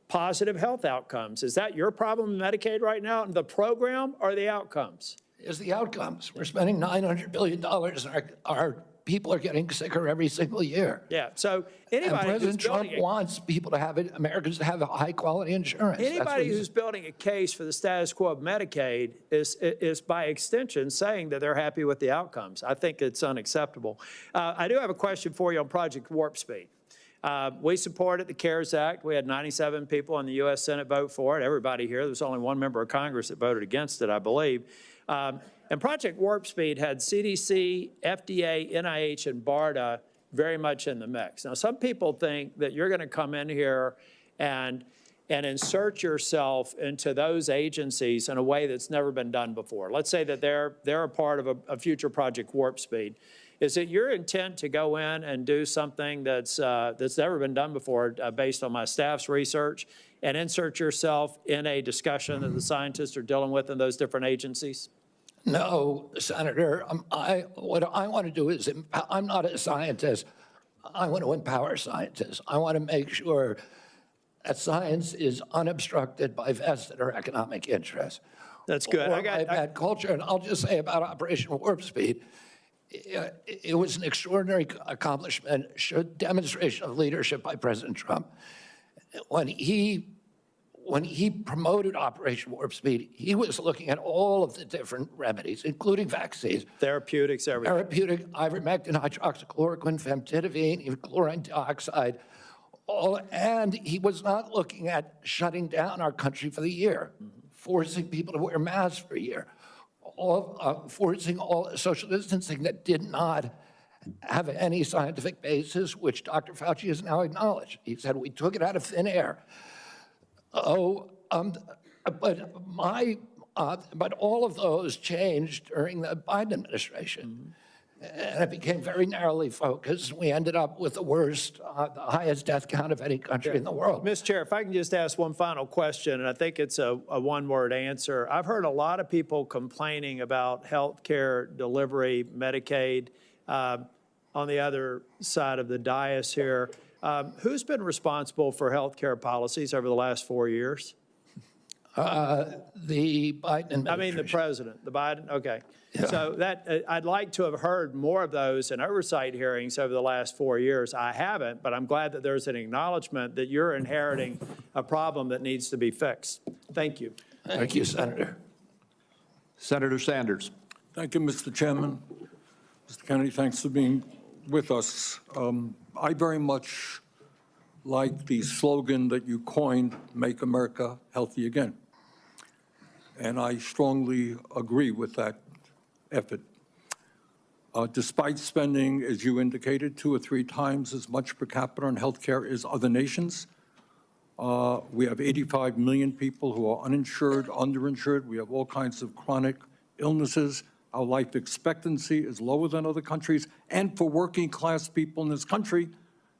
positive health outcomes. Is that your problem in Medicaid right now, the program or the outcomes? Is the outcomes. We're spending $900 billion, and our people are getting sicker every single year. Yeah, so And anybody who's President Trump building, wants people to have it, Americans to have high-quality insurance. That's what anybody he's- who's building a case for the status quo of Medicaid is by extension saying that they're happy with the outcomes. I think it's unacceptable. I do have a question for you on Project Warp Speed. We supported the CARES Act. We had 97 people in the U.S. Senate vote for it. Everybody here. There was only one member of Congress that voted against it, I believe. And Project Warp Speed had CDC, FDA, NIH, and BARDA very much in the mix. Now, some people think that you're going to come in here and insert yourself into those agencies in a way that's never been done before. Let's say that they're a part of a future Project Warp Speed. Is it your intent to go in and do something that's never been done before, based on my staff's research, and insert yourself in a discussion that the scientists are dealing with in those different agencies? No, Senator, what I want to do is, I'm not a scientist. I want to empower scientists. I want to make sure that science is unobstructed by vested or economic interests. That's good. Or by bad culture. And I'll just say about Operation Warp Speed, it was an extraordinary accomplishment, showed demonstration of leadership by President Trump. When he promoted Operation Warp Speed, he was looking at all of the different remedies, including vaccines. Therapeutics, everything. Therapeutic, ivermectin, hydroxychloroquine, famotidine, even chlorine dioxide. And he was not looking at shutting down our country for the year, forcing people to wear masks for a year, forcing all social distancing that did not have any scientific basis, which Dr. Fauci has now acknowledged. He said, we took it out of thin air. But all of those changed during the Biden administration. And it became very narrowly focused. We ended up with the worst, the highest death count of any country in the world. Mr. Chair, if I can just ask one final question, and I think it's a one-word answer. I've heard a lot of people complaining about health care delivery, Medicaid, on the other side of the dais here. Who's been responsible for health care policies over the last 4 years? The Biden administration. I mean, the president, the Biden, okay. Yeah. So that, I'd like to have heard more of those in oversight hearings over the last 4 years. I haven't, but I'm glad that there's an acknowledgement that you're inheriting a problem that needs to be fixed. Thank you. Thank you, Senator. Senator Sanders. Thank you, Mr. Chairman. Mr. Kennedy, thanks for being with us. I very much like the slogan that you coined, Make America Healthy Again. And I strongly agree with that effort. Despite spending, as you indicated, 2 or 3 times as much per capita on healthcare as other nations, we have 85 million people who are uninsured, underinsured. We have all kinds of chronic illnesses. Our life expectancy is lower than other countries. And for working class people in this country,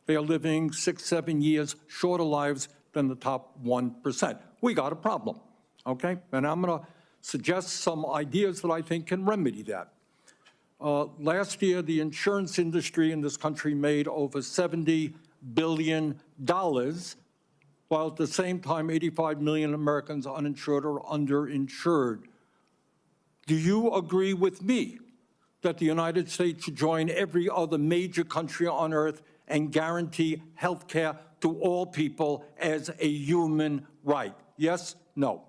they are living 6, 7 years shorter lives than the top 1%. We got a problem, okay? And I'm going to suggest some ideas that I think can remedy that. Last year, the insurance industry in this country made over $70 billion, while at the same time, 85 million Americans are uninsured or underinsured. Do you agree with me that the United States should join every other major country on earth and guarantee health care to all people as a human right? Yes? No?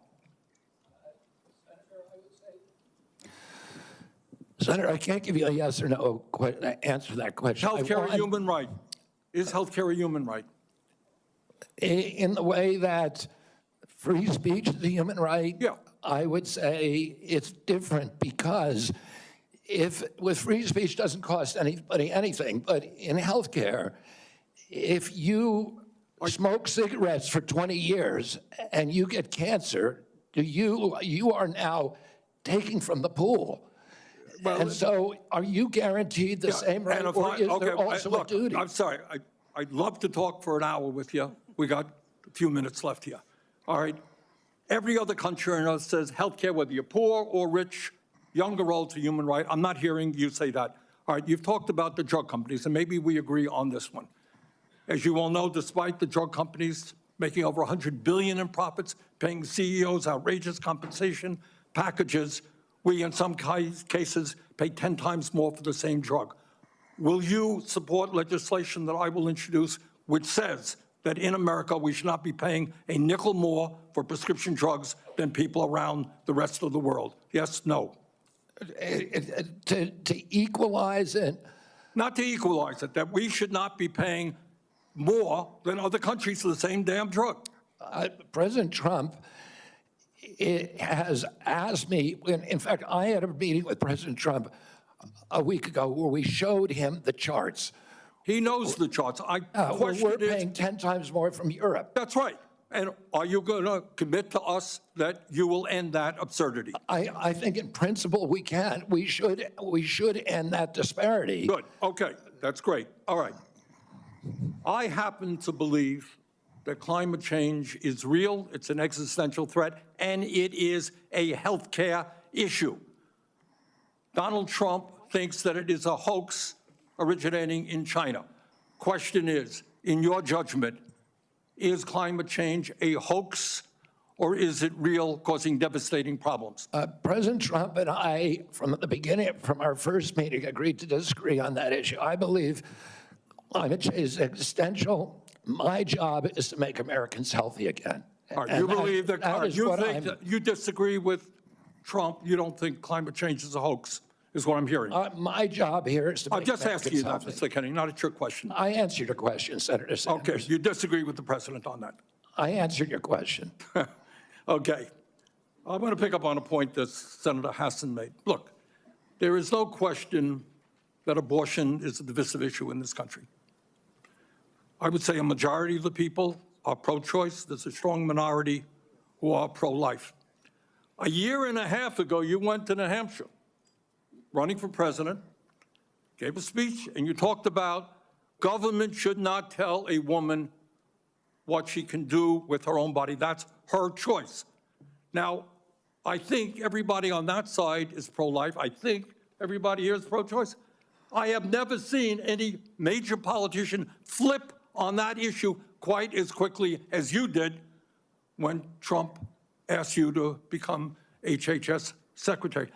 Senator, I can't give you a yes or no answer to that question. Health care a human right? Is health care a human right? In the way that free speech is a human right, yeah. I would say it's different, because if with free speech doesn't cost anybody anything, but in healthcare, if you smoke cigarettes for 20 years and you get cancer, you are now taking from the pool. Well, and so are you guaranteed the same right, or is there also a duty? I'm sorry, I'd love to talk for an hour with you. We got a few minutes left here. All right. Every other country on earth says healthcare, whether you're poor or rich, young or old, is a human right. I'm not hearing you say that. All right, you've talked about the drug companies, and maybe we agree on this one. As you all know, despite the drug companies making over $100 billion in profits, paying CEOs outrageous compensation packages, we in some cases pay 10 times more for the same drug. will you support legislation that I will introduce which says that in America we should not be paying a nickel more for prescription drugs than people around the rest of the world? Yes, no? To equalize it, Not to equalize it, that we should not be paying more than other countries for the same damn drug. President Trump has asked me, in fact, I had a meeting with President Trump a week ago where we showed him the charts. He knows the charts. We're paying 10 times more from Europe. That's right. And are you going to commit to us that you will end that absurdity? I think in principle we can. We should end that disparity. Good. Okay. That's great. All right. I happen to believe that climate change is real, it's an existential threat, and it is a health care issue. Donald Trump thinks that it is a hoax originating in China. Question is, in your judgment, is climate change a hoax or is it real, causing devastating problems? President Trump and I, from the beginning, from our first meeting, agreed to disagree on that issue. I believe climate change is existential. My job is to make Americans healthy again. All right, you believe that, you think I'm, you disagree with Trump, you don't think climate change is a hoax, is what I'm hearing. my job here is to I'm make just asking you that, Americans Mr. Kennedy, not a trick question. I answered your question, Senator Sanders. Okay, you disagree with the president on that. I answered your question. Okay. I'm going to pick up on a point that Senator Hassan made. Look, there is no question that abortion is a divisive issue in this country. I would say a majority of the people are pro-choice. There's a strong minority who are pro-life. A year and a half ago, you went to New Hampshire, running for president, gave a speech, and you talked about government should not tell a woman what she can do with her own body. That's her choice. Now, I think everybody on that side is pro-life. I think everybody here is pro-choice. I have never seen any major politician flip on that issue quite as quickly as you did when Trump asked you to become HHS secretary.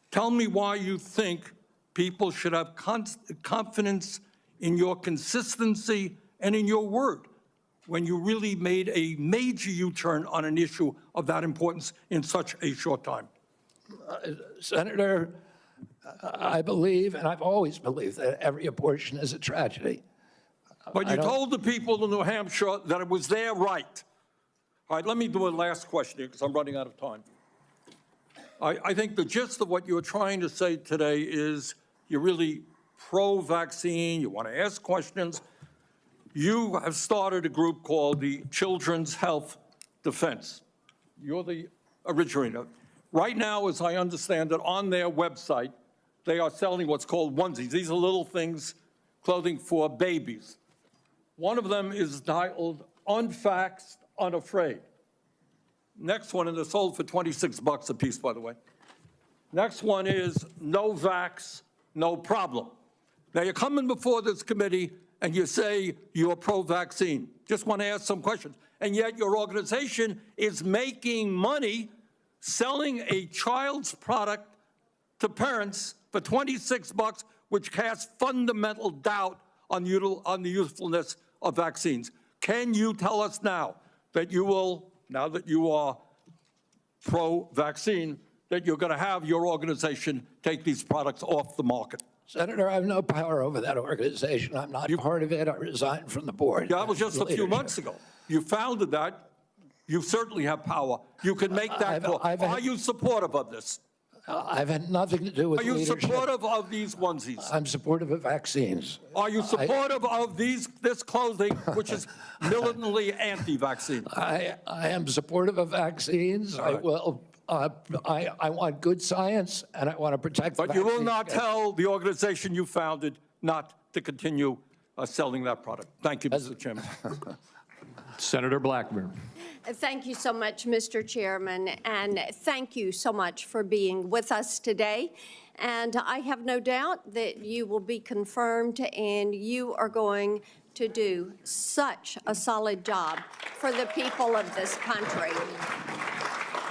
Tell me why you think people should have confidence in your consistency and in your word when you really made a major U-turn on an issue of that importance in such a short time. Senator, I believe, and I've always believed, that every abortion is a tragedy. But you told the people in New Hampshire that it was their right. All right, let me do a last question here because I'm running out of time. I think the gist of what you're trying to say today is you're really pro-vaccine, you want to ask questions. You have started a group called the Children's Health Defense. You're the originator. Right now, as I understand it, on their website, they are selling what's called onesies. These are little things, clothing for babies. One of them is titled Unvaxxed, Unafraid. Next one, and they're sold for $26 a piece, by the way. Next one is No Vax, No Problem. Now, you're coming before this committee and you say you're pro-vaccine. Just want to ask some questions. And yet your organization is making money selling a child's product to parents for $26, which casts fundamental doubt on the usefulness of vaccines. Can you tell us now that you will, now that you are pro-vaccine, that you're going to have your organization take these products off the market? Senator, I have no power over that organization. I'm not part of it. I resigned from the board. That was just a few months ago. You founded that. You certainly have power. You can make that call. Are you supportive of this? I've had nothing to do with leadership. Are you supportive of these onesies? I'm supportive of vaccines. Are you supportive of this clothing, which is militantly anti-vaccine? I am supportive of vaccines. I will. I want good science, and I want to protect the But you will vaccine. not tell the organization you founded not to continue selling that product. Thank you, Mr. Chairman. Senator Blackburn. Thank you so much, Mr. Chairman, and thank you so much for being with us today. And I have no doubt that you will be confirmed and you are going to do such a solid job for the people of this country.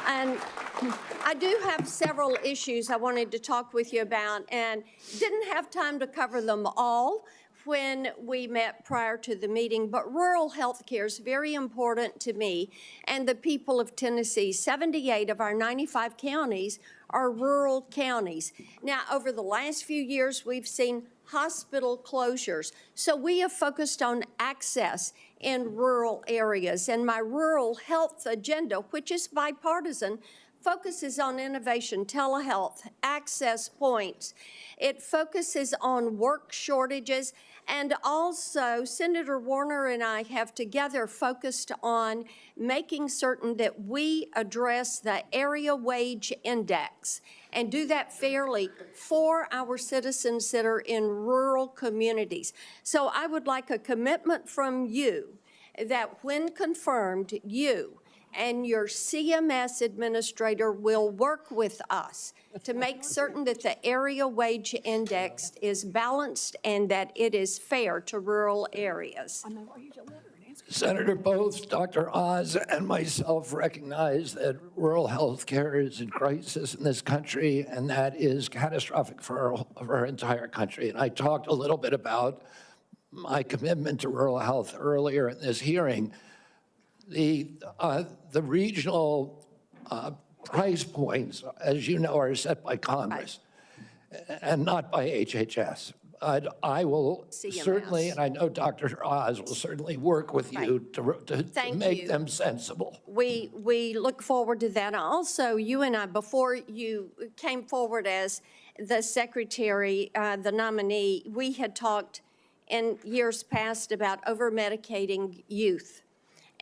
And I do have several issues I wanted to talk with you about, and didn't have time to cover them all when we met prior to the meeting, but rural health care is very important to me and the people of Tennessee. 78 of our 95 counties are rural counties. Now, over the last few years, we've seen hospital closures. So we have focused on access in rural areas. And my rural health agenda, which is bipartisan, focuses on innovation, telehealth, access points. It focuses on work shortages, and also Senator Warner and I have together focused on making certain that we address the area wage index and do that fairly for our citizens that are in rural communities. So I would like a commitment from you that when confirmed, you and your CMS administrator will work with us to make certain that the area wage index is balanced and that it is fair to rural areas. Senator, both Dr. Oz and myself recognize that rural health care is in crisis in this country, and that is catastrophic for our entire country. And I talked a little bit about my commitment to rural health earlier in this hearing. The regional price points, as you know, are set by Congress and not by HHS. I will certainly, and I know Dr. Oz will certainly work with you to make them sensible. We look forward to that. Also, you and I, before you came forward as the secretary, the nominee, we had talked in years past about over-medicating youth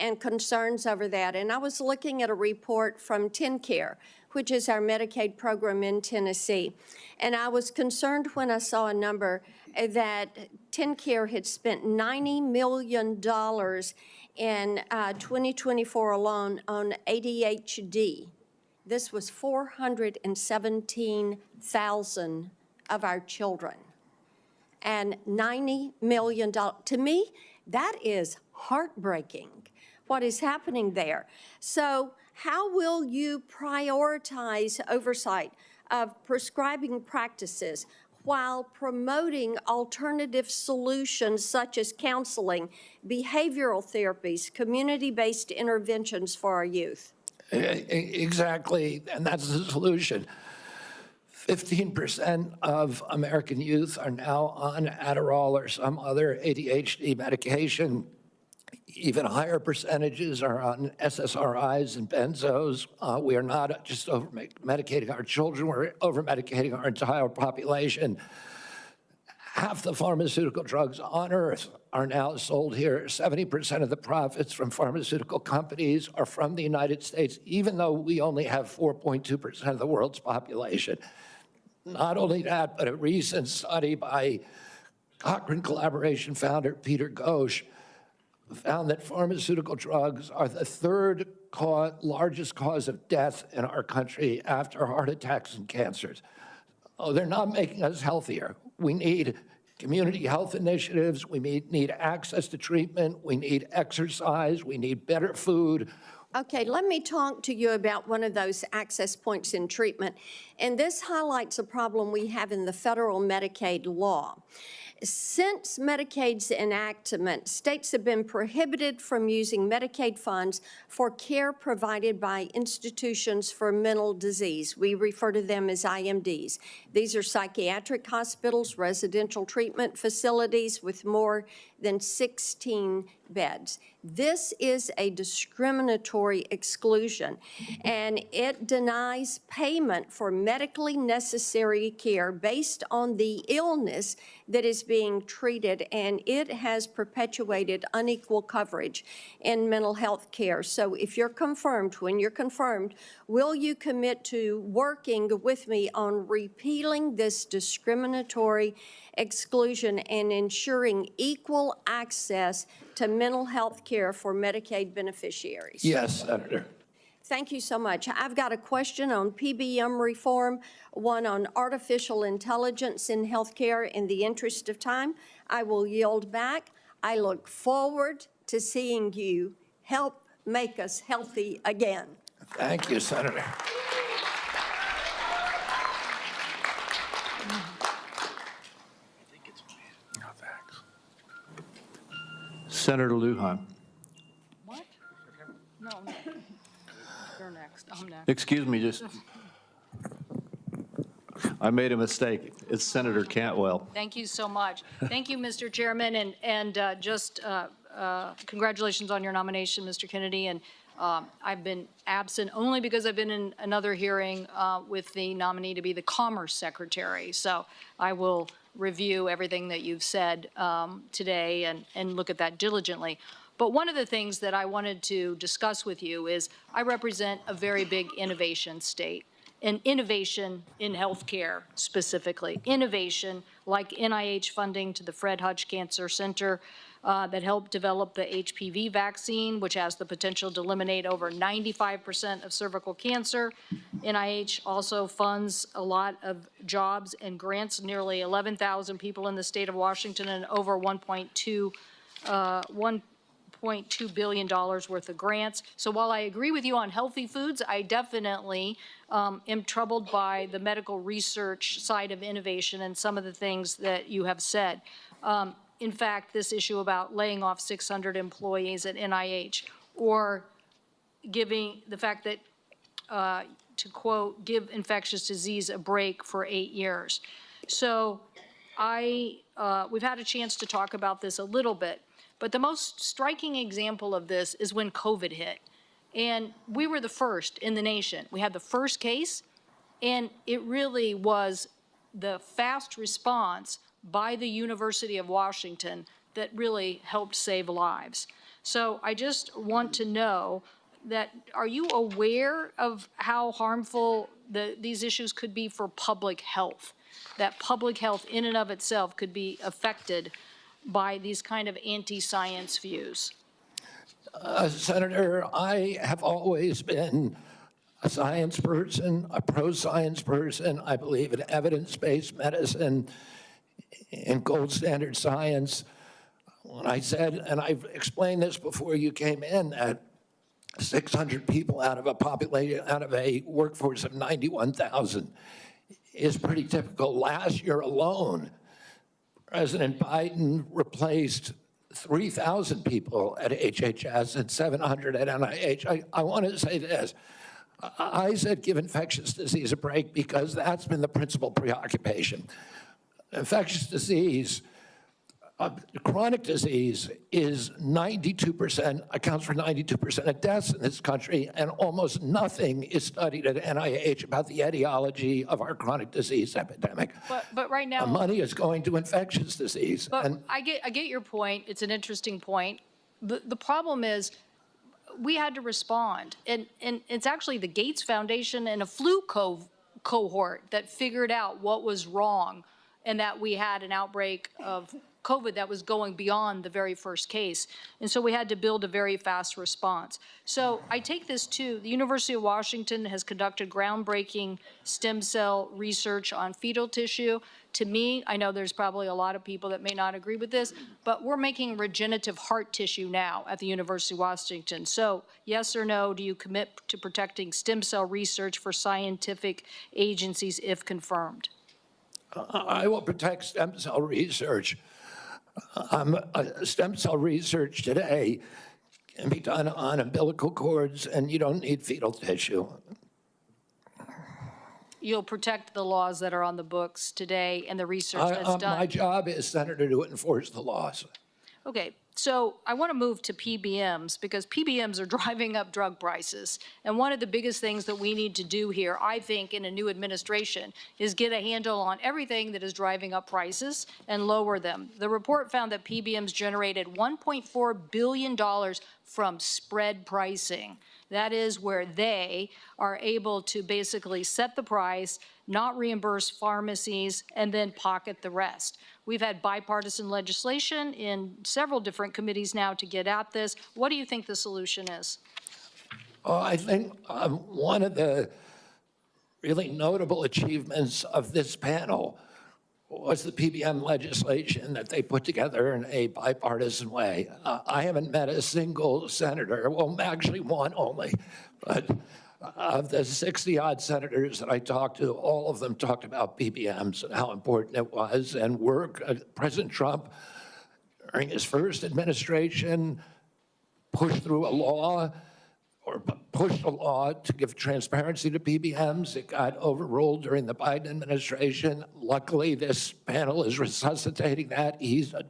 and concerns over that. And I was looking at a report from TennCare, which is our Medicaid program in Tennessee. And I was concerned when I saw a number that TennCare had spent $90 million in 2024 alone on ADHD. This was 417,000 of our children. And $90 million. To me, that is heartbreaking, what is happening there. So how will you prioritize oversight of prescribing practices while promoting alternative solutions such as counseling, behavioral therapies, community-based interventions for our youth? Exactly, and that's the solution. 15% of American youth are now on Adderall or some other ADHD medication. Even higher percentages are on SSRIs and benzos. We are not just over-medicating our children, we're over-medicating our entire population. Half the pharmaceutical drugs on Earth are now sold here. 70% of the profits from pharmaceutical companies are from the United States, even though we only have 4.2% of the world's population. Not only that, but a recent study by Cochrane Collaboration founder Peter Ghosh found that pharmaceutical drugs are the third largest cause of death in our country after heart attacks and cancers. Oh, they're not making us healthier. We need community health initiatives. We need access to treatment. We need exercise. We need better food. Okay, let me talk to you about one of those access points in treatment. And this highlights a problem we have in the federal Medicaid law. Since Medicaid's enactment, states have been prohibited from using Medicaid funds for care provided by institutions for mental disease. We refer to them as IMDs. These are psychiatric hospitals, residential treatment facilities with more than 16 beds. This is a discriminatory exclusion, and it denies payment for medically necessary care based on the illness that is being treated, and it has perpetuated unequal coverage in mental health care. So if you're confirmed, when you're confirmed, will you commit to working with me on repealing this discriminatory exclusion and ensuring equal access to mental health care for Medicaid beneficiaries? Yes, Senator. Thank you so much. I've got a question on PBM reform, one on artificial intelligence in healthcare. In the interest of time, I will yield back. I look forward to seeing you help make us healthy again. Thank you, Senator. Senator Lujan. What? No, no. You're next. I'm next. Excuse me, I made a mistake. It's Senator Cantwell. Thank you so much. Thank you, Mr. Chairman, and just congratulations on your nomination, Mr. Kennedy. And I've been absent only because I've been in another hearing with the nominee to be the Commerce Secretary. So I will review everything that you've said today and look at that diligently. But one of the things that I wanted to discuss with you is I represent a very big innovation state. And innovation in healthcare specifically. Innovation like NIH funding to the Fred Hutch Cancer Center that helped develop the HPV vaccine, which has the potential to eliminate over 95% of cervical cancer. NIH also funds a lot of jobs and grants, nearly 11,000 people in the state of Washington and over $1.2 billion worth of grants. So while I agree with you on healthy foods, I definitely am troubled by the medical research side of innovation and some of the things that you have said. In fact, this issue about laying off 600 employees at NIH, or giving the fact that, to quote, give infectious disease a break for 8 years. So we've had a chance to talk about this a little bit, but the most striking example of this is when COVID hit. And we were the first in the nation. We had the first case, and it really was the fast response by the University of Washington that really helped save lives. So I just want to know that, are you aware of how harmful these issues could be for public health? That public health in and of itself could be affected by these kind of anti-science views? Senator, I have always been a science person, a pro-science person. I believe in evidence-based medicine, in gold standard science. When I said, and I've explained this before you came in, that 600 people out of a workforce of 91,000 is pretty typical. Last year alone, President Biden replaced 3,000 people at HHS and 700 at NIH. I want to say this. I said give infectious disease a break because that's been the principal preoccupation. Infectious disease, chronic disease is 92%, accounts for 92% of deaths in this country, and almost nothing is studied at NIH about the etiology of our chronic disease epidemic. But right now, money is going to infectious disease. but I get your point. It's an interesting point. The problem is we had to respond, and it's actually the Gates Foundation and a flu cohort that figured out what was wrong, and that we had an outbreak of COVID that was going beyond the very first case. And so we had to build a very fast response. So I take this too. The University of Washington has conducted groundbreaking stem cell research on fetal tissue. To me, I know there's probably a lot of people that may not agree with this, but we're making regenerative heart tissue now at the University of Washington. So yes or no, do you commit to protecting stem cell research for scientific agencies if confirmed? I will protect stem cell research. Stem cell research today can be done on umbilical cords, and you don't need fetal tissue. You'll protect the laws that are on the books today and the research that's done? My job is, Senator, to enforce the laws. Okay, so I want to move to PBMs because PBMs are driving up drug prices. And one of the biggest things that we need to do here, I think, in a new administration is get a handle on everything that is driving up prices and lower them. The report found that PBMs generated $1.4 billion from spread pricing. That is where they are able to basically set the price, not reimburse pharmacies, and then pocket the rest. We've had bipartisan legislation in several different committees now to get at this. What do you think the solution is? I think one of the really notable achievements of this panel was the PBM legislation that they put together in a bipartisan way. I haven't met a single senator, well, actually one only, but of the 60-odd senators that I talked to, all of them talked about PBMs and how important it was, and President Trump during his first administration, pushed through a law pushed a law to give transparency to PBMs. It got overruled during the Biden administration. Luckily, this panel is resuscitating that.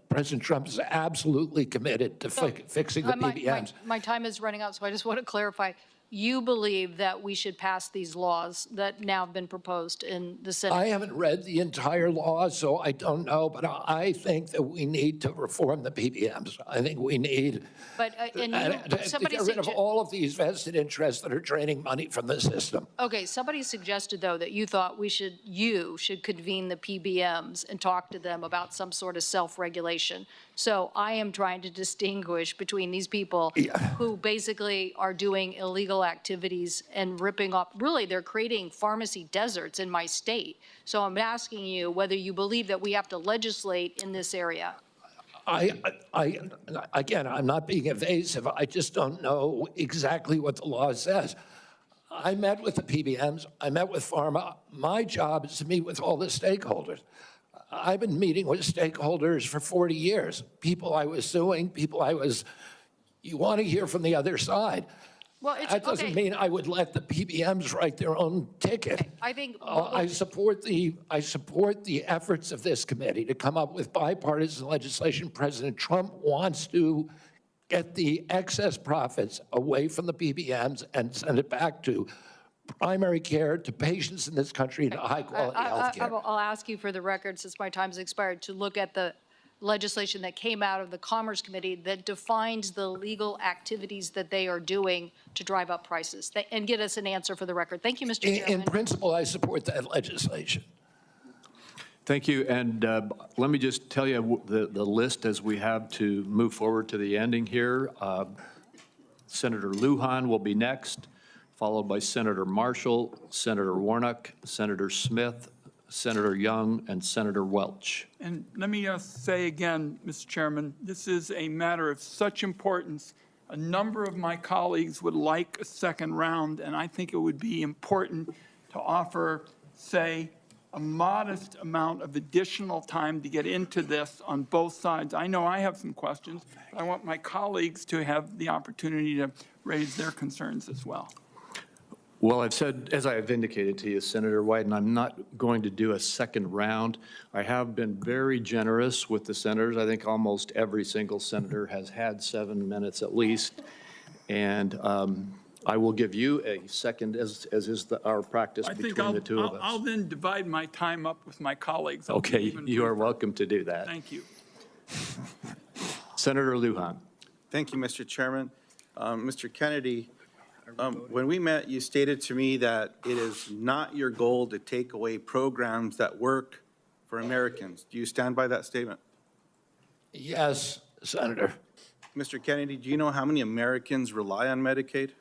President Trump is absolutely committed to fixing the PBMs. My time is running out, so I just want to clarify. You believe that we should pass these laws that now have been proposed in the Senate? I haven't read the entire law, so I don't know, but I think that we need to reform the PBMs. I think we need to get rid of all of these vested interests that are draining money from the system. Okay, somebody suggested, though, that you thought you should convene the PBMs and talk to them about some sort of self-regulation. So I am trying to distinguish between these people who basically are doing illegal activities and ripping up, really, they're creating pharmacy deserts in my state. So I'm asking you whether you believe that we have to legislate in this area. Again, I'm not being evasive. I just don't know exactly what the law says. I met with the PBMs. I met with pharma. My job is to meet with all the stakeholders. I've been meeting with stakeholders for 40 years. People I was suing, you want to hear from the other side. Well, That doesn't mean I would let the PBMs write their own ticket. I think I support the efforts of this committee to come up with bipartisan legislation. President Trump wants to get the excess profits away from the PBMs and send it back to primary care, to patients in this country, and to high-quality health care. I'll ask you for the record, since my time's expired, to look at the legislation that came out of the Commerce Committee that defines the legal activities that they are doing to drive up prices, and get us an answer for the record. Thank you, Mr. Chairman. In principle, I support that legislation. Thank you. And let me just tell you the list as we have to move forward to the ending here. Senator Lujan will be next, followed by Senator Marshall, Senator Warnock, Senator Smith, Senator Young, and Senator Welch. And let me say again, Mr. Chairman, this is a matter of such importance. A number of my colleagues would like a second round, and I think it would be important to offer, say, a modest amount of additional time to get into this on both sides. I know I have some questions, but I want my colleagues to have the opportunity to raise their concerns as well. Well, I've said, as I have indicated to you, Senator Wyden, I'm not going to do a second round. I have been very generous with the senators. I think almost every single senator has had 7 minutes at least. And I will give you a second, as is our practice between the two of us. I'll then divide my time up with my colleagues. Okay, you are welcome to do that. Thank you. Senator Lujan. Thank you, Mr. Chairman. Mr. Kennedy, when we met, you stated to me that it is not your goal to take away programs that work for Americans. Do you stand by that statement? Yes, Senator. Mr. Kennedy, do you know how many Americans rely on Medicaid?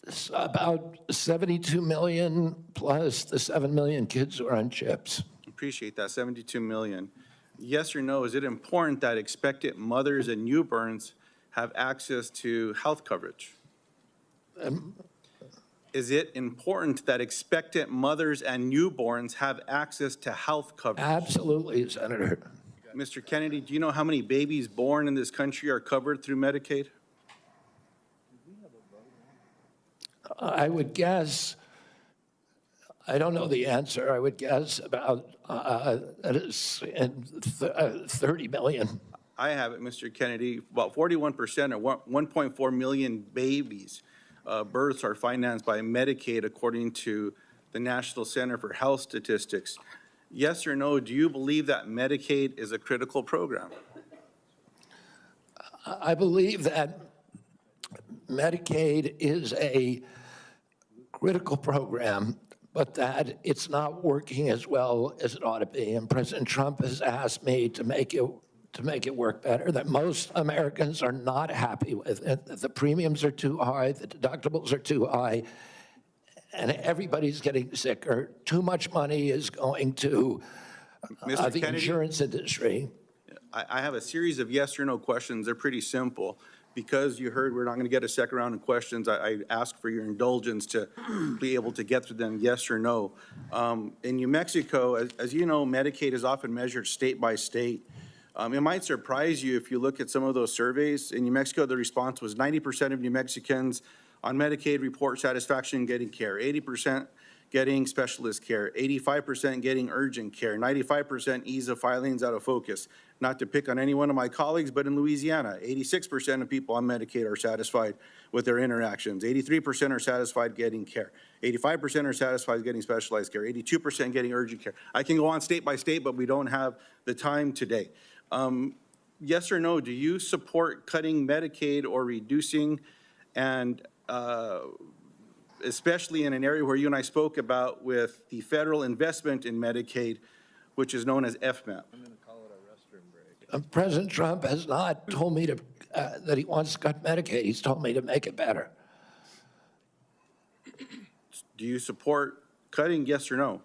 It's about 72 million plus the 7 million kids who are on chips. Appreciate that, 72 million. Yes or no, is it important that expectant mothers and newborns have access to health coverage? Is it important that expectant mothers and newborns have access to health coverage? Absolutely, Senator. Mr. Kennedy, do you know how many babies born in this country are covered through Medicaid? I would guess, I don't know the answer, I would guess about 30 million. I have it, Mr. Kennedy. About 41% or 1.4 million babies births are financed by Medicaid, according to the National Center for Health Statistics. Yes or no, do you believe that Medicaid is a critical program? I believe that Medicaid is a critical program, but that it's not working as well as it ought to be. And President Trump has asked me to make it work better, that most Americans are not happy with it. The premiums are too high, the deductibles are too high, and everybody's getting sicker. Too much money is going to the Kennedy, insurance industry. I have a series of yes or no questions. They're pretty simple. because you heard we're not going to get a second round of questions, I ask for your indulgence to be able to get through them, yes or no. In New Mexico, as you know, Medicaid is often measured state by state. It might surprise you if you look at some of those surveys. In New Mexico, the response was 90% of New Mexicans on Medicaid report satisfaction getting care, 80% getting specialist care, 85% getting urgent care, 95% ease of filings out of focus. Not to pick on any one of my colleagues, but in Louisiana, 86% of people on Medicaid are satisfied with their interactions. 83% are satisfied getting care. 85% are satisfied getting specialized care. 82% getting urgent care. I can go on state by state, but we don't have the time today. Yes or no, do you support cutting Medicaid or reducing, and especially in an area where you and I spoke about with the federal investment in Medicaid, which is known as FMAP? President Trump has not told me to, that he wants to cut Medicaid. He's told me to make it better. Do you support cutting, yes or no?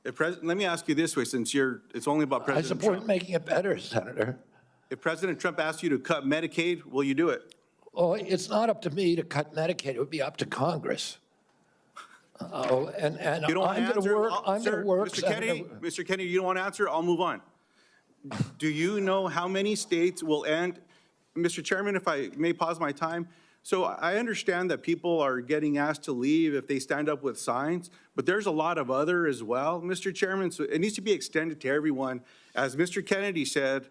Let me ask you this way, since it's only about President Trump. I support making it better, Senator. If President Trump asked you to cut Medicaid, will you do it? Well, it's not up to me to cut Medicaid. It would be up to Congress. And You don't I'm going answer. to work. I'm going to work, Mr. Kennedy, you don't want to answer, I'll move on. Do you know how many states will end? Mr. Chairman, if I may pause my time. So I understand that people are getting asked to leave if they stand up with signs, but there's a lot of other as well, Mr. Chairman. So it needs to be extended to everyone. As Mr. Kennedy said,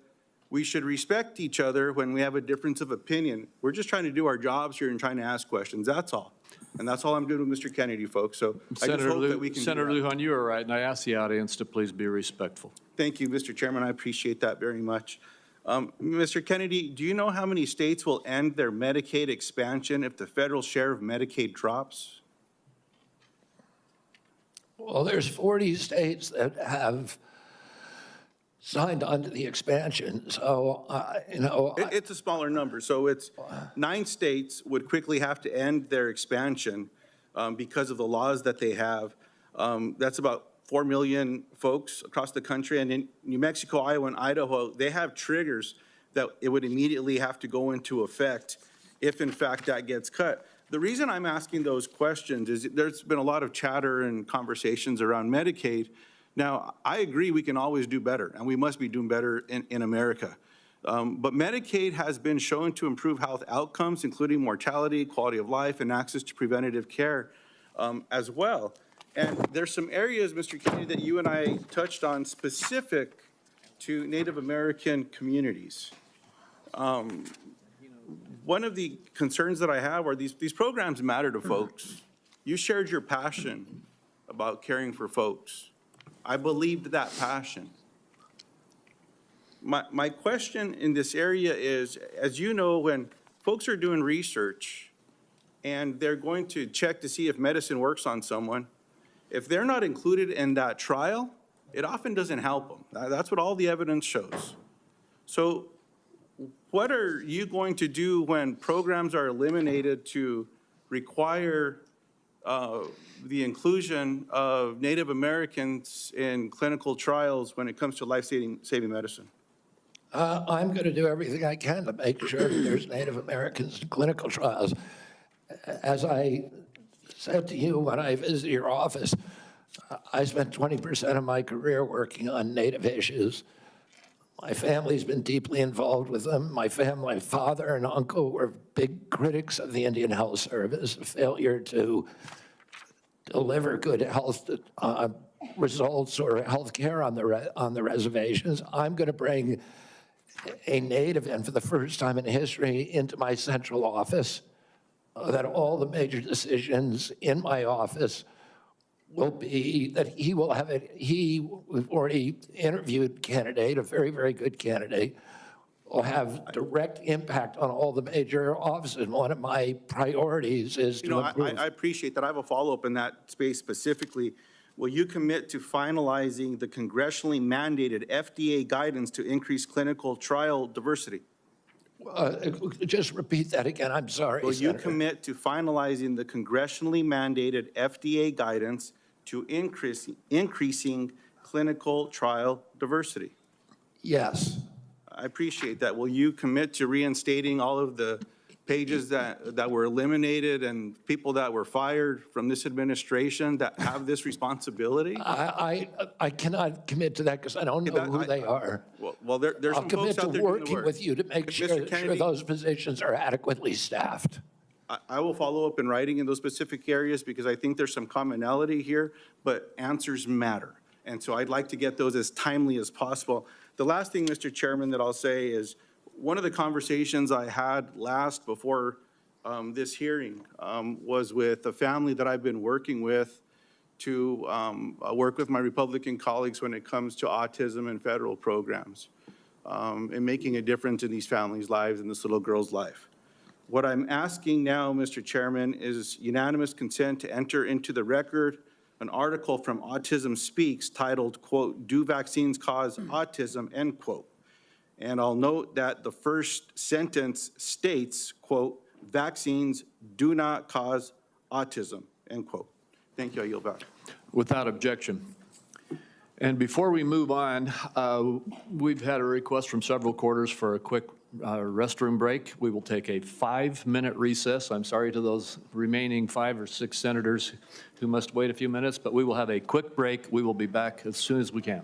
we should respect each other when we have a difference of opinion. We're just trying to do our jobs here and trying to ask questions, that's all. And that's all I'm doing with Mr. Kennedy, folks. So I just hope that we can do Senator that. Lujan, you are right, and I ask the audience to please be respectful. Thank you, Mr. Chairman. I appreciate that very much. Mr. Kennedy, do you know how many states will end their Medicaid expansion if the federal share of Medicaid drops? Well, there's 40 states that have signed on to the expansion. So, It's a smaller number. So it's 9 states would quickly have to end their expansion because of the laws that they have. That's about 4 million folks across the country. And in New Mexico, Iowa, and Idaho, they have triggers that it would immediately have to go into effect if, in fact, that gets cut. The reason I'm asking those questions is there's been a lot of chatter and conversations around Medicaid. Now, I agree we can always do better, and we must be doing better in America. But Medicaid has been shown to improve health outcomes, including mortality, quality of life, and access to preventative care as well. And there's some areas, Mr. Kennedy, that you and I touched on specific to Native American communities. One of the concerns that I have are these programs matter to folks. You shared your passion about caring for folks. I believed that passion. My question in this area is, as you know, when folks are doing research and they're going to check to see if medicine works on someone, if they're not included in that trial, it often doesn't help them. That's what all the evidence shows. So what are you going to do when programs are eliminated to require the inclusion of Native Americans in clinical trials when it comes to life-saving medicine? I'm going to do everything I can to make sure that there's Native Americans in clinical trials. As I said to you when I visited your office, I spent 20% of my career working on Native issues. My family's been deeply involved with them. My father and uncle were big critics of the Indian Health Service, a failure to deliver good health results or health care on the reservations. I'm going to bring a Native in for the first time in history into my central office, that all the major decisions in my office will be that he will have it. We've already interviewed candidate, a very, very good candidate, will have direct impact on all the major offices. One of my priorities is to improve. I appreciate that. I have a follow-up in that space specifically. Will you commit to finalizing the congressionally mandated FDA guidance to increase clinical trial diversity? Just repeat that again. I'm sorry, Will Senator. you commit to finalizing the congressionally mandated FDA guidance to increasing clinical trial diversity? Yes. I appreciate that. Will you commit to reinstating all of the pages that were eliminated and people that were fired from this administration that have this responsibility? I cannot commit to that because I don't know who they are. Well, there's I'll some commit folks to out there doing the working work. with you to make Mr. sure Kennedy, those positions are adequately staffed. I will follow up in writing in those specific areas because I think there's some commonality here, but answers matter. And so I'd like to get those as timely as possible. The last thing, Mr. Chairman, that I'll say is one of the conversations I had last before this hearing was with a family that I've been working with to work with my Republican colleagues when it comes to autism and federal programs and making a difference in these families' lives and this little girl's life. What I'm asking now, Mr. Chairman, is unanimous consent to enter into the record an article from Autism Speaks titled, quote, "Do Vaccines Cause Autism?" End quote. And I'll note that the first sentence states, quote, "Vaccines do not cause autism," end quote. Thank you. I yield back. Without objection. And before we move on, we've had a request from several quarters for a quick restroom break. We will take a 5-minute recess. I'm sorry to those remaining 5 or 6 senators who must wait a few minutes, but we will have a quick break. We will be back as soon as we can.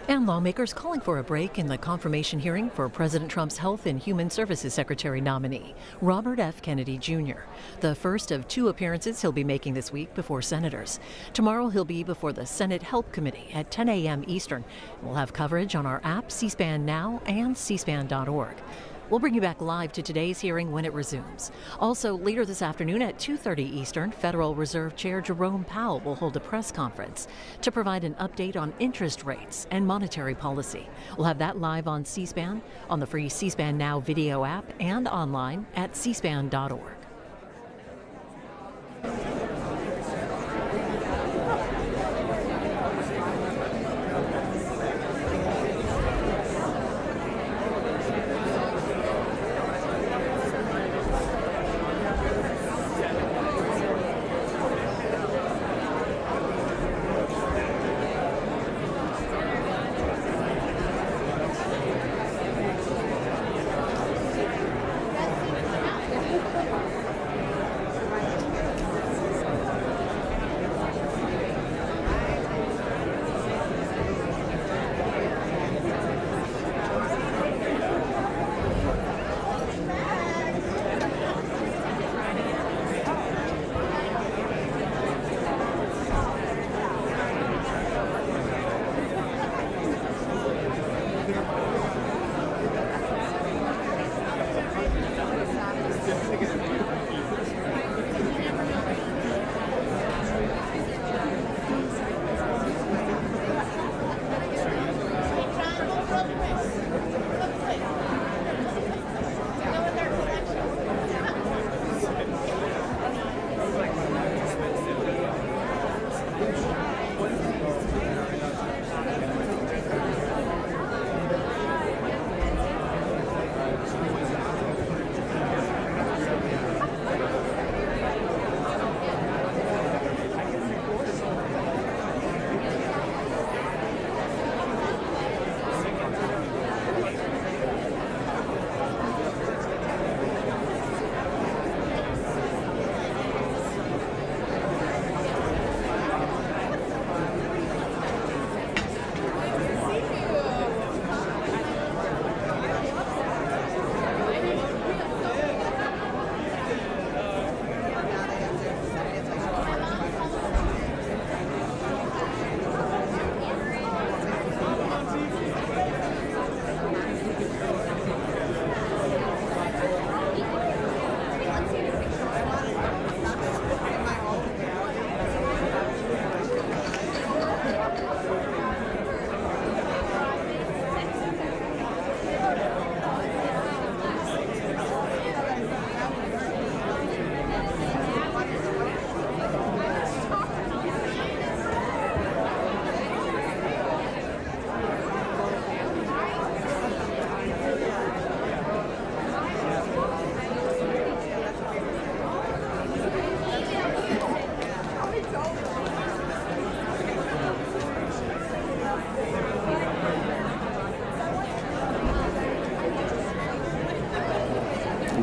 And lawmakers calling for a break in the confirmation hearing for President Trump's Health and Human Services Secretary nominee, Robert F. Kennedy Jr., the first of 2 appearances he'll be making this week before senators. Tomorrow he'll be before the Senate Help Committee at 10 a.m. Eastern. We'll have coverage on our app, C-SPAN Now, and cspan.org. We'll bring you back live to today's hearing when it resumes. Also, later this afternoon at 2:30 Eastern, Federal Reserve Chair Jerome Powell will hold a press conference to provide an update on interest rates and monetary policy. We'll have that live on C-SPAN, on the free C-SPAN Now video app, and online at cspan.org.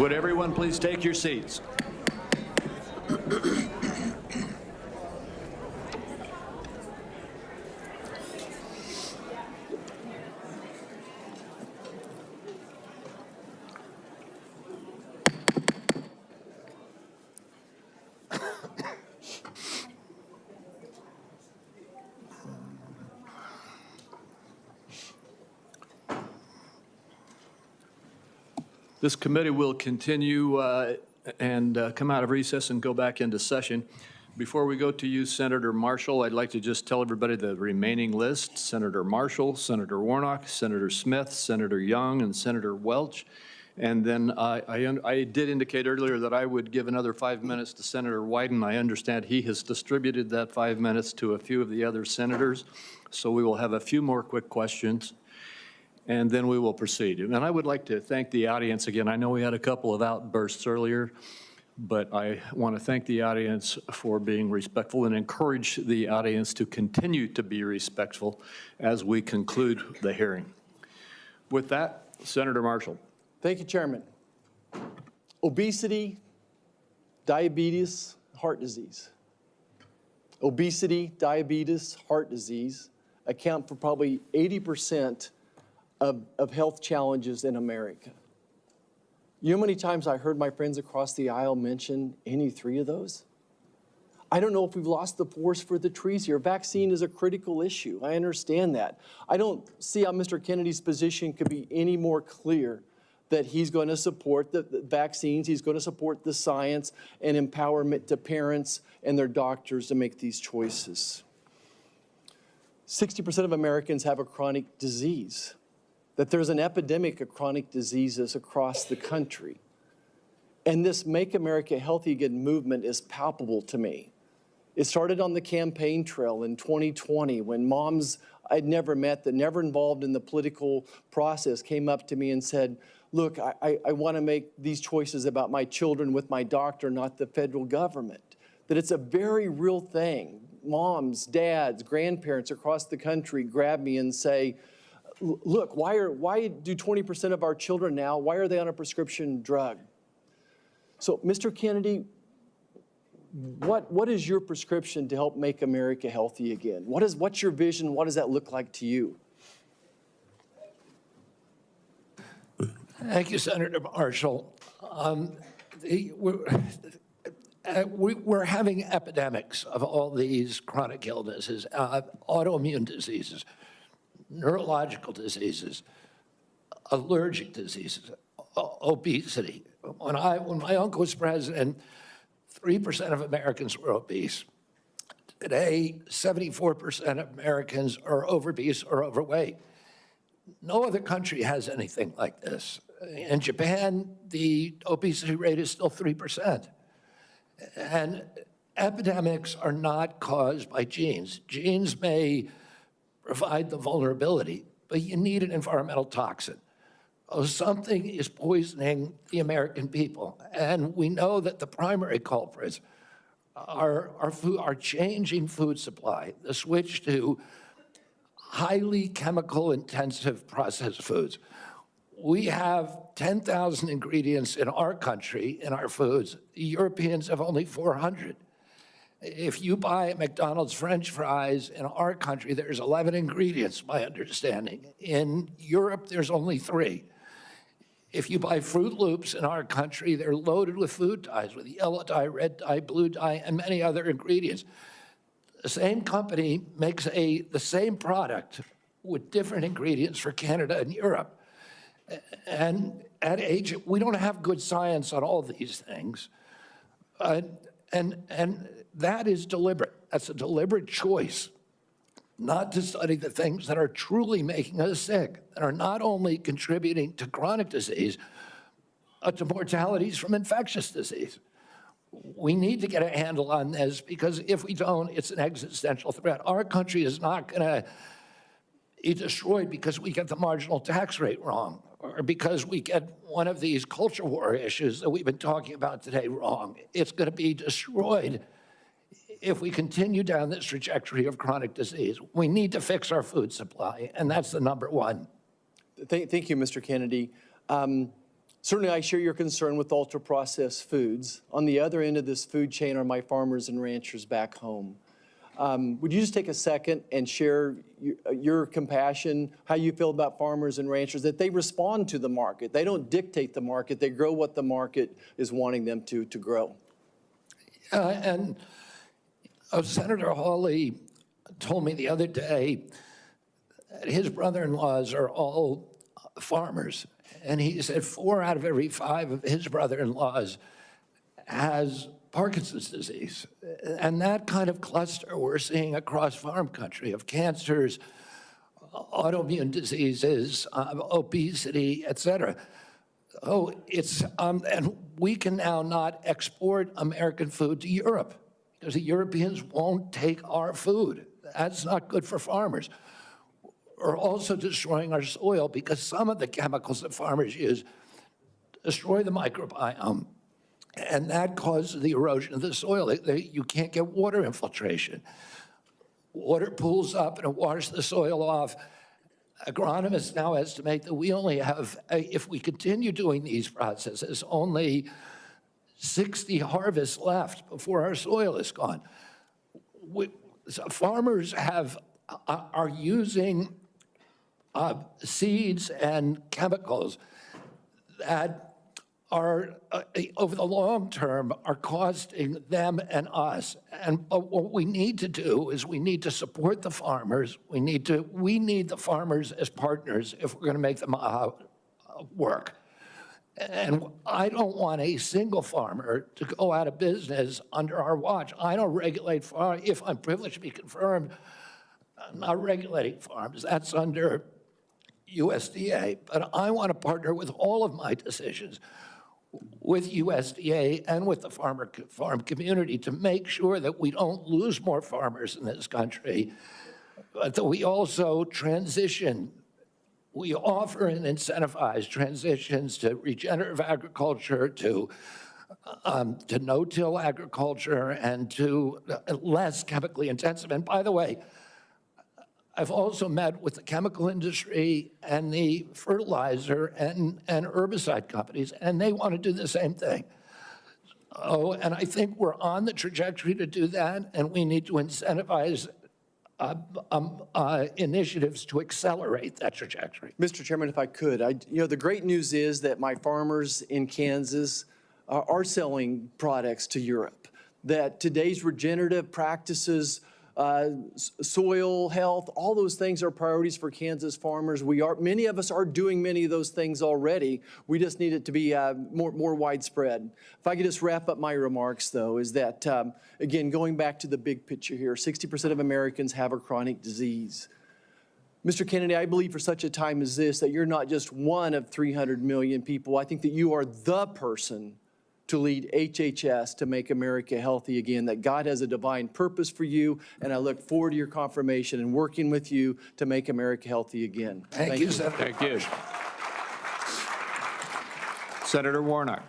Would everyone please take your seats? This committee will continue and come out of recess and go back into session. Before we go to you, Senator Marshall, I'd like to just tell everybody the remaining list. Senator Marshall, Senator Warnock, Senator Smith, Senator Young, and Senator Welch. And then I did indicate earlier that I would give another 5 minutes to Senator Wyden. I understand he has distributed that 5 minutes to a few of the other senators. So we will have a few more quick questions, and then we will proceed. And I would like to thank the audience again. I know we had a couple of outbursts earlier, but I want to thank the audience for being respectful and encourage the audience to continue to be respectful as we conclude the hearing. With that, Senator Marshall. Thank you, Chairman. Obesity, diabetes, heart disease. Obesity, diabetes, heart disease account for probably 80% of health challenges in America. You know how many times I heard my friends across the aisle mention any three of those? I don't know if we've lost the forest for the trees here. Vaccine is a critical issue. I understand that. I don't see how Mr. Kennedy's position could be any more clear that he's going to support the vaccines, he's going to support the science and empowerment to parents and their doctors to make these choices. 60% of Americans have a chronic disease, that there's an epidemic of chronic diseases across the country. And this Make America Healthy Again movement is palpable to me. It started on the campaign trail in 2020 when moms I'd never met, that never involved in the political process, came up to me and said, look, I want to make these choices about my children with my doctor, not the federal government. That it's a very real thing. Moms, dads, grandparents across the country grab me and say, look, why do 20% of our children now, why are they on a prescription drug? So, Mr. Kennedy, what is your prescription to help make America healthy again? What's your vision? What does that look like to you? Thank you, Senator Marshall. We're having epidemics of all these chronic illnesses, autoimmune diseases, neurological diseases, allergic diseases, obesity. When my uncle was president, 3% of Americans were obese. Today, 74% of Americans are obese or overweight. No other country has anything like this. In Japan, the obesity rate is still 3%. And epidemics are not caused by genes. Genes may provide the vulnerability, but you need an environmental toxin. Something is poisoning the American people. And we know that the primary culprits are our changing food supply, the switch to highly chemical-intensive processed foods. We have 10,000 ingredients in our country, in our foods. The Europeans have only 400. If you buy McDonald's French fries in our country, there's 11 ingredients, my understanding. In Europe, there's only 3. If you buy Fruit Loops in our country, they're loaded with food dyes, with yellow dye, red dye, blue dye, and many other ingredients. The same company makes the same product with different ingredients for Canada and Europe. And at age, we don't have good science on all these things. And that is deliberate. That's a deliberate choice not to study the things that are truly making us sick, that are not only contributing to chronic disease, but to mortalities from infectious disease. We need to get a handle on this, because if we don't, it's an existential threat. Our country is not going to be destroyed because we get the marginal tax rate wrong, or because we get one of these culture war issues that we've been talking about today wrong. It's going to be destroyed if we continue down this trajectory of chronic disease. We need to fix our food supply, and that's the number one. Thank you, Mr. Kennedy. Certainly, I share your concern with ultra-processed foods. On the other end of this food chain are my farmers and ranchers back home. Would you just take a second and share your compassion, how you feel about farmers and ranchers, that they respond to the market. They don't dictate the market. They grow what the market is wanting them to grow. And Senator Hawley told me the other day that his brother-in-laws are all farmers. And he said 4 out of every 5 of his brother-in-laws has Parkinson's disease. And that kind of cluster we're seeing across farm country of cancers, autoimmune diseases, obesity, et cetera. Oh, and we can now not export American food to Europe because the Europeans won't take our food. That's not good for farmers. We're also destroying our soil because some of the chemicals that farmers use destroy the microbiome, and that causes the erosion of the soil. You can't get water infiltration. Water pools up and it washes the soil off. Agronomists now estimate that we only have, if we continue doing these processes, only 60 harvests left before our soil is gone. So farmers are using seeds and chemicals that are, over the long term, are costing them and us. And what we need to do is we need to support the farmers. We need the farmers as partners if we're going to make them work. And I don't want a single farmer to go out of business under our watch. I don't regulate farms. If I'm privileged to be confirmed, I'm not regulating farms. That's under USDA. But I want to partner with all of my decisions with USDA and with the farm community to make sure that we don't lose more farmers in this country, but that we also transition. We offer and incentivize transitions to regenerative agriculture, to no-till agriculture, and to less chemically intensive. And by the way, I've also met with the chemical industry and the fertilizer and herbicide companies, and they want to do the same thing. Oh, and I think we're on the trajectory to do that, and we need to incentivize initiatives to accelerate that trajectory. Mr. Chairman, if I could, the great news is that my farmers in Kansas are selling products to Europe, that today's regenerative practices, soil health, all those things are priorities for Kansas farmers. Many of us are doing many of those things already. We just need it to be more widespread. If I could just wrap up my remarks, though, is that, again, going back to the big picture here, 60% of Americans have a chronic disease. Mr. Kennedy, I believe for such a time as this that you're not just one of 300 million people. I think that you are the person to lead HHS to make America healthy again, that God has a divine purpose for you, and I look forward to your confirmation and working with you to make America healthy again. Thank you, Senator. Thank you. Senator Warnock.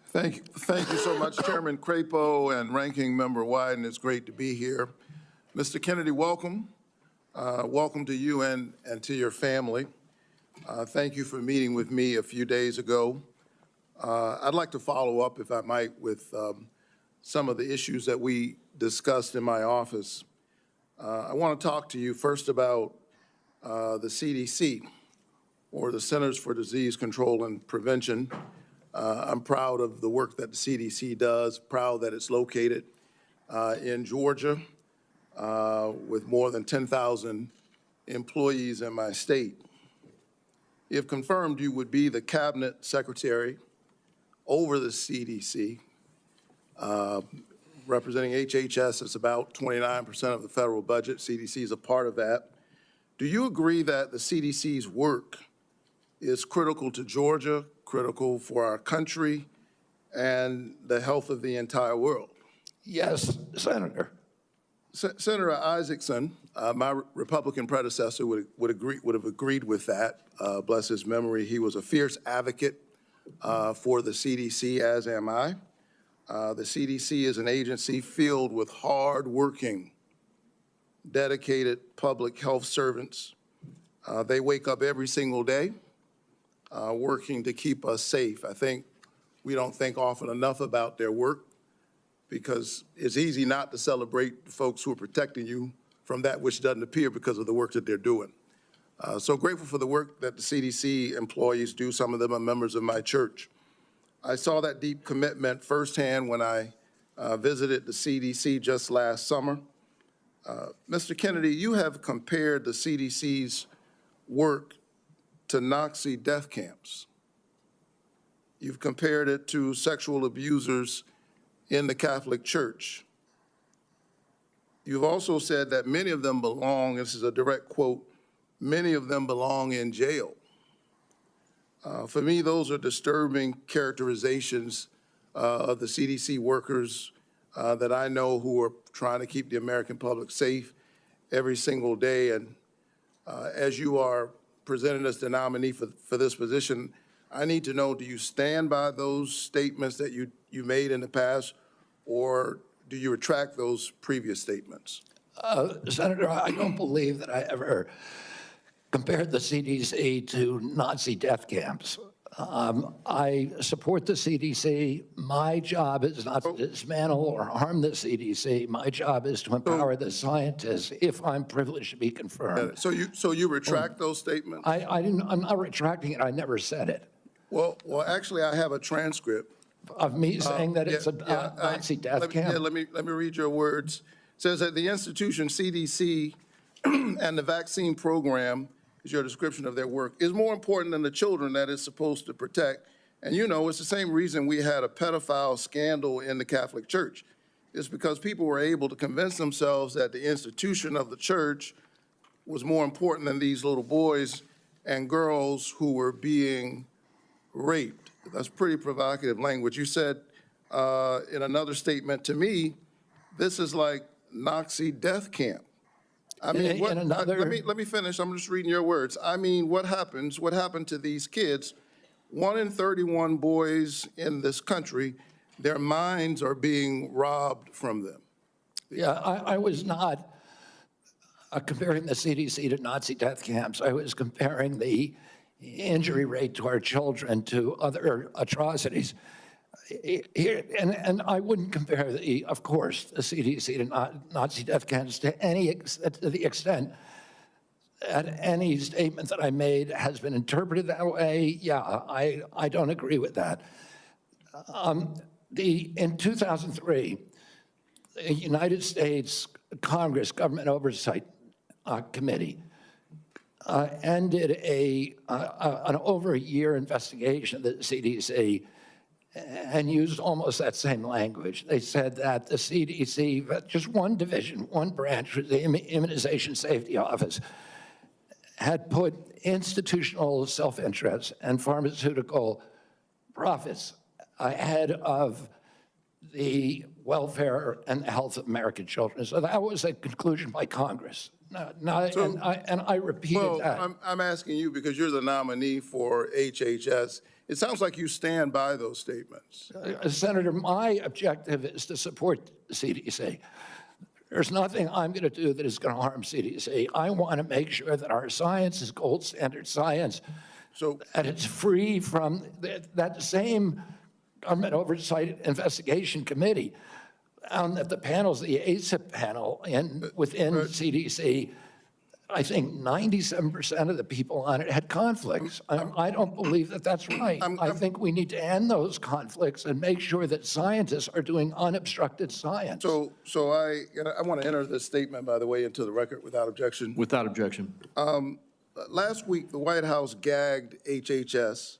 Thank you so much, Chairman Crapo and Ranking Member Wyden. It's great to be here. Mr. Kennedy, welcome. Welcome to you and to your family. Thank you for meeting with me a few days ago. I'd like to follow up, if I might, with some of the issues that we discussed in my office. I want to talk to you first about the CDC, or the Centers for Disease Control and Prevention. I'm proud of the work that the CDC does, proud that it's located in Georgia with more than 10,000 employees in my state. If confirmed, you would be the cabinet secretary over the CDC, representing HHS. It's about 29% of the federal budget. CDC is a part of that. Do you agree that the CDC's work is critical to Georgia, critical for our country, and the health of the entire world? Yes, Senator. Senator Isaacson, my Republican predecessor, would have agreed with that. Bless his memory. He was a fierce advocate for the CDC, as am I. The CDC is an agency filled with hard-working, dedicated public health servants. They wake up every single day working to keep us safe. I think we don't think often enough about their work because it's easy not to celebrate the folks who are protecting you from that which doesn't appear because of the work that they're doing. So grateful for the work that the CDC employees do. Some of them are members of my church. I saw that deep commitment firsthand when I visited the CDC just last summer. Mr. Kennedy, you have compared the CDC's work to Nazi death camps. You've compared it to sexual abusers in the Catholic Church. You've also said that many of them belong, this is a direct quote, many of them belong in jail. For me, those are disturbing characterizations of the CDC workers that I know who are trying to keep the American public safe every single day. And as you are presented as the nominee for this position, I need to know, do you stand by those statements that you made in the past, or do you retract those previous statements? Senator, I don't believe that I ever compared the CDC to Nazi death camps. I support the CDC. My job is not to dismantle or harm the CDC. My job is to empower the scientists if I'm privileged to be confirmed. So you retract those statements? I'm not retracting it. I never said it. Well, actually, I have a transcript of me saying that it's a Nazi death camp. Yeah, let me read your words. It says that the institution CDC and the vaccine program, is your description of their work, is more important than the children that it's supposed to protect. And you know, it's the same reason we had a pedophile scandal in the Catholic Church. It's because people were able to convince themselves that the institution of the church was more important than these little boys and girls who were being raped. That's pretty provocative language. You said in another statement to me, this is like Nazi death camp. I mean, let me finish. I'm just reading your words. I mean, what happened to these kids? 1 in 31 boys in this country, their minds are being robbed from them. Yeah, I was not comparing the CDC to Nazi death camps. I was comparing the injury rate to our children to other atrocities. And I wouldn't compare, of course, the CDC to Nazi death camps to the extent that any statement that I made has been interpreted that way. Yeah, I don't agree with that. In 2003, the United States Congress Government Oversight Committee ended an over a year investigation of the CDC and used almost that same language. They said that the CDC, just one division, one branch, the Immunization Safety Office, had put institutional self-interest and pharmaceutical profits ahead of the welfare and health of American children. So that was a conclusion by Congress. And I repeated that. I'm asking you because you're the nominee for HHS. It sounds like you stand by those statements. Senator, my objective is to support the CDC. There's nothing I'm going to do that is going to harm CDC. I want to make sure that our science is gold standard science, and it's free from that same Government Oversight Investigation Committee found that the panels, the ACIP panel within CDC, I think 97% of the people on it had conflicts. I don't believe that that's right. I think we need to end those conflicts and make sure that scientists are doing unobstructed science. So I want to enter this statement, by the way, into the record without objection. Without objection. Last week, the White House gagged HHS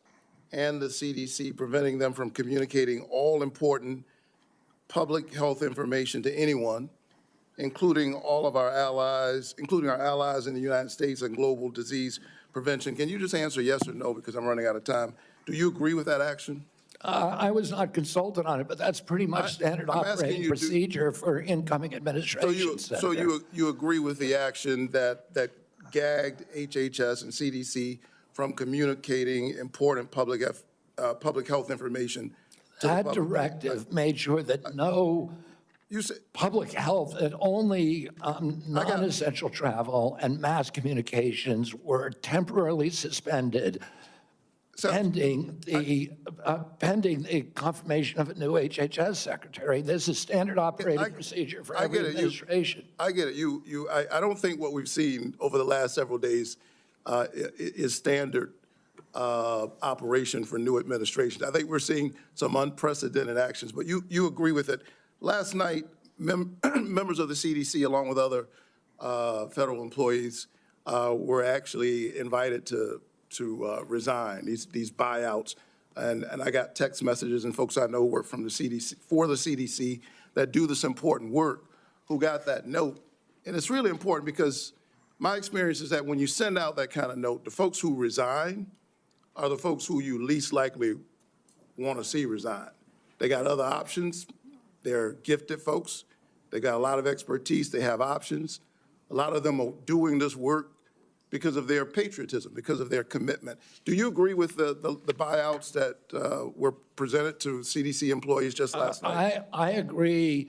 and the CDC, preventing them from communicating all important public health information to anyone, including all of our allies, including our allies in the United States and global disease prevention. Can you just answer yes or no, because I'm running out of time? Do you agree with that action? I was not consulted on it, but that's pretty much standard operating procedure for incoming administration. So you agree with the action that gagged HHS and CDC from communicating important public health information to the public? That directive made sure that no public health, that only non-essential travel and mass communications were temporarily suspended pending the confirmation of a new HHS secretary. This is standard operating procedure for every administration. I get it. I don't think what we've seen over the last several days is standard operation for new administration. I think we're seeing some unprecedented actions, but you agree with it. Last night, members of the CDC, along with other federal employees, were actually invited to resign, these buyouts. And I got text messages and folks I know work from the CDC, for the CDC, that do this important work, who got that note. And it's really important because my experience is that when you send out that kind of note, the folks who resign are the folks who you least likely want to see resign. They got other options. They're gifted folks. They got a lot of expertise. They have options. A lot of them are doing this work because of their patriotism, because of their commitment. Do you agree with the buyouts that were presented to CDC employees just last night? I agree.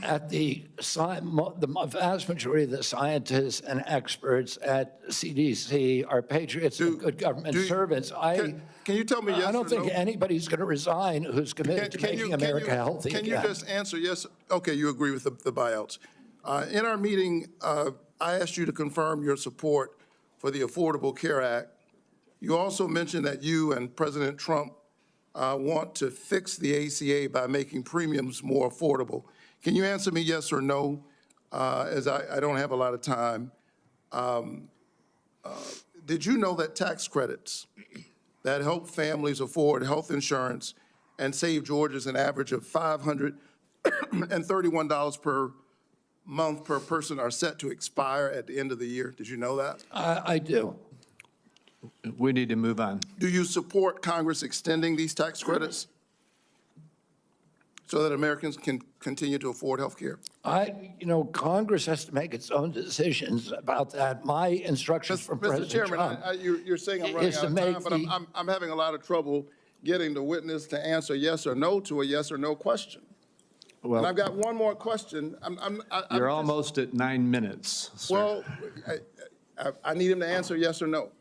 At the vast majority of the scientists and experts at CDC are patriots of good government service. Can you tell me yes or no? I don't think anybody's going to resign who's committed to making America healthy again. Can you just answer yes? Okay, you agree with the buyouts. In our meeting, I asked you to confirm your support for the Affordable Care Act. You also mentioned that you and President Trump want to fix the ACA by making premiums more affordable. Can you answer me yes or no, as I don't have a lot of time? Did you know that tax credits that help families afford health insurance and save Georgians an average of $531 per month per person are set to expire at the end of the year? Did you know that? I do. We need to move on. Do you support Congress extending these tax credits so that Americans can continue to afford health care? Congress has to make its own decisions about that. My instructions from President Trump. Mr. Chairman, you're saying I'm running out of time, but I'm having a lot of trouble getting the witness to answer yes or no to a yes or no question. Well, and I've got one more question. You're almost at 9 minutes, sir. Well, I need him to answer yes or no.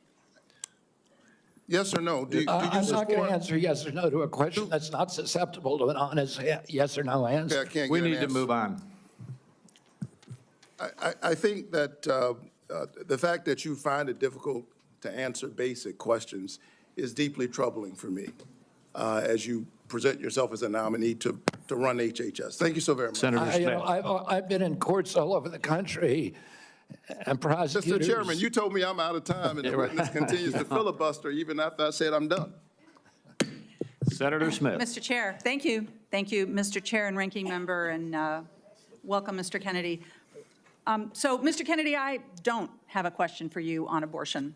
Yes or no? Do you I'm not going support? to answer yes or no to a question that's not susceptible to an honest yes or no answer. Okay, I can't We get an need to answer. move on. I think that the fact that you find it difficult to answer basic questions is deeply troubling for me as you present yourself as a nominee to run HHS. Thank you so very much. Senator Smith. I've been in courts all over the country, and prosecutors. Mr. Chairman, you told me I'm out of time, and the witness continues to filibuster even after I said I'm done. Senator Smith. Mr. Chair, thank you. Thank you, Mr. Chair and Ranking Member, and welcome, Mr. Kennedy. So, Mr. Kennedy, I don't have a question for you on abortion.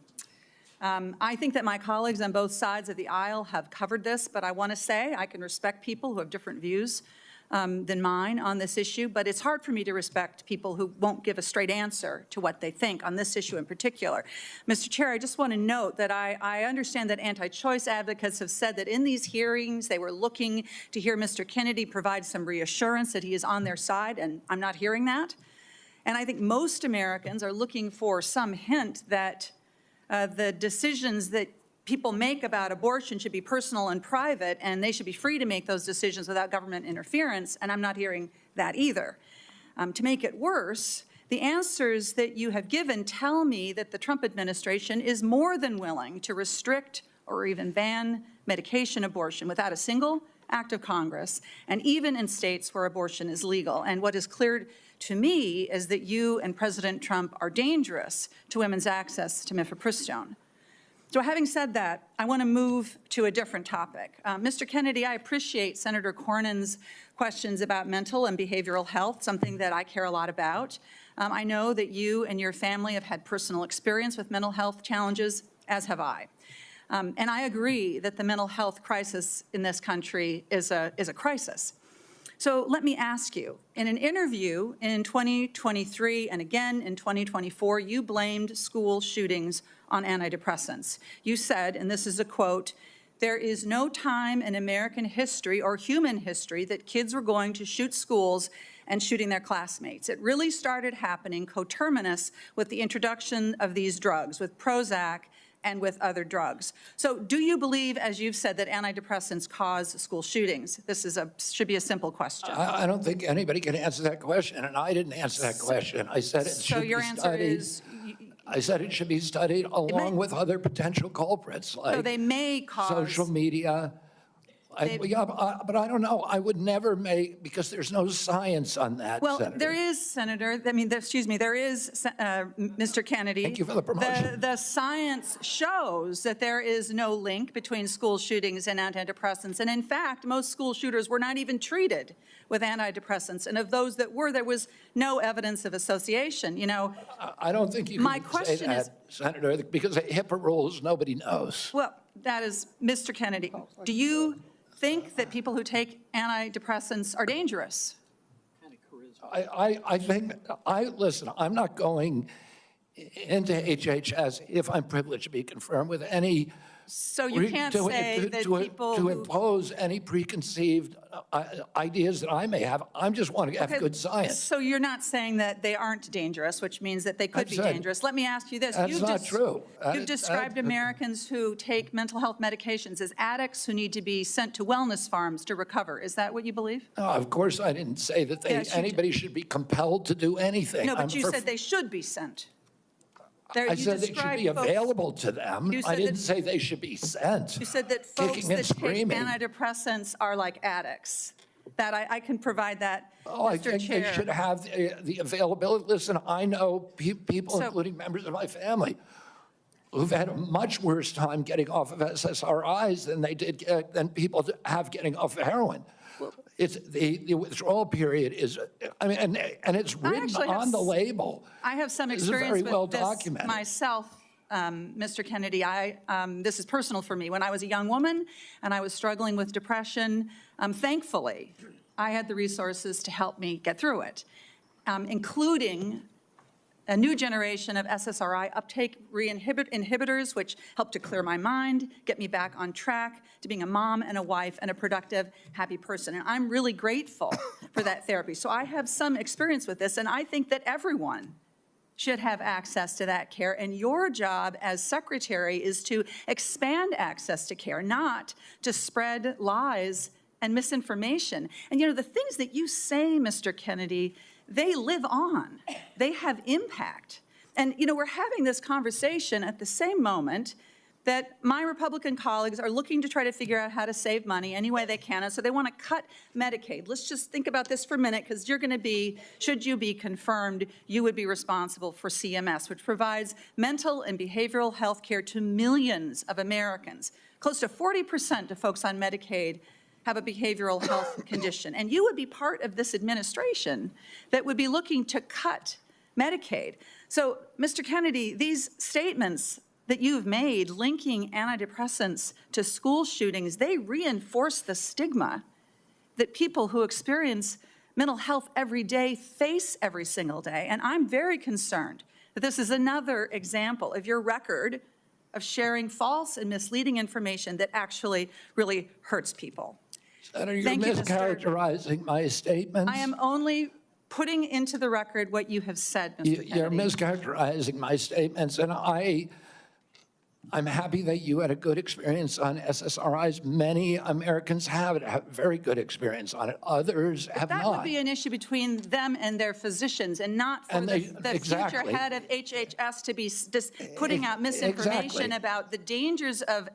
I think that my colleagues on both sides of the aisle have covered this, but I want to say I can respect people who have different views than mine on this issue, but it's hard for me to respect people who won't give a straight answer to what they think on this issue in particular. Mr. Chair, I just want to note that I understand that anti-choice advocates have said that in these hearings they were looking to hear Mr. Kennedy provide some reassurance that he is on their side, and I'm not hearing that. And I think most Americans are looking for some hint that the decisions that people make about abortion should be personal and private, and they should be free to make those decisions without government interference, and I'm not hearing that either. To make it worse, the answers that you have given tell me that the Trump administration is more than willing to restrict or even ban medication abortion without a single act of Congress, and even in states where abortion is legal. And what is clear to me is that you and President Trump are dangerous to women's access to mifepristone. So having said that, I want to move to a different topic. Mr. Kennedy, I appreciate Senator Cornyn's questions about mental and behavioral health, something that I care a lot about. I know that you and your family have had personal experience with mental health challenges, as have I. And I agree that the mental health crisis in this country is a crisis. So let me ask you, in an interview in 2023 and again in 2024, you blamed school shootings on antidepressants. You said, and this is a quote, "There is no time in American history or human history that kids were going to shoot schools and shooting their classmates. It really started happening coterminous with the introduction of these drugs, with Prozac and with other drugs. So do you believe, as you've said, that antidepressants cause school shootings? This should be a simple question. I don't think anybody can answer that question, and I didn't answer that question. I said it So should be your answer studied. is, I said it should be studied along with other potential culprits, like they may cause. social media. But I don't know. I would never make, because there's no science on that, Well, Senator. there is, Senator, there is, Mr. Kennedy. Thank you for the promotion. The science shows that there is no link between school shootings and antidepressants. And in fact, most school shooters were not even treated with antidepressants. And of those that were, there was no evidence of association. You know, I don't think you my can say question that, is, Senator, because of HIPAA rules, nobody knows. well, that is, Mr. Kennedy, do you think that people who take antidepressants are dangerous? I think, listen, I'm not going into HHS if I'm privileged to be confirmed with any. So you can't say that people to who- impose any preconceived ideas that I may have. I just want to have Okay, good science. So you're not saying that they aren't dangerous, which means that they could be said- dangerous. Let me ask you this. That's not true. You've described Americans who take mental health medications as addicts who need to be sent to wellness farms to recover. Is that what you believe? No, of course, I didn't say that Yes, you did. anybody should be compelled to do anything. No, but I'm you for- said they should be sent. I said they should be available to them. You I said didn't that- say they should be sent. You said that folks Kicking and that take screaming. antidepressants are like addicts. That I can provide that, Oh, I Mr. think they Chair. should have the availability. Listen, I know people, So- including members of my family, who've had a much worse time getting off of SSRIs than they did, than people have getting off of heroin. It's the withdrawal period is, I mean, and it's written actually have on the label. I have some This is very experience well with this documented. myself, Mr. Kennedy. This is personal for me. When I was a young woman and I was struggling with depression, thankfully, I had the resources to help me get through it, including a new generation of SSRI uptake inhibitors, which helped to clear my mind, get me back on track to being a mom and a wife and a productive, happy person. And I'm really grateful for that therapy. So I have some experience with this, and I think that everyone should have access to that care. And your job as secretary is to expand access to care, not to spread lies and misinformation. And you know, the things that you say, Mr. Kennedy, they live on. They have impact. And you know, we're having this conversation at the same moment that my Republican colleagues are looking to try to figure out how to save money any way they can. And so they want to cut Medicaid. Let's just think about this for a minute, because you're going to be, should you be confirmed, you would be responsible for CMS, which provides mental and behavioral health care to millions of Americans. Close to 40% of folks on Medicaid have a behavioral health condition. And you would be part of this administration that would be looking to cut Medicaid. So, Mr. Kennedy, these statements that you've made linking antidepressants to school shootings, they reinforce the stigma that people who experience mental health every day face every single day. And I'm very concerned that this is another example of your record of sharing false and misleading information that actually really hurts people. Senator, you're Thank you, mischaracterizing my statements. I am only putting into the record what you have said, Mr. Kennedy. You're mischaracterizing my statements, and I'm happy that you had a good experience on SSRIs. Many Americans have very good experience on it. Others have That not. would be an issue between them and their physicians, and not for And the future exactly. head of HHS to be just putting out misinformation Exactly. about the dangers of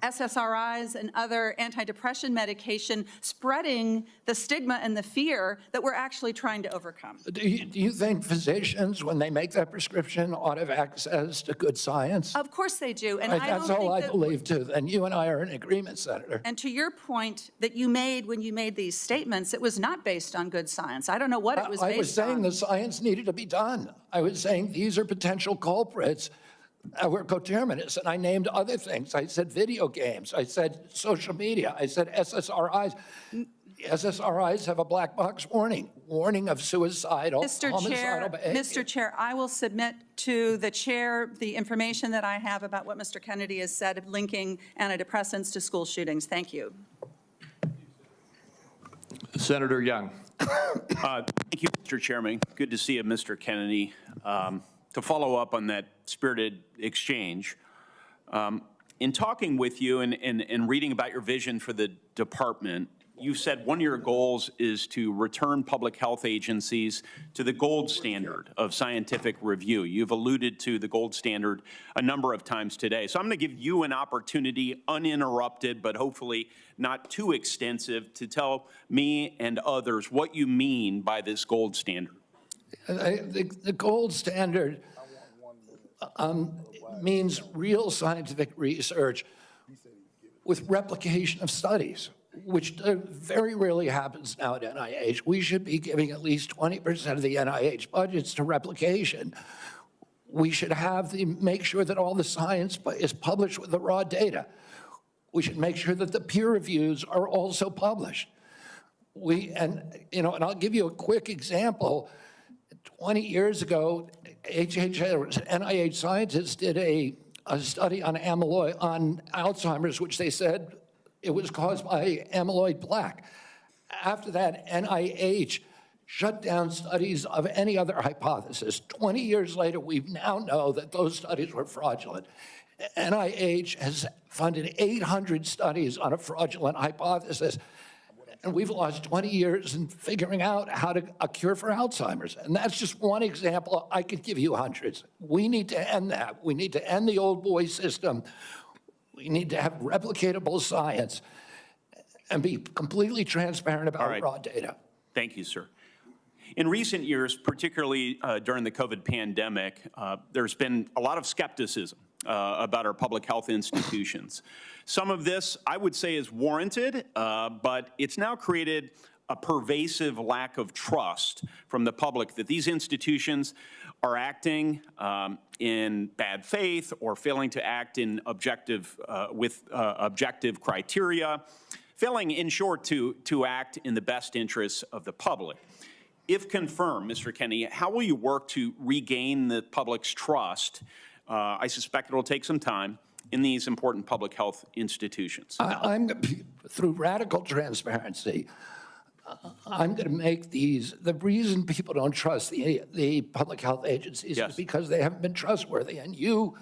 SSRIs and other antidepressant medication, spreading the stigma and the fear that we're actually trying to overcome. Do you think physicians, when they make that prescription, ought to have access to good science? Of course they do, and Right, I don't that's all think I that- believe too. And you and I are in agreement, Senator. And to your point that you made when you made these statements, it was not based on good science. I don't know what it was based on. I was saying the science needed to be done. I was saying these are potential culprits. We're coterminous, and I named other things. I said video games. I said social media. I said SSRIs. SSRIs have a black box warning of suicidal, homicidal behavior. Mr. Chair, I will submit to the chair the information that I have about what Mr. Kennedy has said of linking antidepressants to school shootings. Thank you. Senator Young. Thank you, Mr. Chairman. Good to see you, Mr. Kennedy. to follow up on that spirited exchange, in talking with you and reading about your vision for the department, you said one of your goals is to return public health agencies to the gold standard of scientific review. You've alluded to the gold standard a number of times today. So I'm going to give you an opportunity, uninterrupted, but hopefully not too extensive, to tell me and others what you mean by this gold standard. The gold standard means real scientific research with replication of studies, which very rarely happens now at NIH. We should be giving at least 20% of the NIH budgets to replication. We should make sure that all the science is published with the raw data. We should make sure that the peer reviews are also published. And I'll give you a quick example. 20 years ago, NIH scientists did a study on Alzheimer's, which they said it was caused by amyloid plaque. After that, NIH shut down studies of any other hypothesis. 20 years later, we now know that those studies were fraudulent. NIH has funded 800 studies on a fraudulent hypothesis, and we've lost 20 years in figuring out a cure for Alzheimer's. And that's just one example. I could give you hundreds. We need to end that. We need to end the old boy system. We need to have replicatable science and be completely transparent about raw data. Thank you, sir. In recent years, particularly during the COVID pandemic, there's been a lot of skepticism about our public health institutions. Some of this, I would say, is warranted, but it's now created a pervasive lack of trust from the public that these institutions are acting in bad faith or failing to act in objective criteria, failing, in short, to act in the best interests of the public. If confirmed, Mr. Kennedy, how will you work to regain the public's trust? I suspect it'll take some time in these important public health institutions. Through radical transparency, I'm going to make the reason people don't trust the public health agencies is because they haven't been trustworthy. And you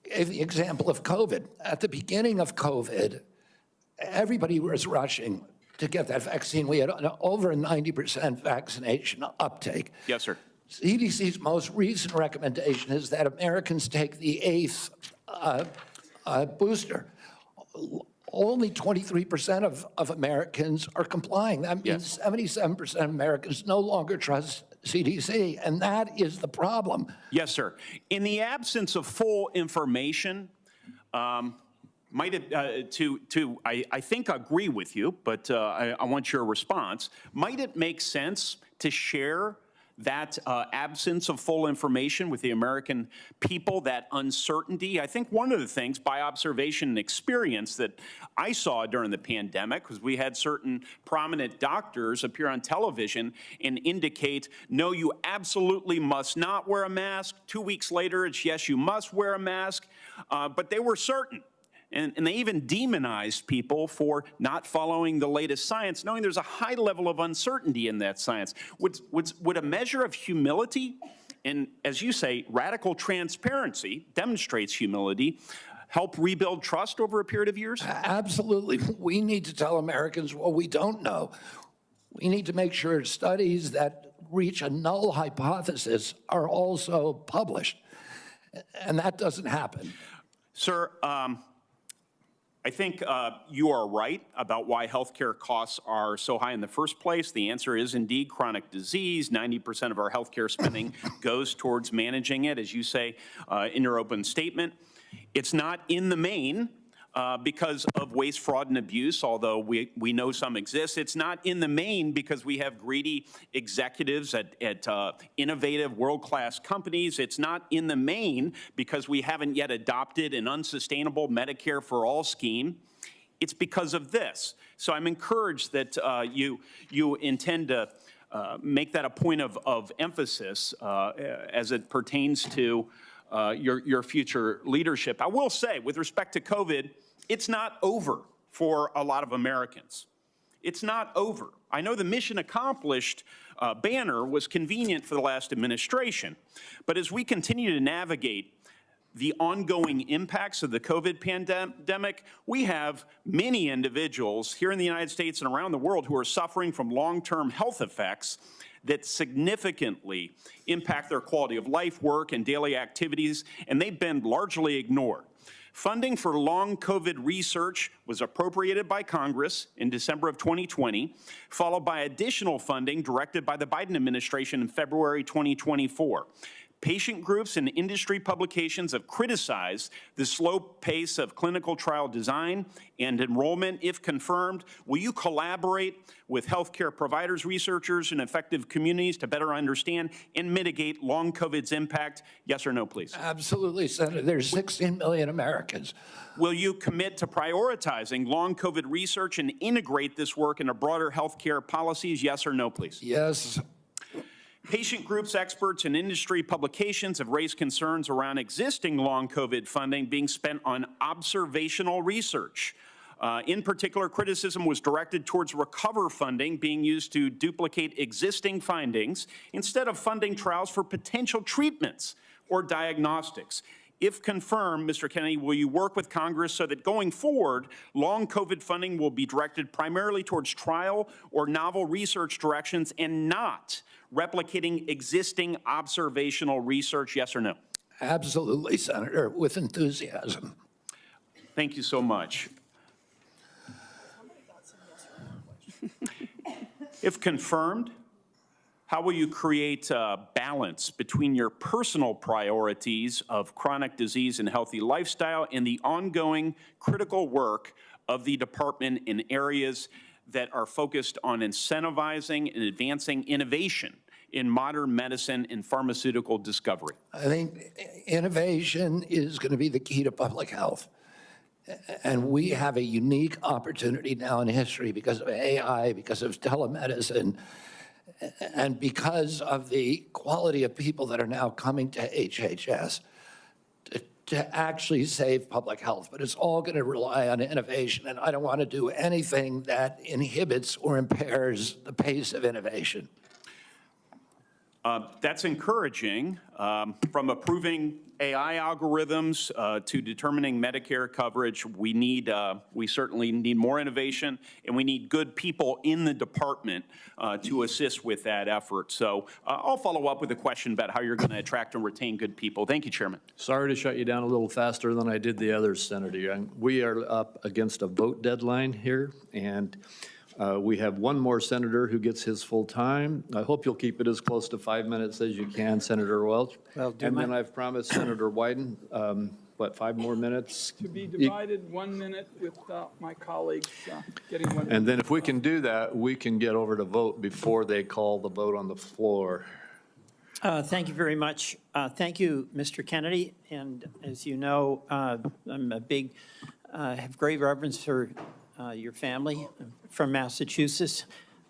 gave the example of COVID. At the beginning of COVID, everybody was rushing to get that vaccine. We had over a 90% vaccination uptake. Yes, sir. CDC's most recent recommendation is that Americans take the 8th booster. Only 23% of Americans are complying. That means 77% of Americans no longer trust CDC, and that is the problem. Yes, sir. In the absence of full information, might it, I think agree with you, but I want your response. Might it make sense to share that absence of full information with the American people, that uncertainty? I think one of the things by observation and experience that I saw during the pandemic, because we had certain prominent doctors appear on television and indicate, no, you absolutely must not wear a mask. 2 weeks later, it's yes, you must wear a mask. But they were certain. And they even demonized people for not following the latest science, knowing there's a high level of uncertainty in that science. Would a measure of humility, and as you say, radical transparency demonstrates humility, help rebuild trust over a period of years? Absolutely. We need to tell Americans what we don't know. We need to make sure studies that reach a null hypothesis are also published. And that doesn't happen. Sir, I think you are right about why healthcare costs are so high in the first place. The answer is indeed chronic disease. 90% of our healthcare spending goes towards managing it, as you say in your open statement. It's not in the main because of waste, fraud, and abuse, although we know some exist. It's not in the main because we have greedy executives at innovative, world-class companies. It's not in the main because we haven't yet adopted an unsustainable Medicare for All scheme. It's because of this. So I'm encouraged that you intend to make that a point of emphasis as it pertains to your future leadership. I will say, with respect to COVID, it's not over for a lot of Americans. It's not over. I know the mission accomplished banner was convenient for the last administration, but as we continue to navigate the ongoing impacts of the COVID pandemic, we have many individuals here in the United States and around the world who are suffering from long-term health effects that significantly impact their quality of life, work, and daily activities, and they've been largely ignored. Funding for long COVID research was appropriated by Congress in December of 2020, followed by additional funding directed by the Biden administration in February 2024. Patient groups and industry publications have criticized the slow pace of clinical trial design and enrollment. If confirmed, will you collaborate with healthcare providers, researchers, and effective communities to better understand and mitigate long COVID's impact? Yes or no, please? Absolutely, Senator. There's 16 million Americans. Will you commit to prioritizing long COVID research and integrate this work into broader healthcare policies? Yes or no, please? Yes. Patient groups, experts, and industry publications have raised concerns around existing long COVID funding being spent on observational research. In particular, criticism was directed towards recover funding being used to duplicate existing findings instead of funding trials for potential treatments or diagnostics. If confirmed, Mr. Kennedy, will you work with Congress so that going forward, long COVID funding will be directed primarily towards trial or novel research directions and not replicating existing observational research? Yes or no? Absolutely, Senator, with enthusiasm. Thank you so much. If confirmed, how will you create a balance between your personal priorities of chronic disease and healthy lifestyle and the ongoing critical work of the department in areas that are focused on incentivizing and advancing innovation in modern medicine and pharmaceutical discovery? I think innovation is going to be the key to public health. And we have a unique opportunity now in history because of AI, because of telemedicine, and because of the quality of people that are now coming to HHS to actually save public health. But it's all going to rely on innovation, and I don't want to do anything that inhibits or impairs the pace of innovation. That's encouraging. From approving AI algorithms to determining Medicare coverage, we certainly need more innovation, and we need good people in the department to assist with that effort. So I'll follow up with a question about how you're going to attract and retain good people. Thank you, Chairman. Sorry to shut you down a little faster than I did the others, Senator. And we are up against a vote deadline here, and we have one more senator who gets his full time. I hope you'll keep it as close to 5 minutes as you can, Senator Welch. And then I've promised Senator Wyden, 5 more minutes? To be divided 1 minute with my colleagues getting 1 minute. And then if we can do that, we can get over to vote before they call the vote on the floor. Thank you very much. Thank you, Mr. Kennedy. And as you know, I'm have great reverence for your family. I'm from Massachusetts.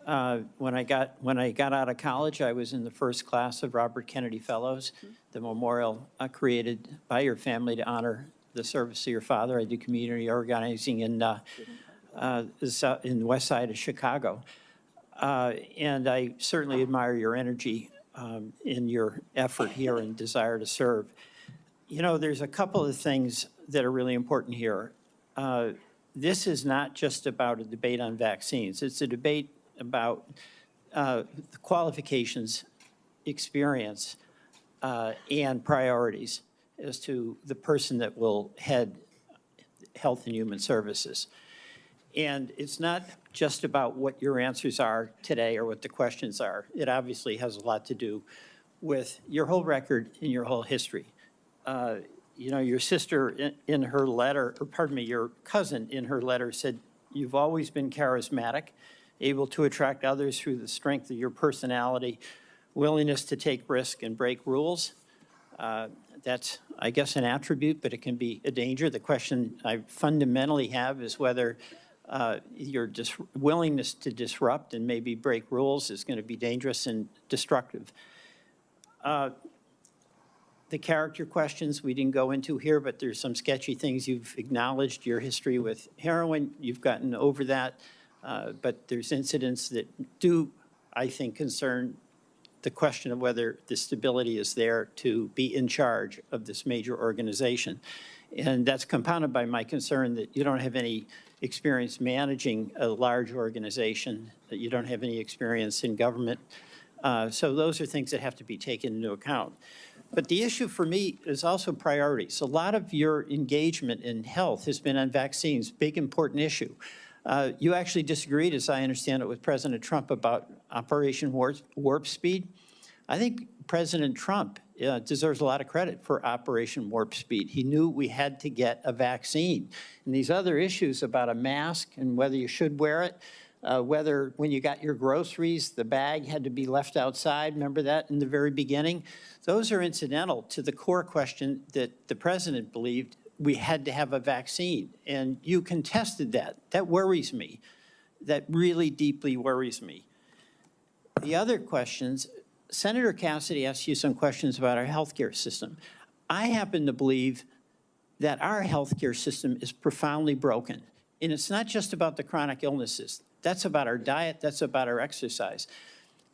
When I got out of college, I was in the first class of Robert Kennedy Fellows, the memorial created by your family to honor the service of your father. I do community organizing in the west side of Chicago. And I certainly admire your energy in your effort here and desire to serve. You know, there's a couple of things that are really important here. This is not just about a debate on vaccines. It's a debate about the qualifications, experience, and priorities as to the person that will head Health and Human Services. And it's not just about what your answers are today or what the questions are. It obviously has a lot to do with your whole record and your whole history. You know, your sister in her letter, or pardon me, your cousin in her letter said, you've always been charismatic, able to attract others through the strength of your personality, willingness to take risk and break rules. That's, I guess, an attribute, but it can be a danger. The question I fundamentally have is whether your willingness to disrupt and maybe break rules is going to be dangerous and destructive. The character questions we didn't go into here, but there's some sketchy things you've acknowledged. Your history with heroin, you've gotten over that. But there's incidents that do, I think, concern the question of whether the stability is there to be in charge of this major organization. And that's compounded by my concern that you don't have any experience managing a large organization, that you don't have any experience in government. So those are things that have to be taken into account. But the issue for me is also priorities. A lot of your engagement in health has been on vaccines, big important issue. You actually disagreed, as I understand it, with President Trump about Operation Warp Speed. I think President Trump deserves a lot of credit for Operation Warp Speed. He knew we had to get a vaccine. And these other issues about a mask and whether you should wear it, whether when you got your groceries, the bag had to be left outside, remember that in the very beginning? Those are incidental to the core question that the president believed we had to have a vaccine. And you contested that. That worries me. That really deeply worries me. The other questions, Senator Cassidy asked you some questions about our healthcare system. I happen to believe that our healthcare system is profoundly broken. And it's not just about the chronic illnesses. That's about our diet, that's about our exercise.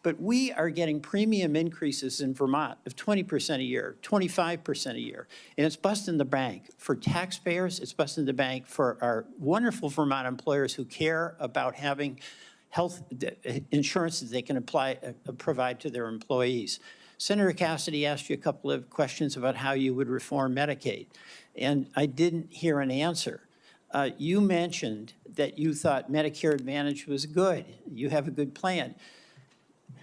But we are getting premium increases in Vermont of 20% a year, 25% a year. And it's busting the bank for taxpayers, it's busting the bank for our wonderful Vermont employers who care about having health insurance that they can provide to their employees. Senator Cassidy asked you a couple of questions about how you would reform Medicaid, and I didn't hear an answer. You mentioned that you thought Medicare Advantage was good. You have a good plan.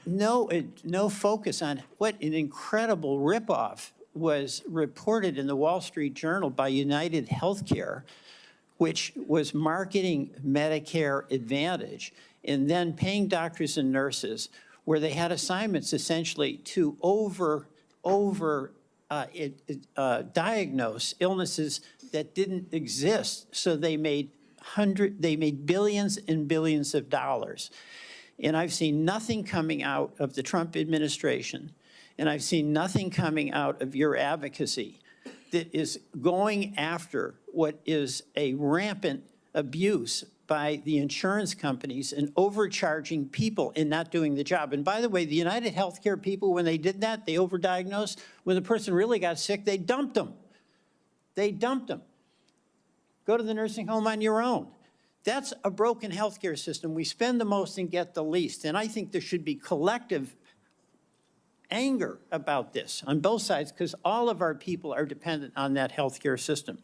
No focus on what an incredible ripoff was reported in the Wall Street Journal by United Healthcare, which was marketing Medicare Advantage and then paying doctors and nurses where they had assignments essentially to diagnose illnesses that didn't exist. So they made billions and billions of dollars. And I've seen nothing coming out of the Trump administration, and I've seen nothing coming out of your advocacy that is going after what is a rampant abuse by the insurance companies and overcharging people and not doing the job. And by the way, the United Healthcare people, when they did that, they overdiagnosed. When the person really got sick, they dumped them. They dumped them. Go to the nursing home on your own. That's a broken healthcare system. We spend the most and get the least. And I think there should be collective anger about this on both sides because all of our people are dependent on that healthcare system.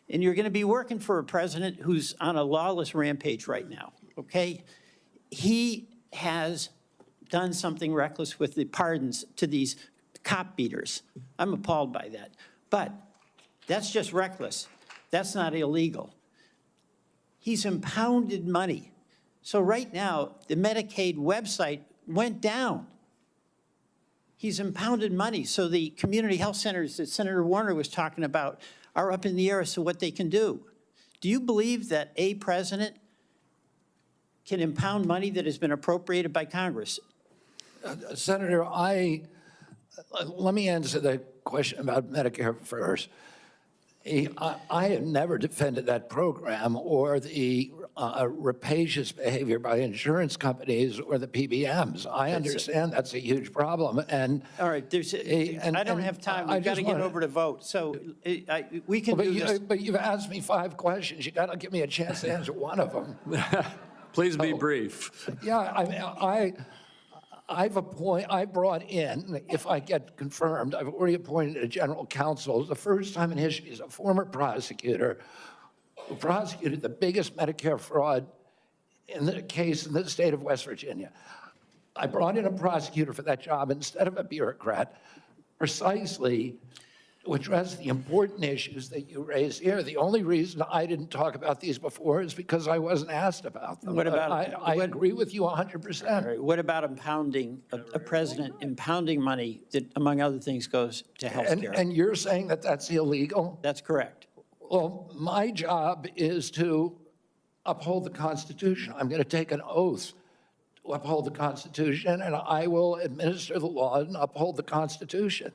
And you're going to be working for a president who's on a lawless rampage right now, okay? He has done something reckless with the pardons to these cop beaters. I'm appalled by that. But that's just reckless. That's not illegal. He's impounded money. So right now, the Medicaid website went down. He's impounded money. So the community health centers that Senator Warner was talking about are up in the air as to what they can do. Do you believe that a president can impound money that has been appropriated by Congress? Senator, let me answer the question about Medicare first. I have never defended that program or the rapacious behavior by insurance companies or the PBMs. I understand that's a huge problem. And all right, I don't have time. We've got to get over to vote. So we can do this. But you've asked me 5 questions. You got to give me a chance to answer one of them. Please be brief. Yeah, I brought in, if I get confirmed, I've already appointed a general counsel. The first time in history, he's a former prosecutor who prosecuted the biggest Medicare fraud in the case in the state of West Virginia. I brought in a prosecutor for that job instead of a bureaucrat, precisely to address the important issues that you raised here. The only reason I didn't talk about these before is because I wasn't asked about them. What about, I agree with you 100%. Right, what about impounding, a president impounding money that, among other things, goes to health care? And you're saying that that's illegal? That's correct. Well, my job is to uphold the Constitution. I'm going to take an oath to uphold the Constitution, and I will administer the law and uphold the Constitution.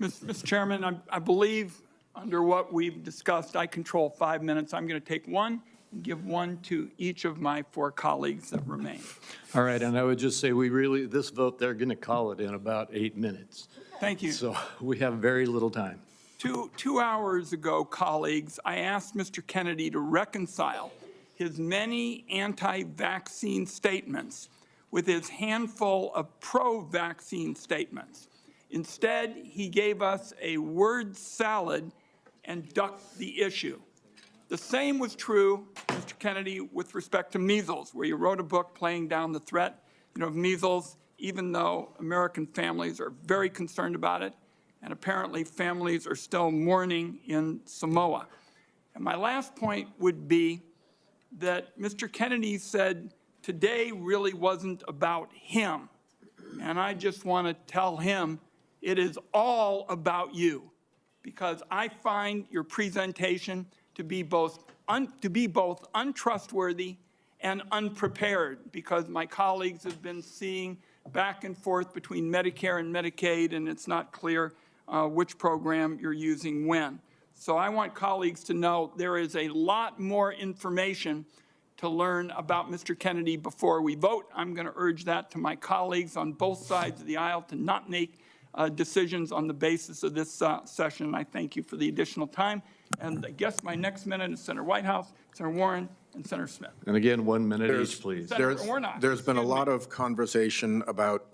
Mr. Chairman, I believe under what we've discussed, I control 5 minutes. I'm going to take one and give one to each of my 4 colleagues that remain. All right, and I would just say this vote, they're going to call it in about 8 minutes. Thank you. So we have very little time. Two hours ago, colleagues, I asked Mr. Kennedy to reconcile his many anti-vaccine statements with his handful of pro-vaccine statements. Instead, he gave us a word salad and ducked the issue. The same was true, Mr. Kennedy, with respect to measles, where you wrote a book playing down the threat of measles, even though American families are very concerned about it. And apparently families are still mourning in Samoa. And my last point would be that Mr. Kennedy said today really wasn't about him. And I just want to tell him it is all about you, because I find your presentation to be both untrustworthy and unprepared, because my colleagues have been seeing back and forth between Medicare and Medicaid, and it's not clear which program you're using when. So I want colleagues to know there is a lot more information to learn about Mr. Kennedy before we vote. I'm going to urge that to my colleagues on both sides of the aisle to not make decisions on the basis of this session. I thank you for the additional time. And I guess my next minute is Senator Whitehouse, Senator Warren, and Senator Smith. And again, 1 minute each, please. There's been a lot of conversation about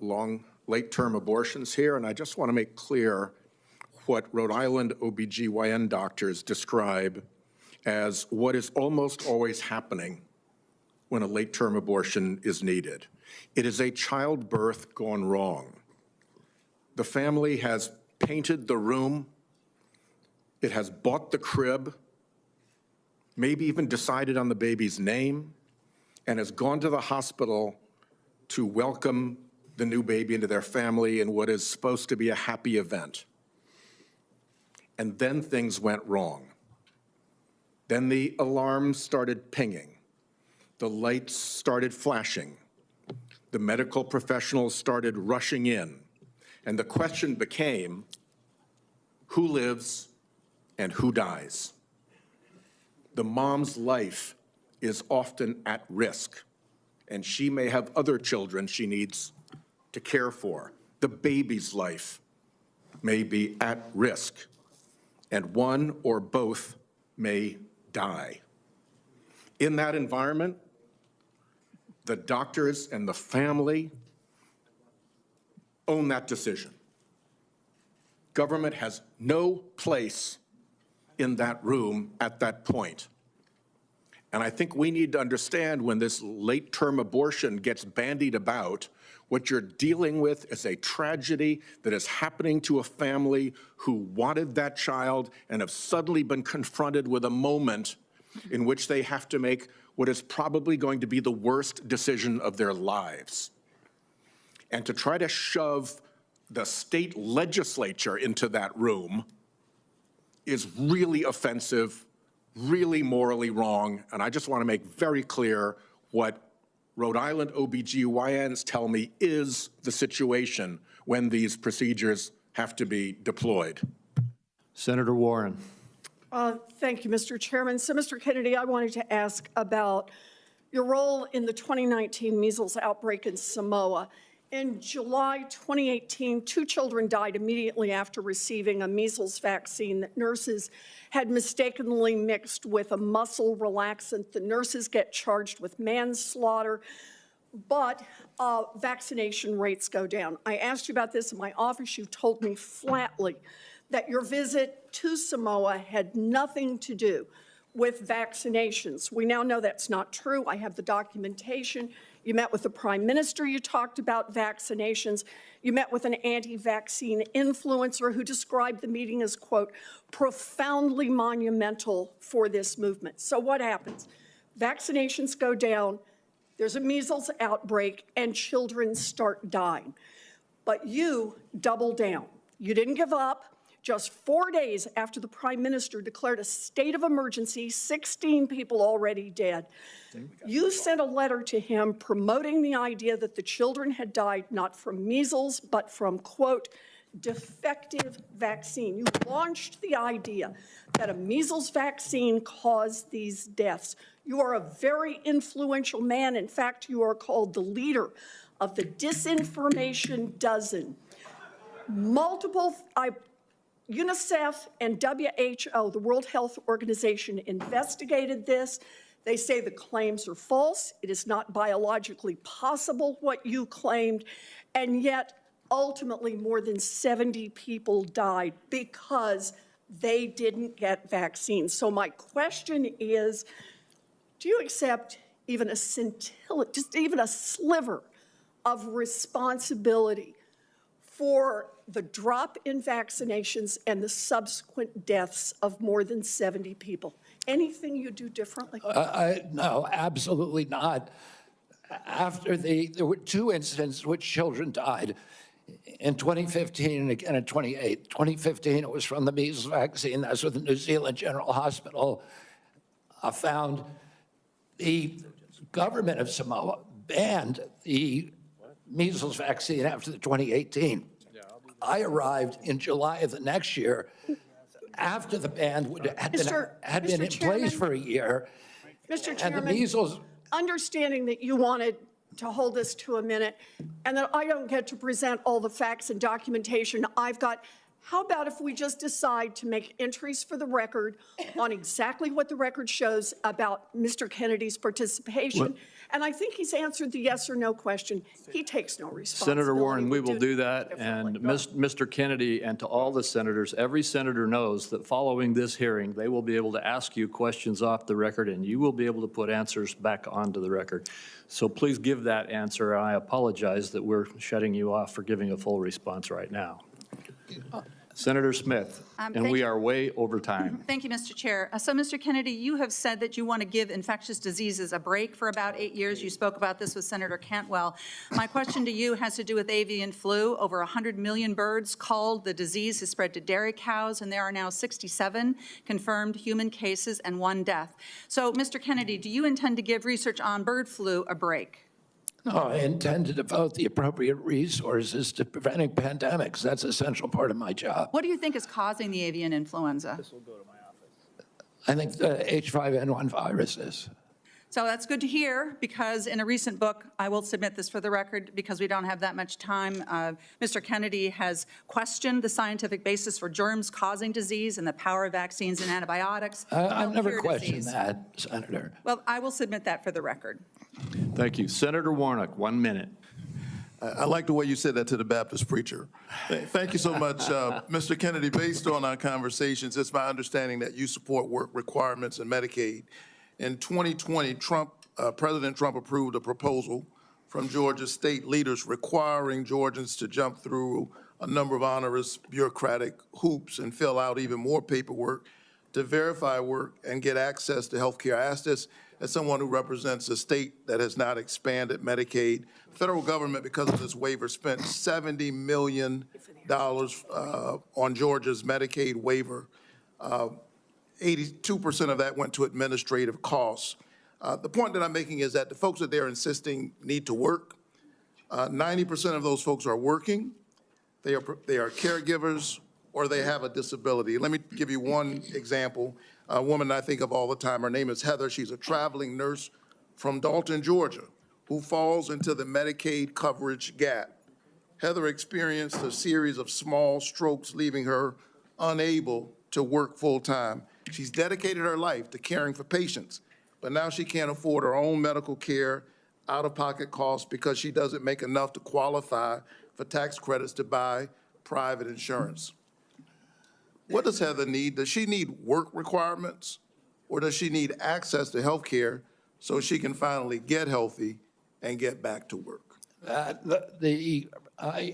late-term abortions here, and I just want to make clear what Rhode Island OBGYN doctors describe as what is almost always happening when a late-term abortion is needed. It is a childbirth gone wrong. The family has painted the room, it has bought the crib, maybe even decided on the baby's name, and has gone to the hospital to welcome the new baby into their family in what is supposed to be a happy event. And then things went wrong. Then the alarms started pinging. The lights started flashing. The medical professionals started rushing in. And the question became, who lives and who dies? The mom's life is often at risk, and she may have other children she needs to care for. The baby's life may be at risk, and one or both may die. In that environment, the doctors and the family own that decision. Government has no place in that room at that point. And I think we need to understand when this late-term abortion gets bandied about, what you're dealing with is a tragedy that is happening to a family who wanted that child and have suddenly been confronted with a moment in which they have to make what is probably going to be the worst decision of their lives. And to try to shove the state legislature into that room is really offensive, really morally wrong, and I just want to make very clear what Rhode Island OBGYNs tell me is the situation when these procedures have to be deployed. Senator Warren. Thank you, Mr. Chairman. So, Mr. Kennedy, I wanted to ask about your role in the 2019 measles outbreak in Samoa. In July 2018, 2 children died immediately after receiving a measles vaccine that nurses had mistakenly mixed with a muscle relaxant. The nurses get charged with manslaughter, but vaccination rates go down. I asked you about this in my office. You told me flatly that your visit to Samoa had nothing to do with vaccinations. We now know that's not true. I have the documentation. You met with the Prime Minister. You talked about vaccinations. You met with an anti-vaccine influencer who described the meeting as, quote, profoundly monumental for this movement. So what happens? Vaccinations go down, there's a measles outbreak, and children start dying. But you double down. You didn't give up. Just 4 days after the Prime Minister declared a state of emergency, 16 people already dead, you sent a letter to him promoting the idea that the children had died not from measles, but from, quote, defective vaccine. You launched the idea that a measles vaccine caused these deaths. You are a very influential man. In fact, you are called the leader of the disinformation dozen. UNICEF and WHO, the World Health Organization, investigated this. They say the claims are false. It is not biologically possible what you claimed. And yet, ultimately, more than 70 people died because they didn't get vaccines. So my question is, do you accept even a scintilla, just even a sliver of responsibility for the drop in vaccinations and the subsequent deaths of more than 70 people? Anything you do differently? No, absolutely not. There were 2 incidents in which children died. In 2015 and again in 2008. 2015, it was from the measles vaccine. That's what the New Zealand General Hospital found. The government of Samoa banned the measles vaccine after the 2018. I arrived in July of the next year after the ban had been in place for a year. Mr. And the Chairman, measles, understanding that you wanted to hold this to a minute and that I don't get to present all the facts and documentation I've got, how about if we just decide to make entries for the record on exactly what the record shows about Mr. Kennedy's participation? And I think he's answered the yes or no question. He takes no responsibility. Senator Warren, we will do that. differently. And Mr. Kennedy, and to all the senators, every senator knows that following this hearing, they will be able to ask you questions off the record, and you will be able to put answers back onto the record. So please give that answer. I apologize that we're shutting you off for giving a full response right now. Senator Smith, and we are way over time. Thank you, Mr. Chair. So, Mr. Kennedy, you have said that you want to give infectious diseases a break for about 8 years. You spoke about this with Senator Cantwell. My question to you has to do with avian flu. Over 100 million birds culled. The disease has spread to dairy cows, and there are now 67 confirmed human cases and 1 death. So, Mr. Kennedy, do you intend to give research on bird flu a break? no, I intend to devote the appropriate resources to preventing pandemics. That's an essential part of my job. What do you think is causing the avian influenza? I think the H5N1 virus is. So that's good to hear, because in a recent book, I will submit this for the record because we don't have that much time, Mr. Kennedy has questioned the scientific basis for germs causing disease and the power of vaccines and antibiotics. I've never cure questioned disease. that, Senator. Well, I will submit that for the record. Thank you. Senator Warnock, 1 minute. I like the way you said that to the Baptist preacher. Thank you so much. Mr. Kennedy, based on our conversations, it's my understanding that you support work requirements in Medicaid. In 2020, President Trump approved a proposal from Georgia state leaders requiring Georgians to jump through a number of onerous bureaucratic hoops and fill out even more paperwork to verify work and get access to health care. I ask this as someone who represents a state that has not expanded Medicaid. The federal government, because of this waiver, spent $70 million on Georgia's Medicaid waiver. 82% of that went to administrative costs. The point that I'm making is that the folks that they're insisting need to work, 90% of those folks are working, they are caregivers, or they have a disability. Let me give you one example. A woman I think of all the time, her name is Heather. She's a traveling nurse from Dalton, Georgia, who falls into the Medicaid coverage gap. Heather experienced a series of small strokes, leaving her unable to work full-time. She's dedicated her life to caring for patients, but now she can't afford her own medical care, out-of-pocket costs, because she doesn't make enough to qualify for tax credits to buy private insurance. What does Heather need? Does she need work requirements, or does she need access to health care so she can finally get healthy and get back to work? The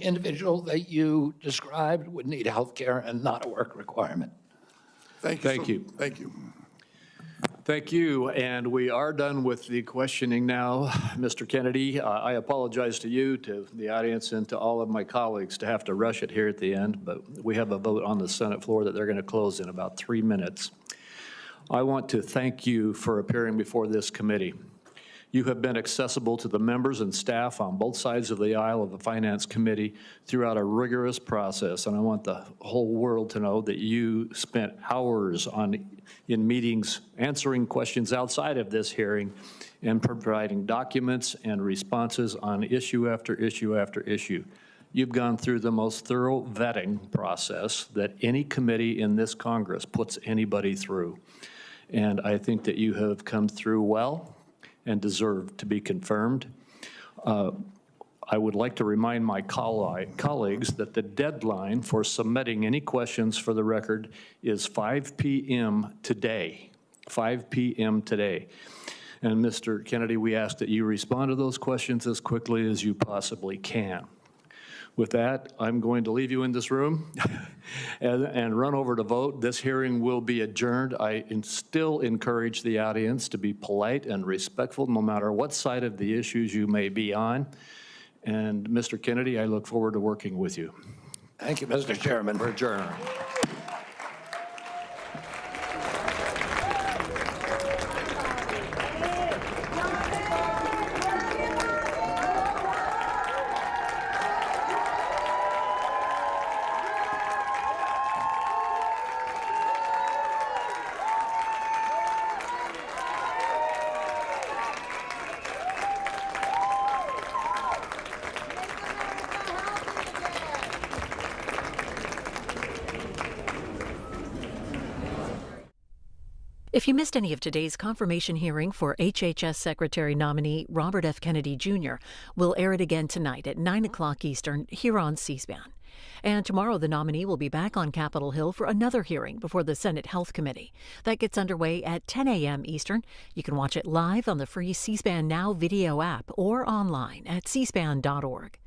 individual that you described would need health care and not a work requirement. Thank you. Thank you. Thank you. Thank you, and we are done with the questioning now. Mr. Kennedy, I apologize to you, to the audience, and to all of my colleagues to have to rush it here at the end, but we have a vote on the Senate floor that they're going to close in about 3 minutes. I want to thank you for appearing before this committee. You have been accessible to the members and staff on both sides of the aisle of the Finance Committee throughout a rigorous process, and I want the whole world to know that you spent hours in meetings answering questions outside of this hearing and providing documents and responses on issue after issue after issue. You've gone through the most thorough vetting process that any committee in this Congress puts anybody through. And I think that you have come through well and deserve to be confirmed. I would like to remind my colleagues that the deadline for submitting any questions for the record is 5 p.m. today, 5 p.m. today. And Mr. Kennedy, we ask that you respond to those questions as quickly as you possibly can. With that, I'm going to leave you in this room and run over to vote. This hearing will be adjourned. I still encourage the audience to be polite and respectful no matter what side of the issues you may be on. And Mr. Kennedy, I look forward to working with you. Thank you, Mr. Chairman. We're adjourned. If you missed any of today's confirmation hearing for HHS Secretary nominee Robert F. Kennedy Jr., we'll air it again tonight at 9 o'clock Eastern here on C-SPAN. And tomorrow the nominee will be back on Capitol Hill for another hearing before the Senate Health Committee. That gets underway at 10 a.m. Eastern. You can watch it live on the free C-SPAN Now video app or online at cspan.org.